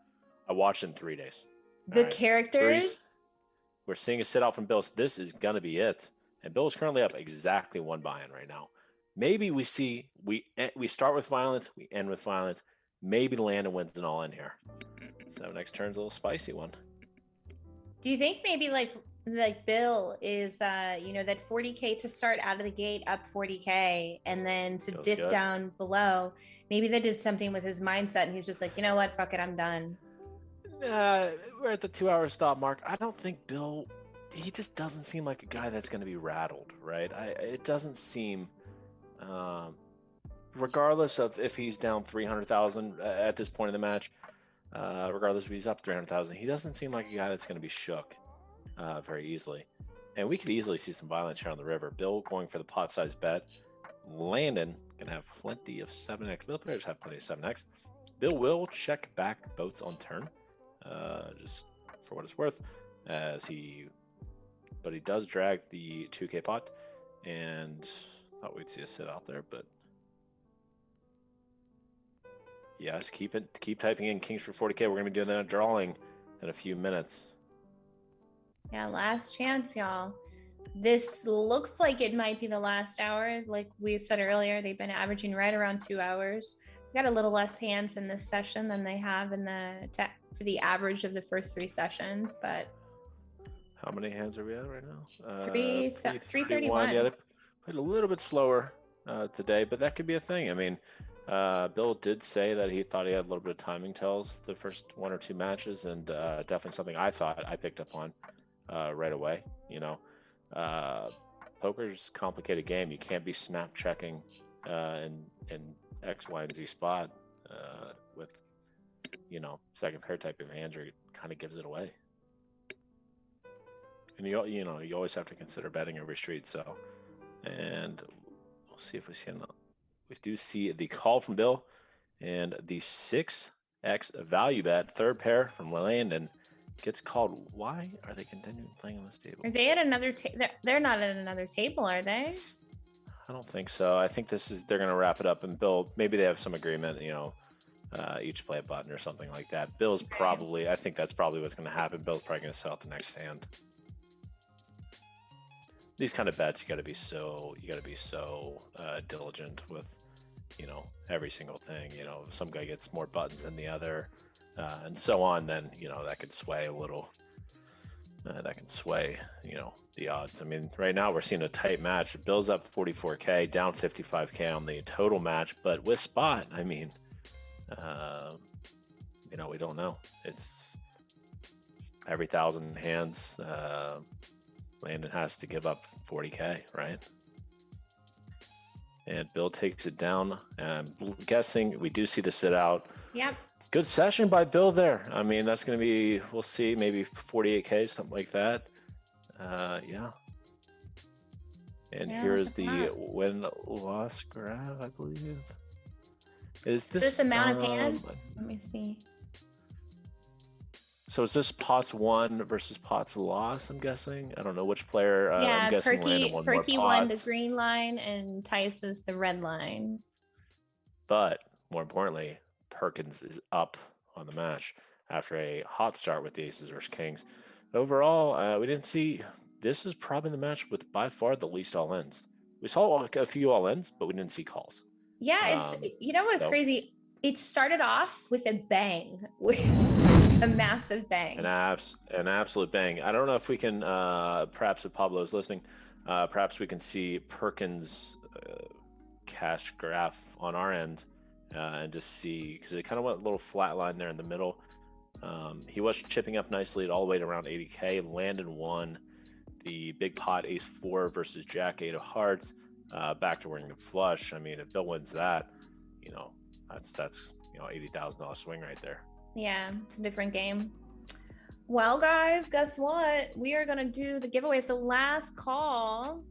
I watched in 3 days. The characters. We're seeing a sit out from Bill. So this is gonna be it. And Bill is currently up exactly 1 buy-in right now. Maybe we start with violence, we end with violence. Maybe Landon wins an all in here. So next turn's a little spicy one. Do you think maybe like Bill is that 40K to start out of the gate up 40K and then to Feels dip good. down below? Maybe they did something with his mindset and he's just like, you know what, fuck it, I'm done. We're at the 2-hour stop mark. I don't think Bill. He just doesn't seem like a guy that's going to be rattled, right? It doesn't seem, regardless of if he's down 300,000 at this point in the match, regardless if he's up 300,000, he doesn't seem like a guy that's going to be shook very easily. And we could easily see some violence here on the river. Bill going for the pot size bet. Landon gonna have plenty of 7x. Bill players have plenty of 7x. Bill will check back boats on turn, just for what it's worth, but he does drag the 2K pot, and thought we'd see a sit out there, but yes, keep typing in Kings for 40K. We're gonna be doing that drawing in a few minutes. Yeah, last chance, y'all. This looks like it might be the last hour. Like we said earlier, they've been averaging right around 2 hours. We got a little less hands in this session than they have for the average of the first 3 sessions, but how many hands are we at right now? 331. Yeah, they played a little bit slower today, but that could be a thing. I mean, Bill did say that he thought he had a little bit of timing tells the first 1 or 2 matches, and definitely something I thought I picked up on right away. Poker's a complicated game. You can't be snap checking in X, Y, and Z spot with second pair type of hands, or it kind of gives it away. And you always have to consider betting every street. So, and we'll see if we do see the call from Bill and the 6x value bet, third pair from Landon gets called. Why are they continuing playing on this table? Are they at another table? They're not at another table, are they? I don't think so. I think they're going to wrap it up, and Bill, maybe they have some agreement, each play a button or something like that. Bill's probably, I think that's probably what's going to happen. Bill's probably going to sell out the next hand. These kind of bets, you got to be so diligent with, every single thing. If some guy gets more buttons than the other, and so on, then that could sway a little. That can sway, the odds. I mean, right now we're seeing a tight match. Bill's up 44K, down 55K on the total match, but with spot, I mean, we don't know. It's every 1,000 hands. Landon has to give up 40K, right? And Bill takes it down. And I'm guessing we do see the sit out. Yep. Good session by Bill there. I mean, that's going to be, we'll see, maybe 48K, something like that. Yeah. And here is the win-loss graph, I believe. Is this amount of hands? Let me see. So is this pots won versus pots lost, I'm guessing? I don't know which player. Yeah, I'm guessing Landon won more Perky pots. won the green line and Tice is the red line. But more importantly, Perkins is up on the match after a hot start with the aces versus kings. Overall, we didn't see. This is probably the match with by far the least all-ins. We saw a few all-ins, but we didn't see calls. Yeah, it's what's crazy? It started off with a bang, with a massive bang. An absolute bang. I don't know if we can, perhaps if Pablo's listening, perhaps we can see Perkins' cash graph on our end and just see, because it kind of went a little flat line there in the middle. He was chipping up nicely at all the way to around 80K. Landon won the big pot ace 4 versus jack 8 of hearts, back to winning the flush. I mean, if Bill wins that, that's $80,000 swing right there. Yeah, it's a different game. Well, guys, guess what? We are gonna do the giveaway. So last call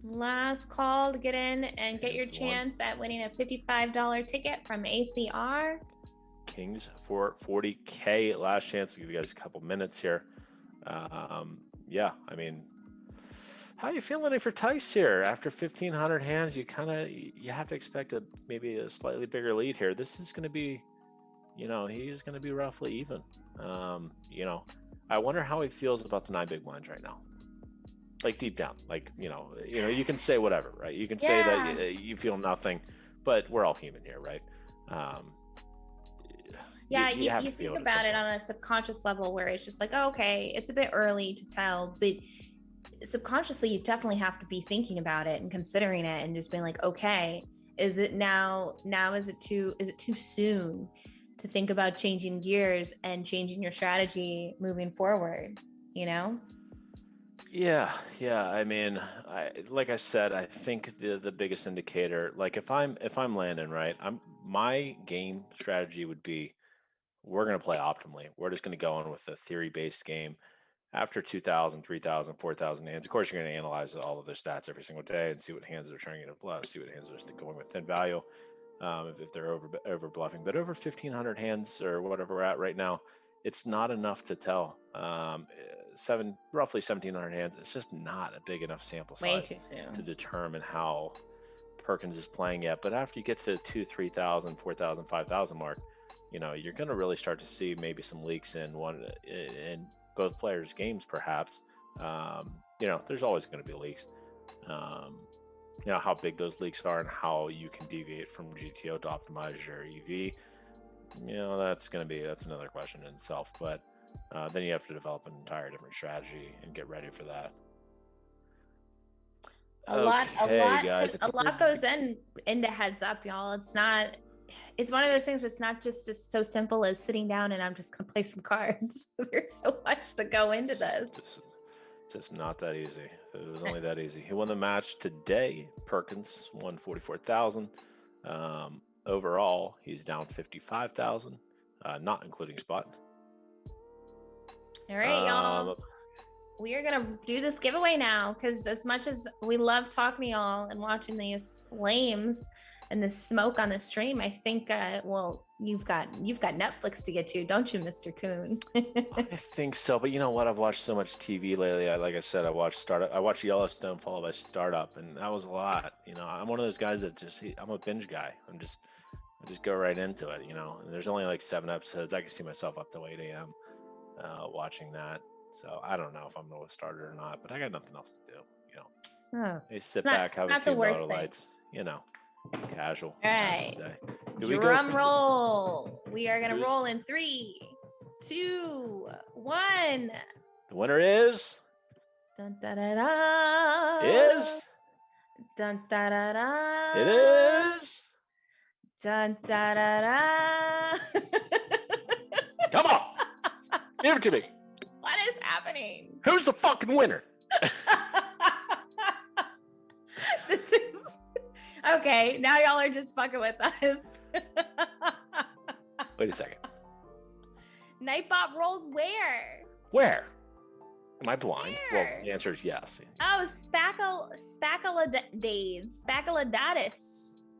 to get in and get your chance at winning a $55 ticket from ACR. Kings for 40K. Last chance. We'll give you guys a couple minutes here. Yeah, I mean, How you feeling for Tice here? After 1,500 hands, you have to expect maybe a slightly bigger lead here. This is going to be, he's going to be roughly even. You know, I wonder how he feels about the 9 big blinds right now. Like deep down, like you can say whatever, right? You can say that you feel nothing, but we're all human here, right? Yeah, you you think about it on a subconscious level where it's just like, oh, okay, it's a bit early to tell, but subconsciously you definitely have to be thinking about it and considering it and just being like, okay, is it now is it too soon to think about changing gears and changing your strategy moving forward, you know? Yeah. I mean, like I said, I think the biggest indicator, like if I'm Landon, right, my game strategy would be we're going to play optimally. We're just going to go in with a theory-based game. After 2,000, 3,000, 4,000 hands, of course, you're going to analyze all of their stats every single day and see what hands they're trying to bluff, see what hands are going with thin value, if they're over bluffing. But over 1,500 hands or whatever we're at right now, it's not enough to tell. Roughly 1,700 hands. It's just not a big enough sample Way size too soon to determine how Perkins is playing yet. But after you get to 2, 3,000, 4,000, 5,000 mark, you're going to really start to see maybe some leaks in both players' games, perhaps. There's always going to be leaks. How big those leaks are and how you can deviate from GTO to optimize your EV. That's another question in itself. But then you have to develop an entire different strategy and get ready for that. A lot goes into heads up, y'all. It's one of those things where it's not just so simple as sitting down and I'm just gonna play some cards. There's so much to go into this. It's just not that easy. If it was only that easy. He won the match today. Perkins won 44,000. Overall, he's down 55,000, not including spot. All right, y'all. We are gonna do this giveaway now because as much as we love talking to y'all and watching these flames and the smoke on the stream, I think you've got Netflix to get to, don't you, Mr. Coon? I think so, but you know what? I've watched so much TV lately. Like I said, I watched Yellowstone followed by Startup, and that was a lot. I'm one of those guys that I'm a binge guy. I just go right into it. And there's only like 7 episodes. I can see myself up to 8 a.m. Watching that. So I don't know if I'm going to start it or not, but I got nothing else to do. Hey, sit back, have a few Miller Lights. Casual. All right. Drum roll. We are going to roll in 3, 2, 1. The winner is. Dun, da, da, da. Is. Dun, da, da, da. It is. Dun, da, da, da. Come on. Give it to me. What is happening? Who's the fucking winner? This is okay. Now y'all are just fucking with us. Wait a second. Nightbot rolled where? Where? Am I blind? Where? Well, the answer is yes. Oh, Spaculadatus.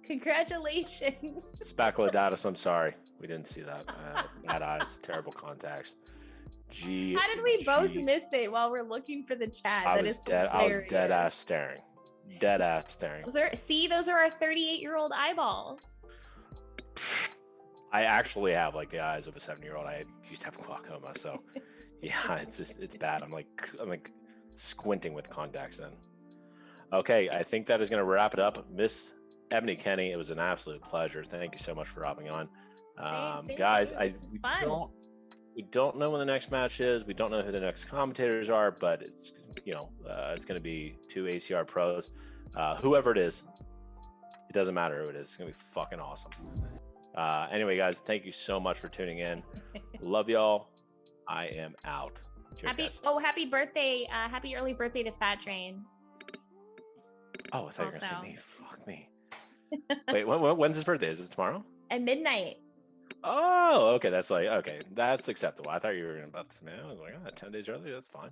Congratulations. Spaculadatus, I'm sorry. We didn't see that. Bad eyes, terrible contacts. How did we both miss it while we're looking for the chat? I was dead ass staring. Dead ass staring. Those are our 38-year-old eyeballs. I actually have like the eyes of a 7-year-old. I used to have glaucoma, so yeah, it's bad. I'm like squinting with contacts in. Okay, I think that is going to wrap it up. Miss Ebony Kenny, it was an absolute pleasure. Thank you so much for hopping on. Guys, we don't know when the next match is. We don't know who the next commentators are, but it's it's going to be 2 ACR pros. Whoever it is, it doesn't matter who it is. It's going to be fucking awesome. Anyway, guys, thank you so much for tuning in. Love y'all. I am out. Cheers, guys. Happy birthday. Happy early birthday to Fat Train. Oh, I thought you were going to say me. Fuck me. Wait, when's his birthday? Is it tomorrow? At midnight. Oh, okay. That's that's acceptable. I thought you were about this, man. I was like, 10 days early. That's fine.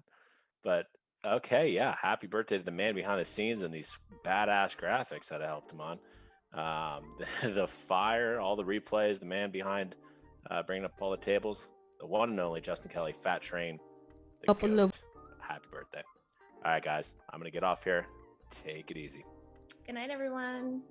But okay, yeah. Happy birthday to the man behind the scenes and these badass graphics that I helped him on. The fire, all the replays, the man behind bringing up all the tables, the one and only Justin Kelly, Fat Train. Happy birthday. All right, guys, I'm going to get off here. Take it easy. Good night, everyone.